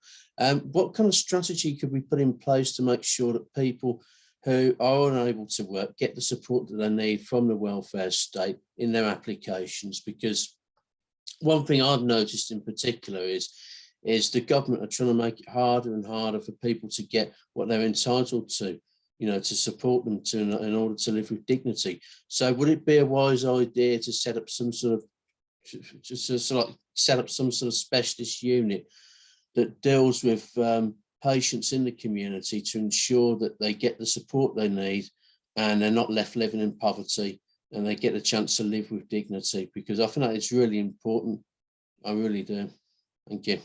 What kind of strategy could we put in place to make sure that people who are unable to work get the support that they need from the welfare state in their applications? Because one thing I've noticed in particular is the government are trying to make it harder and harder for people to get what they're entitled to, to support them in order to live with dignity. So would it be a wise idea to set up some sort of specialist unit that deals with patients in the community to ensure that they get the support they need and they're not left living in poverty, and they get a chance to live with dignity? Because I think that is really important. I really do. Thank you.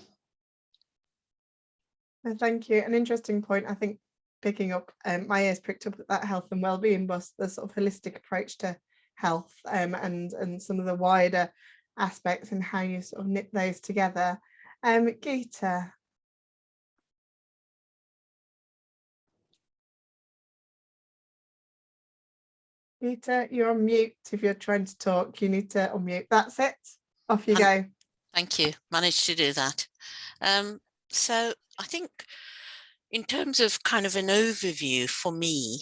Thank you. An interesting point, I think, picking up, my ears pricked up at that health and wellbeing bus, the sort of holistic approach to health and some of the wider aspects and how you sort of knit those together. Geeta. Geeta, you're on mute. If you're trying to talk, you need to unmute. That's it. Off you go. Thank you. Managed to do that. So I think in terms of kind of an overview for me,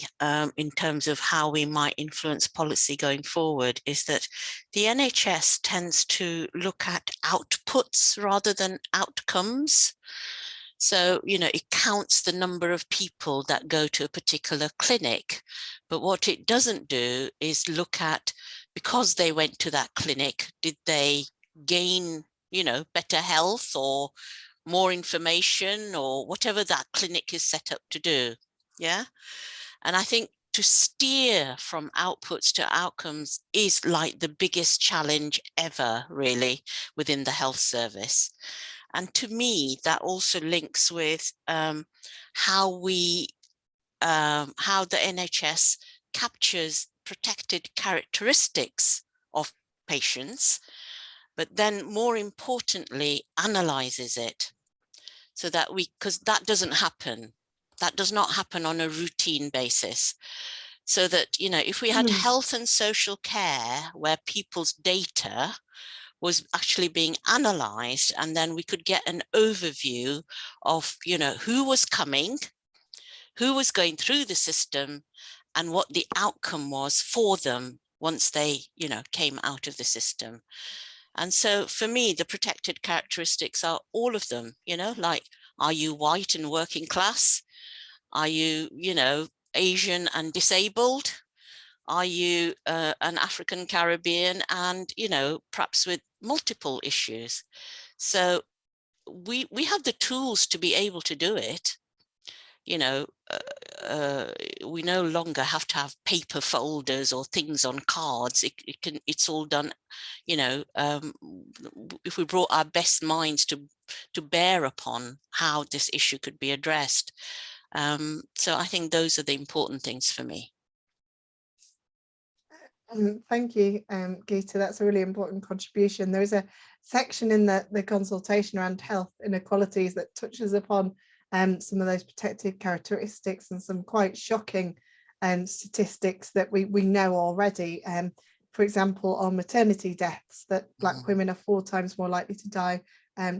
in terms of how we might influence policy going forward, is that the NHS tends to look at outputs rather than outcomes. So, it counts the number of people that go to a particular clinic, but what it doesn't do is look at, because they went to that clinic, did they gain, better health or more information or whatever that clinic is set up to do. Yeah. And I think to steer from outputs to outcomes is like the biggest challenge ever, really, within the health service. And to me, that also links with how the NHS captures protected characteristics of patients, but then more importantly, analyzes it so that because that doesn't happen. That does not happen on a routine basis. So that, if we had health and social care where people's data was actually being analyzed, and then we could get an overview of, who was coming, who was going through the system, and what the outcome was for them once they, came out of the system. And so for me, the protected characteristics are all of them, like, are you white and working class? Are you, Asian and disabled? Are you an African Caribbean and, perhaps with multiple issues? So we have the tools to be able to do it. We no longer have to have paper folders or things on cards. It's all done, if we brought our best minds to bear upon how this issue could be addressed. So I think those are the important things for me. Thank you, Geeta. That's a really important contribution. There is a section in the consultation around health inequalities that touches upon some of those protected characteristics and some quite shocking statistics that we know already. For example, on maternity deaths, that Black women are 4 times more likely to die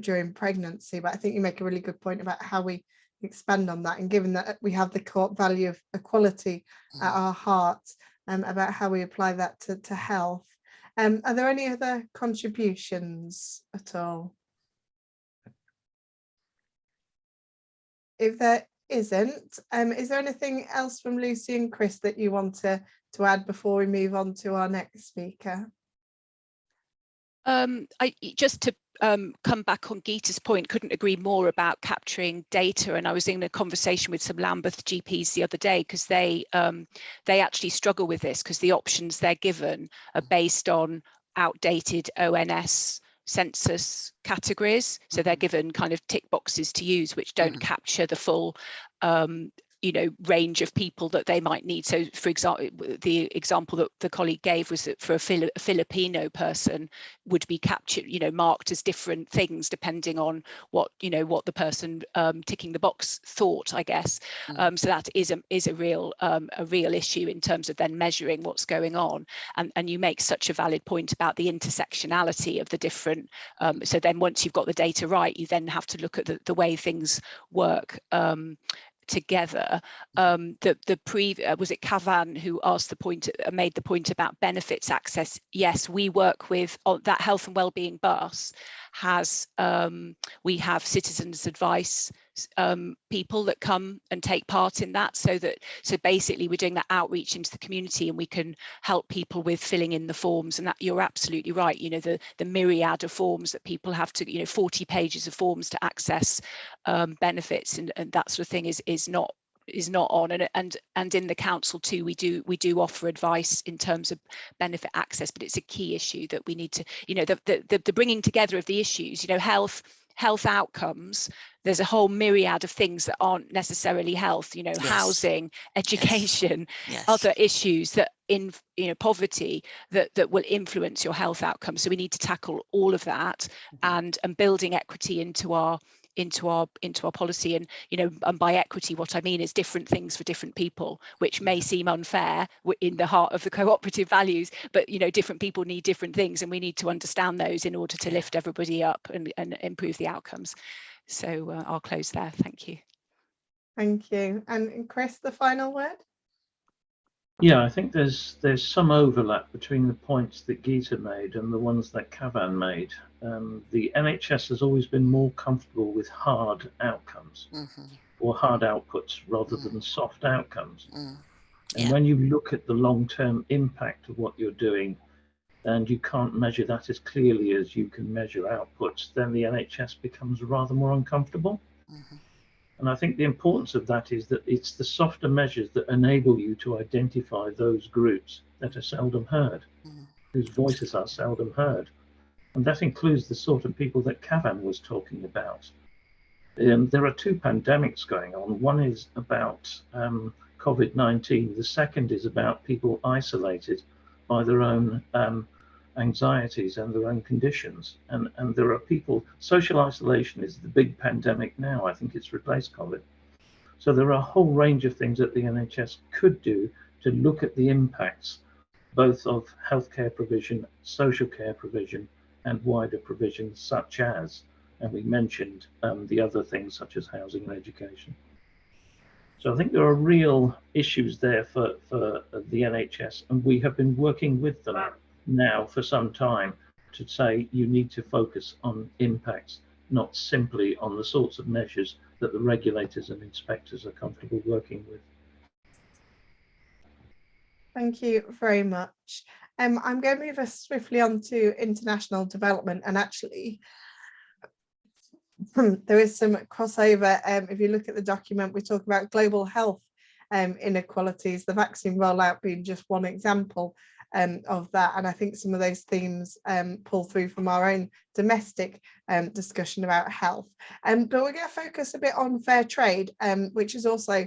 during pregnancy. But I think you make a really good point about how we expand on that, and given that we have the core value of equality at our heart, about how we apply that to health. Are there any other contributions at all? If there isn't, is there anything else from Lucy and Chris that you want to add before we move on to our next speaker? Just to come back on Geeta's point, couldn't agree more about capturing data. And I was in a conversation with some Lambeth GPs the other day, because they actually struggle with this, because the options they're given are based on outdated ONS census categories. So they're given kind of tick boxes to use, which don't capture the full range of people that they might need. So for example, the example that the colleague gave was that for a Filipino person would be captured, marked as different things depending on what the person ticking the box thought, I guess. So that is a real issue in terms of then measuring what's going on. And you make such a valid point about the intersectionality of the different. So then once you've got the data right, you then have to look at the way things work together. Was it Cavan who asked made the point about benefits access? Yes, we work with that health and wellbeing bus has we have citizens advice people that come and take part in that, so basically we're doing that outreach into the community, and we can help people with filling in the forms. And that, you're absolutely right, the myriad of forms that people have to, 40 pages of forms to access benefits and that sort of thing is not on. And in the council too, we do offer advice in terms of benefit access, but it's a key issue that we need to, the bringing together of the issues, health outcomes. There's a whole myriad of things that aren't necessarily health, Yes. Housing, education, Yes. other issues that in poverty that will influence your health outcomes. So we need to tackle all of that, and building equity into our policy. And and by equity, what I mean is different things for different people, which may seem unfair in the heart of the cooperative values, but different people need different things, and we need to understand those in order to lift everybody up and improve the outcomes. So I'll close there. Thank you. Thank you. And Chris, the final word? Yeah, I think there's some overlap between the points that Geeta made and the ones that Cavan made. The NHS has always been more comfortable with hard outcomes or hard outputs rather than soft outcomes. And when you look at the long-term impact of what you're doing, and you can't measure that as clearly as you can measure outputs, then the NHS becomes rather more uncomfortable. And I think the importance of that is that it's the softer measures that enable you to identify those groups that are seldom heard, whose voices are seldom heard. And that includes the sort of people that Cavan was talking about. There are two pandemics going on. One is about COVID-19. The second is about people isolated by their own anxieties and their own conditions. And there are people, social isolation is the big pandemic now. I think it's replaced COVID. So there are a whole range of things that the NHS could do to look at the impacts, both of healthcare provision, social care provision, and wider provisions such as, and we mentioned the other things such as housing and education. So I think there are real issues there for the NHS, and we have been working with them now for some time to say you need to focus on impacts, not simply on the sorts of measures that the regulators and inspectors are comfortable working with. Thank you very much. I'm going to move us swiftly on to international development, and actually there is some crossover. If you look at the document, we talk about global health inequalities, the vaccine rollout being just one example of that, and I think some of those themes pull through from our own domestic discussion about health. But we're going to focus a bit on fair trade, which is also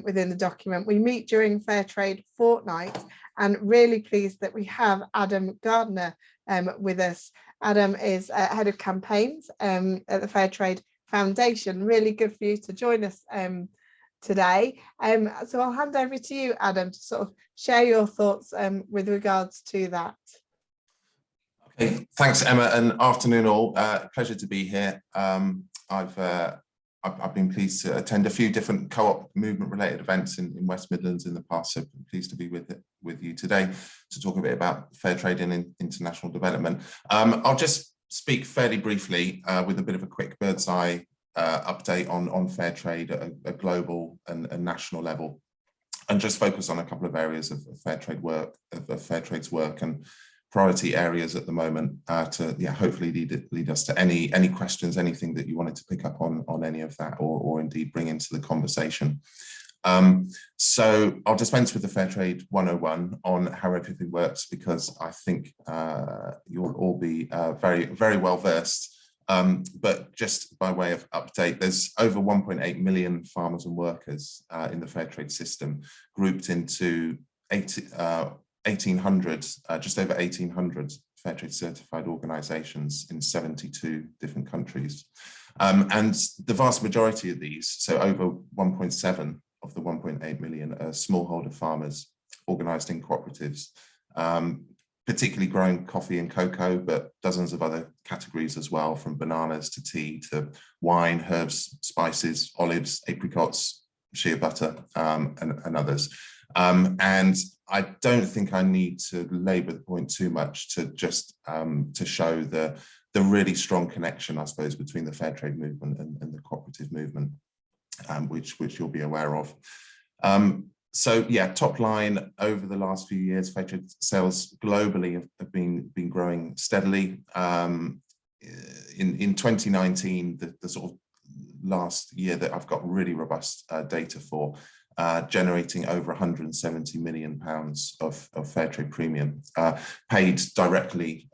within the document. We meet during Fair Trade Fortnight, and really pleased that we have Adam Gardner with us. Adam is head of campaigns at the Fair Trade Foundation. Really good for you to join us today. So I'll hand over to you, Adam, to sort of share your thoughts with regards to that. Okay, thanks, Emma, and afternoon all. Pleasure to be here. I've been pleased to attend a few different co-op movement related events in West Midlands in the past, so I'm pleased to be with you today to talk a bit about fair trade and international development. I'll just speak fairly briefly with a bit of a quick bird's eye update on fair trade at a global and national level, and just focus on a couple of areas of fair trade work, of fair trade's work, and priority areas at the moment to hopefully lead us to any questions, anything that you wanted to pick up on any of that, or indeed bring into the conversation. So I'll dispense with the Fair Trade 101 on how everything works, because I think you'll all be very, very well versed. But just by way of update, there's over 1.8 million farmers and workers in the fair trade system, grouped into 1,800, just over 1,800 fair trade certified organisations in 72 different countries. And the vast majority of these, so over 1.7 of the 1.8 million, are smallholder farmers organised in cooperatives, particularly growing coffee and cocoa, but dozens of other categories as well, from bananas to tea to wine, herbs, spices, olives, apricots, shea butter, and others. And I don't think I need to labour the point too much to just to show the really strong connection, I suppose, between the fair trade movement and the cooperative movement, which you'll be aware of. So yeah, top line, over the last few years, fair trade sales globally have been growing steadily. In 2019, the sort of last year that I've got really robust data for, generating over £170 million of fair trade premium paid directly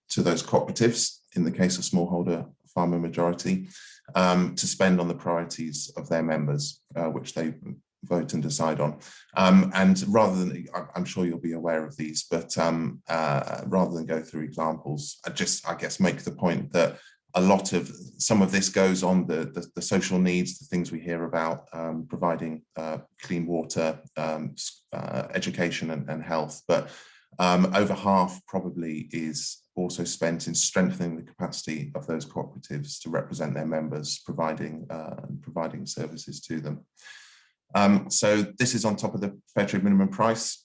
to those cooperatives, in the case of smallholder farmer majority, to spend on the priorities of their members, which they vote and decide on. And rather than, I'm sure you'll be aware of these, but rather than go through examples, I guess make the point that some of this goes on the social needs, the things we hear about, providing clean water, education and health, but over half probably is also spent in strengthening the capacity of those cooperatives to represent their members, providing services to them. So this is on top of the fair trade minimum price,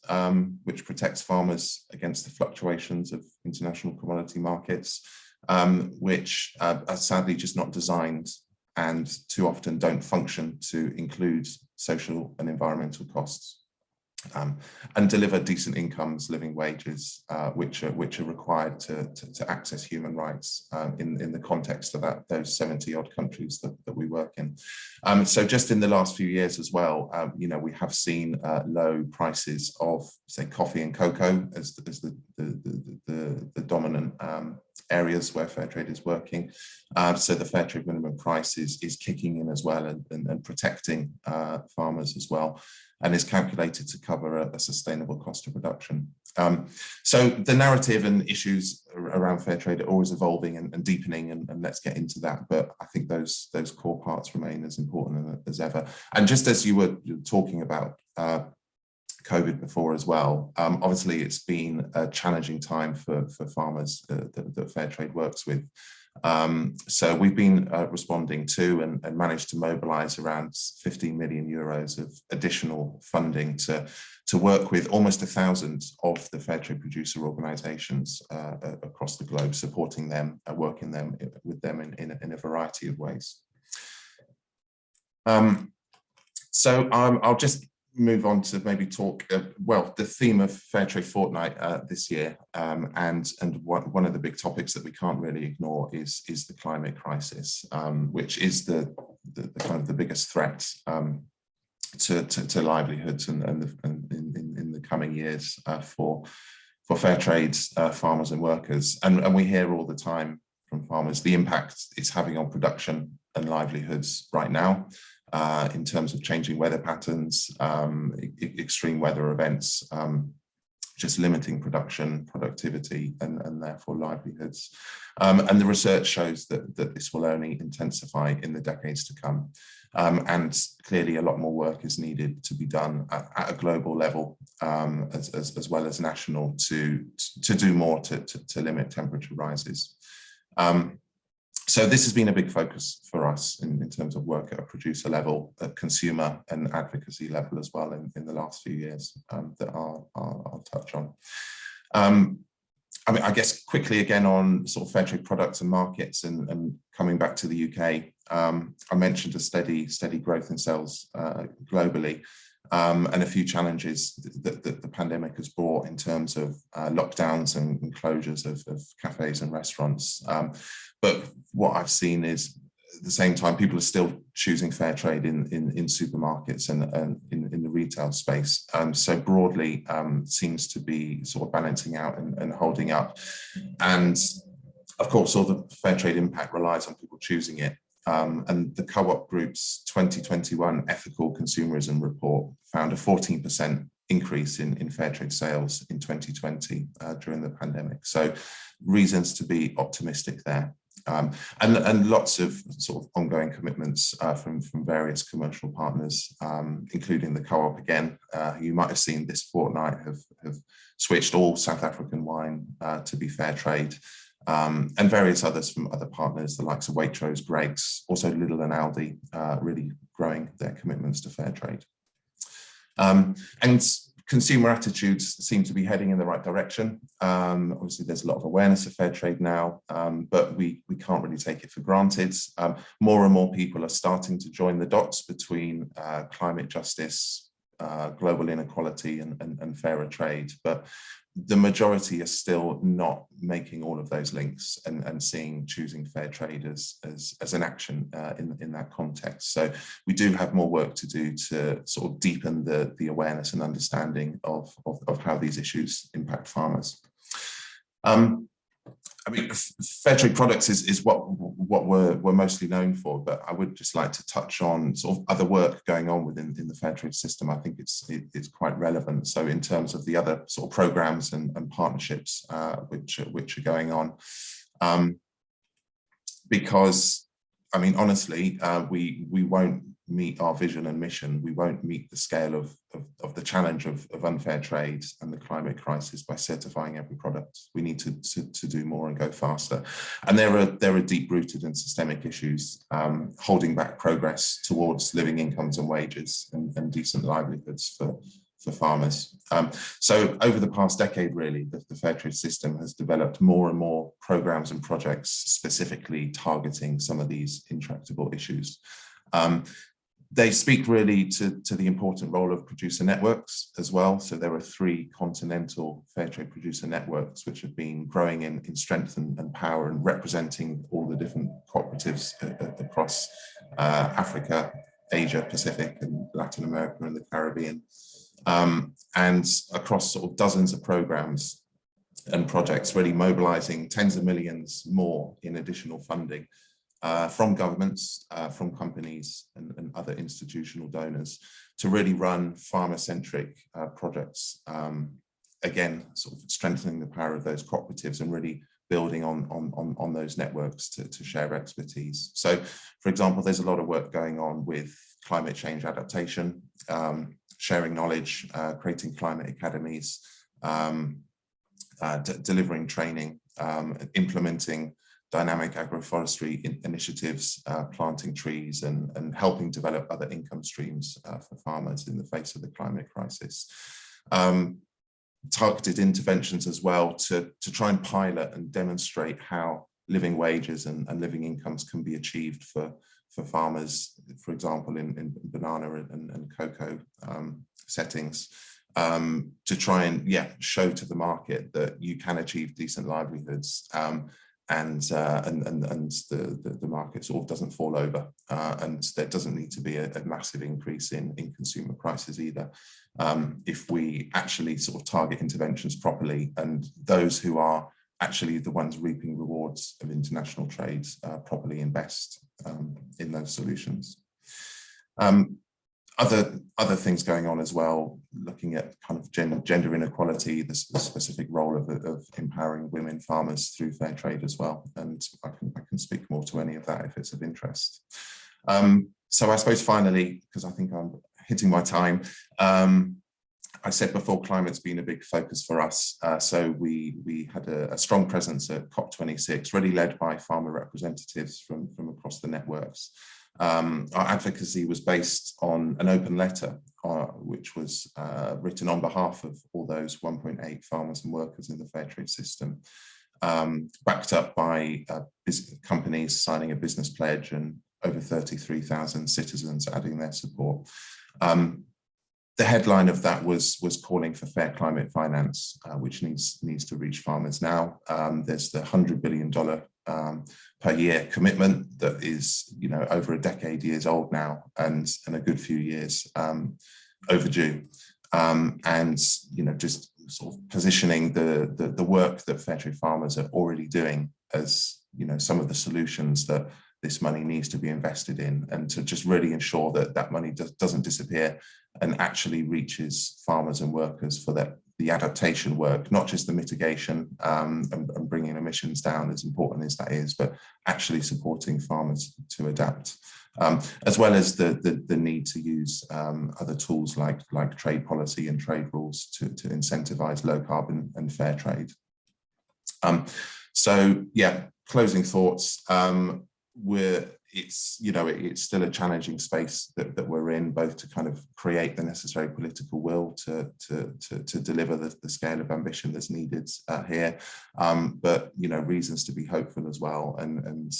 which protects farmers against the fluctuations of international commodity markets, which are sadly just not designed and too often don't function to include social and environmental costs, and deliver decent incomes, living wages, which are required to access human rights in the context of those 70 odd countries that we work in. So just in the last few years as well, we have seen low prices of, say, coffee and cocoa as the the dominant areas where fair trade is working. So the fair trade minimum price is kicking in as well and protecting farmers as well, and is calculated to cover a sustainable cost of production. So the narrative and issues around fair trade are always evolving and deepening, and let's get into that. But I think those core parts remain as important as ever. And just as you were talking about COVID before as well, obviously it's been a challenging time for farmers that fair trade works with. So we've been responding to and managed to mobilise around 15 million euros of additional funding to work with almost 1,000 of the fair trade producer organisations across the globe, supporting them, working with them in a variety of ways. So I'll just move on to maybe talk, well, the theme of Fair Trade Fortnight this year, and one of the big topics that we can't really ignore is the climate crisis, which is the kind of the biggest threat to livelihoods and in the coming years for fair trade farmers and workers. And we hear all the time from farmers the impact it's having on production and livelihoods right now. In terms of changing weather patterns, extreme weather events, just limiting production, productivity, and therefore livelihoods. And the research shows that this will only intensify in the decades to come. And clearly a lot more work is needed to be done at a global level, as well as national, to do more to limit temperature rises. So this has been a big focus for us in terms of work at a producer level, at consumer and advocacy level as well in the last few years, that I'll touch on. I mean, I guess quickly again on sort of fair trade products and markets, and coming back to the UK, I mentioned a steady growth in sales globally, and a few challenges that the pandemic has brought in terms of lockdowns and closures of cafes and restaurants. But what I've seen is at the same time, people are still choosing fair trade in supermarkets and in the retail space. So broadly seems to be sort of balancing out and holding up. And of course, all the fair trade impact relies on people choosing it. And the Co-op Group's 2021 Ethical Consumerism Report found a 14% increase in fair trade sales in 2020 during the pandemic. So reasons to be optimistic there. And lots of sort of ongoing commitments from various commercial partners, including the Co-op again, who you might have seen this fortnight have switched all South African wine to be fair trade, and various others from other partners, the likes of Waitrose, Greggs, also Lidl and Aldi, really growing their commitments to fair trade. And consumer attitudes seem to be heading in the right direction. Obviously, there's a lot of awareness of fair trade now, but we can't really take it for granted. More and more people are starting to join the dots between climate justice, global inequality, and fairer trade. But the majority are still not making all of those links and choosing fair trade as an action in that context. So we do have more work to do to sort of deepen the awareness and understanding of how these issues impact farmers. I mean, fair trade products is what we're mostly known for, but I would just like to touch on sort of other work going on within the fair trade system. I think it's quite relevant. So in terms of the other sort of programs and partnerships which are going on, because I mean, honestly, we won't meet our vision and mission. We won't meet the scale of the challenge of unfair trade and the climate crisis by certifying every product. We need to do more and go faster. And there are deep-rooted and systemic issues holding back progress towards living incomes and wages and decent livelihoods for farmers. So over the past decade, really, the fair trade system has developed more and more programs and projects specifically targeting some of these intractable issues. They speak really to the important role of producer networks as well. So there are 3 continental fair trade producer networks which have been growing in strength and power and representing all the different cooperatives across Africa, Asia, Pacific, and Latin America and the Caribbean. And across sort of dozens of programs and projects, really mobilising tens of millions more in additional funding from governments, from companies and other institutional donors to really run farmer-centric projects. Again, sort of strengthening the power of those cooperatives and really building on those networks to share expertise. So, for example, there's a lot of work going on with climate change adaptation, sharing knowledge, creating climate academies, delivering training, implementing dynamic agroforestry initiatives, planting trees and helping develop other income streams for farmers in the face of the climate crisis. Targeted interventions as well to try and pilot and demonstrate how living wages and living incomes can be achieved for farmers, for example, in banana and cocoa settings, to try and show to the market that you can achieve decent livelihoods and the market sort of doesn't fall over, and there doesn't need to be a massive increase in consumer prices either. If we actually sort of target interventions properly, and those who are actually the ones reaping rewards of international trade properly invest in those solutions. Other things going on as well, looking at kind of gender inequality, the specific role of empowering women farmers through fair trade as well. And I can speak more to any of that if it's of interest. So I suppose finally, because I think I'm hitting my time, I said before, climate's been a big focus for us. So we had a strong presence at COP26, really led by farmer representatives from across the networks. Our advocacy was based on an open letter, which was written on behalf of all those 1.8 farmers and workers in the fair trade system, backed up by companies signing a business pledge and over 33,000 citizens adding their support. The headline of that was calling for fair climate finance, which needs to reach farmers now. There's the $100 billion per year commitment that is, over a decade years old now, and a good few years overdue. And just sort of positioning the work that fair trade farmers are already doing as some of the solutions that this money needs to be invested in, and to just really ensure that that money doesn't disappear and actually reaches farmers and workers for the adaptation work, not just the mitigation and bringing emissions down, as important as that is, but actually supporting farmers to adapt, as well as the need to use other tools like trade policy and trade rules to incentivize low carbon and fair trade. So yeah, closing thoughts. It's still a challenging space that we're in, both to kind of create the necessary political will to deliver the scale of ambition that's needed here, but reasons to be hopeful as well, and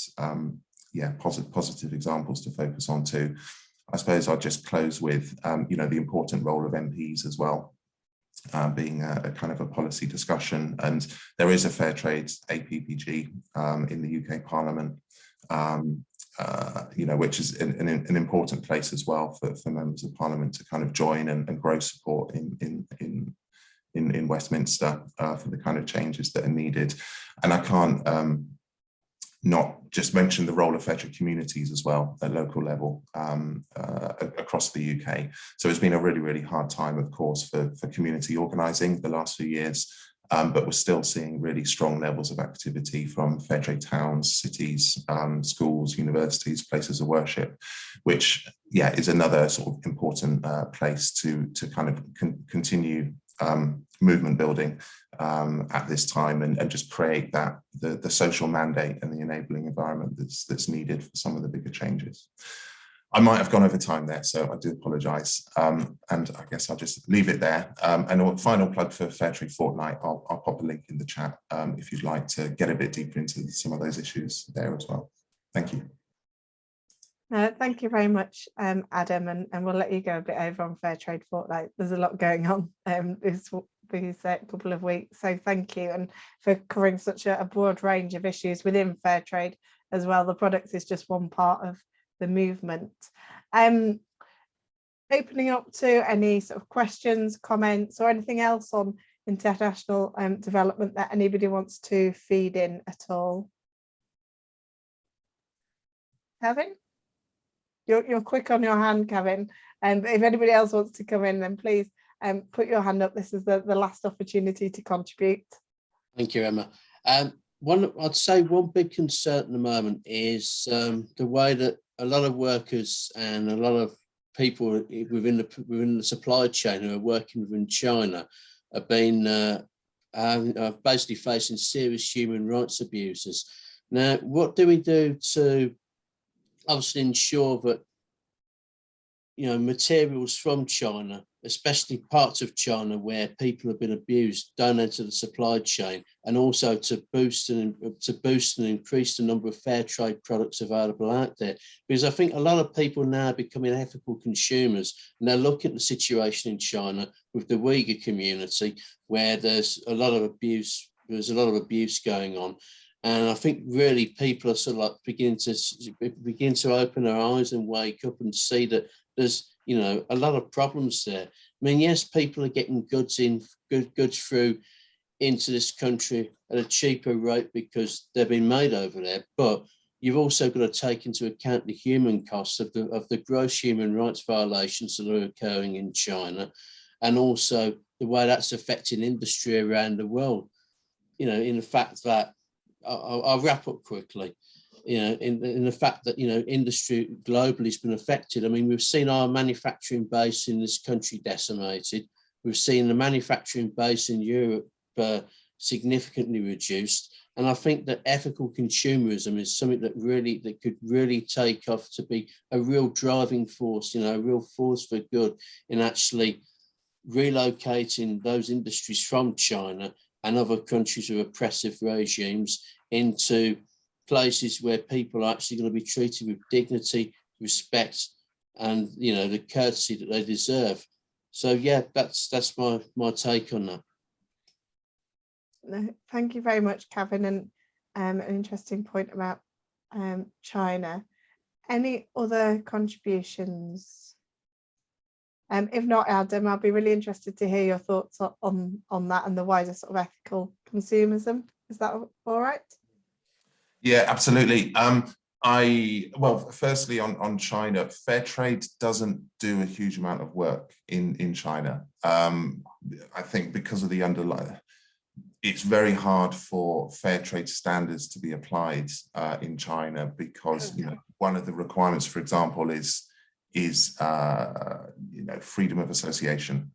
positive examples to focus on too. I suppose I'll just close with the important role of MPs as well, being a kind of a policy discussion, and there is a fair trade APPG in the UK Parliament, which is an important place as well for members of Parliament to kind of join and grow support in Westminster for the kind of changes that are needed. And I can't not just mention the role of fair trade communities as well at local level across the UK. So it's been a really, really hard time, of course, for community organising the last few years. But we're still seeing really strong levels of activity from fair trade towns, cities, schools, universities, places of worship, which is another sort of important place to kind of continue movement building at this time, and just create the social mandate and the enabling environment that's needed for some of the bigger changes. I might have gone over time there, so I do apologise, and I guess I'll just leave it there. And a final plug for Fair Trade Fortnight, I'll pop a link in the chat if you'd like to get a bit deeper into some of those issues there as well. Thank you. Thank you very much, Adam, and we'll let you go a bit over on Fair Trade Fortnight. There's a lot going on these couple of weeks, so thank you, and for covering such a broad range of issues within fair trade as well. The products is just one part of the movement. Opening up to any sort of questions, comments, or anything else on international development that anybody wants to feed in at all? Kevin? You're quick on your hand, Kevin. But if anybody else wants to come in, then please put your hand up. This is the last opportunity to contribute. Thank you, Emma. I'd say one big concern at the moment is the way that a lot of workers and a lot of people within the supply chain who are working within China have been basically facing serious human rights abuses. Now, what do we do to obviously ensure that, you know, materials from China, especially parts of China where people have been abused, don't enter the supply chain, and also to boost and increase the number of fair trade products available out there? Because I think a lot of people now are becoming ethical consumers, and they're looking at the situation in China with the Uyghur community, where there's a lot of abuse. There's a lot of abuse going on. And I think really people are sort of like begin to open their eyes and wake up and see that there's, you know, a lot of problems there. I mean, yes, people are getting goods through into this country at a cheaper rate because they've been made over there, but you've also got to take into account the human costs of the gross human rights violations that are occurring in China, and also the way that's affecting industry around the world. You know, in the fact that I'll wrap up quickly. You know, in the fact that, you know, industry globally has been affected. I mean, we've seen our manufacturing base in this country decimated. We've seen the manufacturing base in Europe significantly reduced. And I think that ethical consumerism is something that could really take off to be a real driving force, you know, a real force for good in actually relocating those industries from China and other countries with oppressive regimes into places where people are actually going to be treated with dignity, respect, and, you know, the courtesy that they deserve. So yeah, that's my take on that. No, thank you very much, Kevin, and an interesting point about China. Any other contributions? If not, Adam, I'll be really interested to hear your thoughts on that and the wider sort of ethical consumerism. Is that all right? Yeah, absolutely. Well, firstly on China, fair trade doesn't do a huge amount of work in China. I think because of the underlying, it's very hard for fair trade standards to be applied in China because, you know, one of the requirements, for example, is you know, freedom of association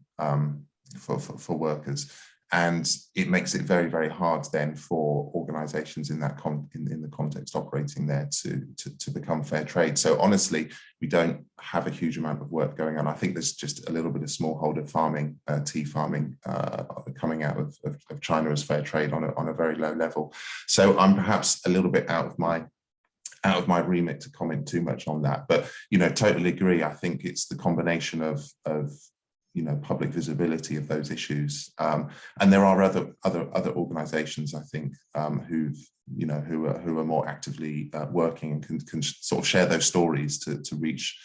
for workers. And it makes it very, very hard then for organisations in that in the context operating there to become fair trade. So honestly, we don't have a huge amount of work going on. I think there's just a little bit of smallholder farming, tea farming coming out of China as fair trade on a very low level. So I'm perhaps a little bit out of my remit to comment too much on that. But, you know, totally agree. I think it's the combination of you know, public visibility of those issues, and there are other organisations, I think, who are more actively working and can sort of share those stories to reach,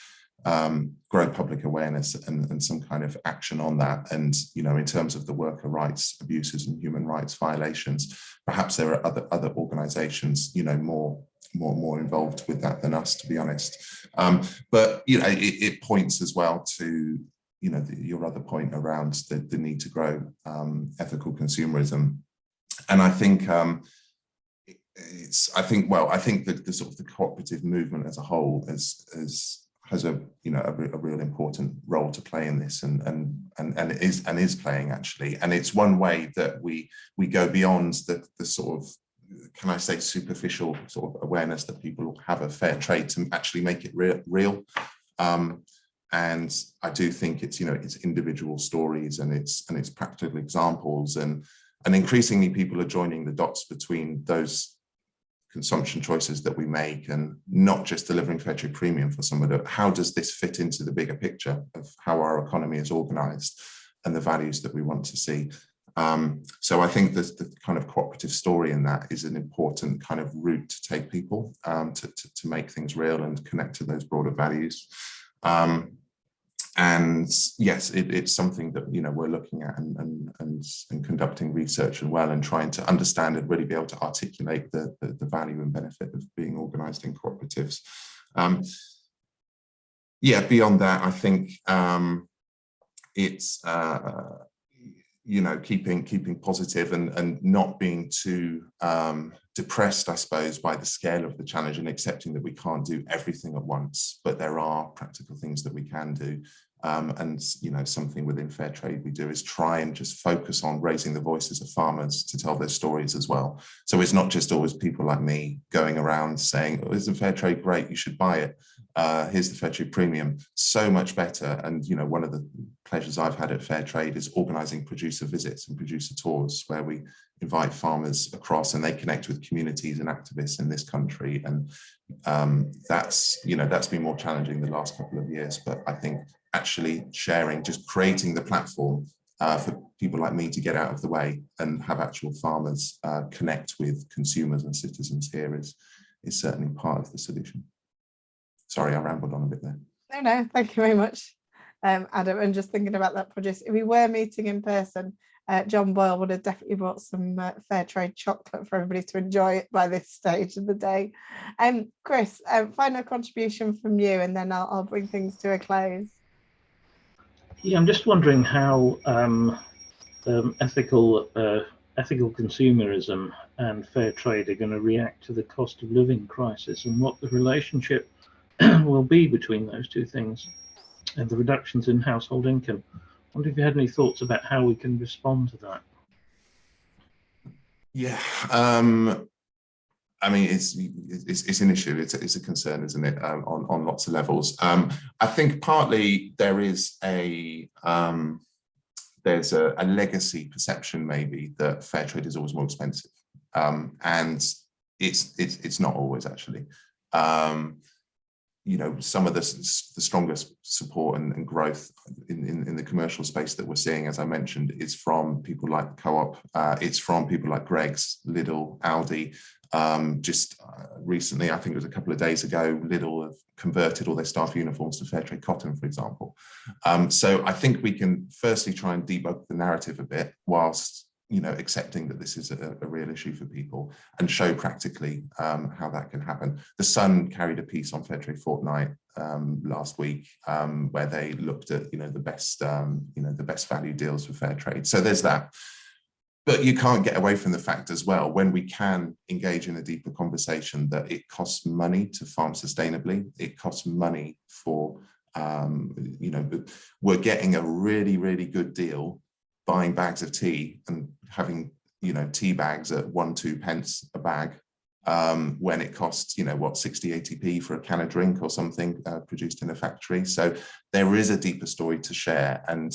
grow public awareness and some kind of action on that. And, you know, in terms of the worker rights abuses and human rights violations, perhaps there are other organisations, you know, more involved with that than us, to be honest. But, you know, it points as well to, you know, your other point around the need to grow ethical consumerism. And I think I think that the sort of the cooperative movement as a whole has a, you know, a real important role to play in this, and it is playing, actually. And it's one way that we go beyond the sort of, can I say, superficial sort of awareness that people have of fair trade to actually make it real. And I do think it's, you know, it's individual stories and it's practical examples, and increasingly people are joining the dots between those consumption choices that we make and not just delivering fair trade premium for somebody. How does this fit into the bigger picture of how our economy is organised and the values that we want to see? So I think the kind of cooperative story in that is an important kind of route to take people to make things real and connect to those broader values. And yes, it's something that we're looking at and conducting research and trying to understand and really be able to articulate the value and benefit of being organised in cooperatives. Yeah, beyond that, I think it's keeping positive and not being too depressed, I suppose, by the scale of the challenge, and accepting that we can't do everything at once, but there are practical things that we can do. And something within fair trade we do is try and just focus on raising the voices of farmers to tell their stories as well. So it's not just always people like me going around saying, oh, isn't fair trade great, you should buy it, here's the fair trade premium, so much better. And one of the pleasures I've had at fair trade is organising producer visits and producer tours, where we invite farmers across and they connect with communities and activists in this country. And that's been more challenging the last couple of years, but I think actually sharing, just creating the platform for people like me to get out of the way and have actual farmers connect with consumers and citizens here is certainly part of the solution. Sorry, I rambled on a bit there. No, thank you very much, Adam. And just thinking about that produce, if we were meeting in person, John Boyle would have definitely brought some fair trade chocolate for everybody to enjoy by this stage of the day. Chris, final contribution from you, and then I'll bring things to a close. Yeah, I'm just wondering how ethical consumerism and fair trade are going to react to the cost of living crisis, and what the relationship will be between those two things and the reductions in household income. I wonder if you had any thoughts about how we can respond to that. Yeah, I mean, it's an issue. It's a concern, isn't it? On lots of levels. I think partly there's a legacy perception maybe that fair trade is always more expensive, and it's not always actually. Some of the strongest support and growth in the commercial space that we're seeing, as I mentioned, is from people like Co-op. It's from people like Greggs, Lidl, Aldi. Just recently, I think it was a couple of days ago, Lidl have converted all their staff uniforms to fair trade cotton, for example. So I think we can firstly try and debug the narrative a bit, whilst accepting that this is a real issue for people, and show practically how that can happen. The Sun carried a piece on Fair Trade Fortnight last week, where they looked at the best value deals for fair trade. So there's that. But you can't get away from the fact as well, when we can engage in a deeper conversation, that it costs money to farm sustainably. It costs money for, we're getting a really, really good deal buying bags of tea and having, tea bags at 1-2 pence a bag, when it costs, 60-80p for a can of drink or something produced in a factory. So there is a deeper story to share. And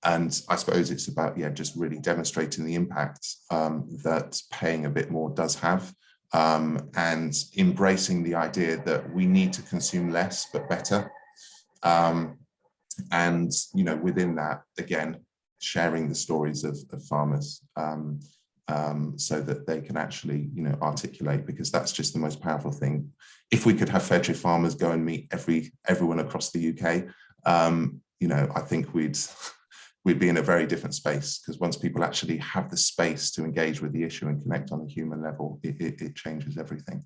I suppose it's about, just really demonstrating the impact that paying a bit more does have, and embracing the idea that we need to consume less but better. And, within that, again, sharing the stories of farmers so that they can actually, articulate, because that's just the most powerful thing. If we could have fair trade farmers go and meet everyone across the UK, I think we'd be in a very different space, because once people actually have the space to engage with the issue and connect on a human level, it changes everything.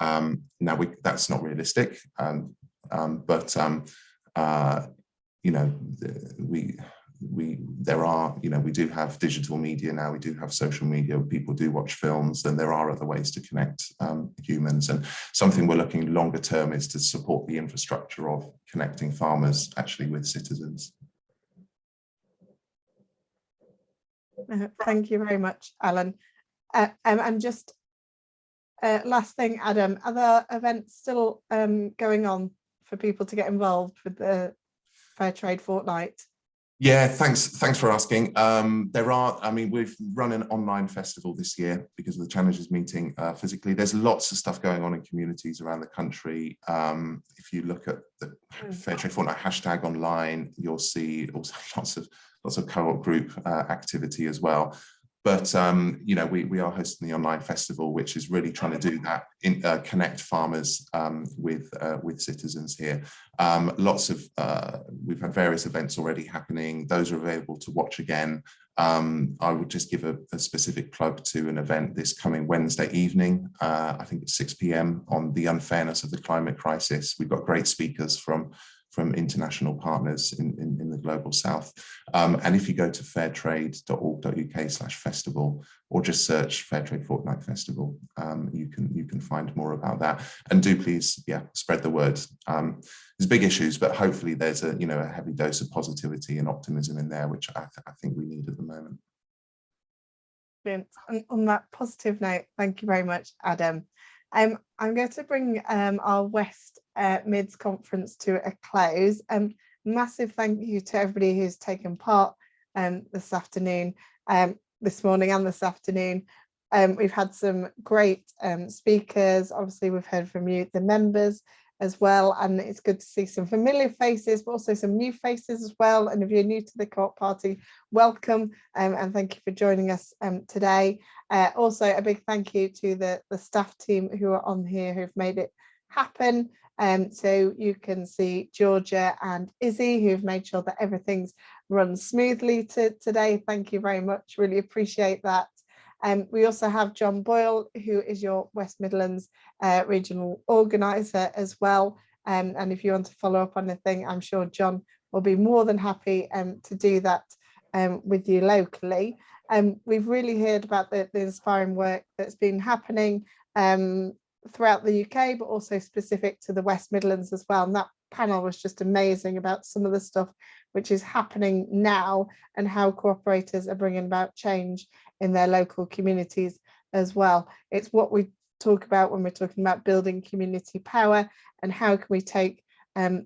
Now, that's not realistic, but we do have digital media now, we do have social media, people do watch films, and there are other ways to connect humans. And something we're looking longer term is to support the infrastructure of connecting farmers actually with citizens. Thank you very much, Alan. And just last thing, Adam, are there events still going on for people to get involved with the Fair Trade Fortnight? Yeah, thanks for asking. There are, we've run an online festival this year because of the challenges meeting physically. There's lots of stuff going on in communities around the country. If you look at the Fair Trade Fortnight hashtag online, you'll see also lots of co-op group activity as well. But you know, we are hosting the online festival, which is really trying to do that, connect farmers with citizens here. We've had various events already happening. Those are available to watch again. I would just give a specific plug to an event this coming Wednesday evening. I think it's 6 p.m. on the unfairness of the climate crisis. We've got great speakers from international partners in the global south. And if you go to fairtrade.org.uk/festival, or just search Fairtrade Fortnight Festival, you can find more about that. And do please, spread the word. There's big issues, but hopefully there's a heavy dose of positivity and optimism in there, which I think we need at the moment. Brilliant. And on that positive note, thank you very much, Adam. I'm going to bring our West Mids conference to a close. Massive thank you to everybody who's taken part this afternoon, this morning and this afternoon. We've had some great speakers. Obviously, we've heard from you, the members, as well, and it's good to see some familiar faces, but also some new faces as well. And if you're new to the Co-op Party, welcome, and thank you for joining us today. Also, a big thank you to the staff team who are on here who've made it happen. So you can see Georgia and Izzy, who've made sure that everything's run smoothly today. Thank you very much, really appreciate that. We also have John Boyle, who is your West Midlands regional organiser as well. And if you want to follow up on anything, I'm sure John will be more than happy to do that with you locally. We've really heard about the inspiring work that's been happening throughout the UK, but also specific to the West Midlands as well. And that panel was just amazing about some of the stuff which is happening now and how cooperators are bringing about change in their local communities as well. It's what we talk about when we're talking about building community power, and how can we take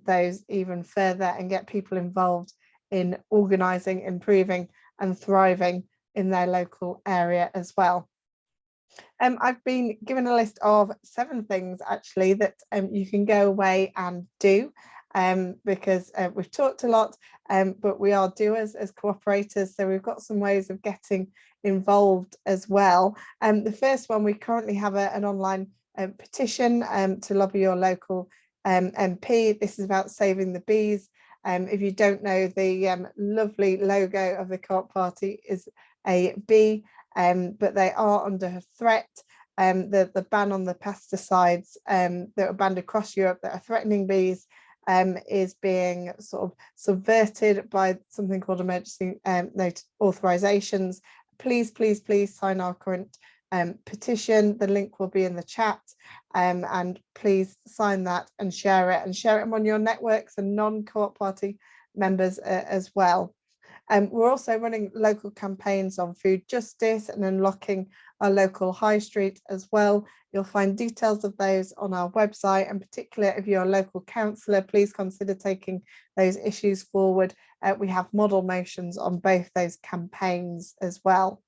those even further and get people involved in organising, improving and thriving in their local area as well. I've been given a list of 7 things actually that you can go away and do, because we've talked a lot, but we are doers as cooperators, so we've got some ways of getting involved as well. The first one, we currently have an online petition to lobby your local MP. This is about saving the bees. If you don't know, the lovely logo of the Co-op Party is a bee, but they are under threat. The ban on the pesticides that are banned across Europe that are threatening bees is being sort of subverted by something called emergency note authorizations. Please, please, please sign our current petition. The link will be in the chat, and please sign that and share it among your networks and non-Co-op Party members as well. We're also running local campaigns on food justice and unlocking our local high street as well. You'll find details of those on our website, and particularly if you're a local councillor, please consider taking those issues forward. We have model motions on both those campaigns as well.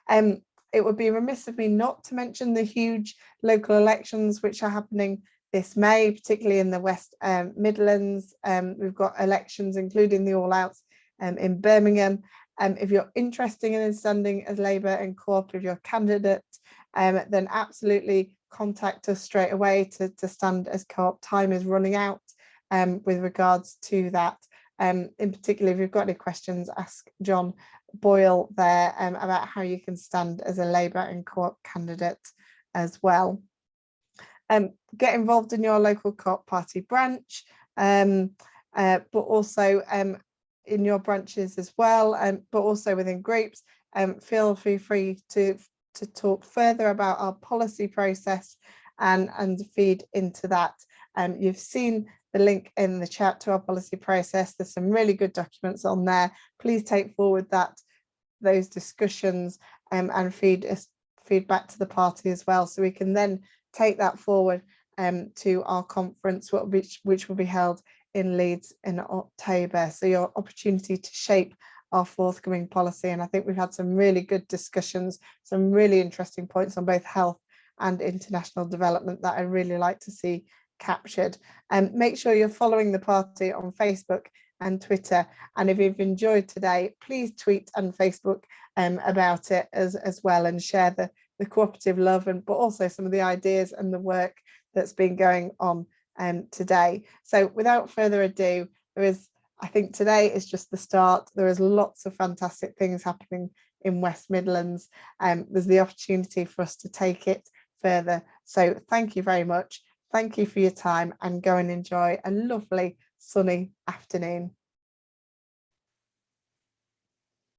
It would be remiss of me not to mention the huge local elections which are happening this May, particularly in the West Midlands. We've got elections including the all-outs in Birmingham. If you're interested in standing as Labour and Co-op, if you're a candidate, then absolutely contact us straight away to stand as Co-op. Time is running out with regards to that. In particular, if you've got any questions, ask John Boyle there about how you can stand as a Labour and Co-op candidate as well. Get involved in your local Co-op Party branch, but also in your branches as well, but also within groups. Feel free to talk further about our policy process and feed into that. You've seen the link in the chat to our policy process. There's some really good documents on there. Please take forward those discussions and feed back to the party as well, so we can then take that forward to our conference, which will be held in Leeds in October. So your opportunity to shape our forthcoming policy. And I think we've had some really good discussions, some really interesting points on both health and international development that I really like to see captured. And make sure you're following the party on Facebook and Twitter. And if you've enjoyed today, please tweet and Facebook about it as well, and share the cooperative love, but also some of the ideas and the work that's been going on today. So without further ado, I think today is just the start. There is lots of fantastic things happening in West Midlands. There's the opportunity for us to take it further. So thank you very much. Thank you for your time, and go and enjoy a lovely sunny afternoon.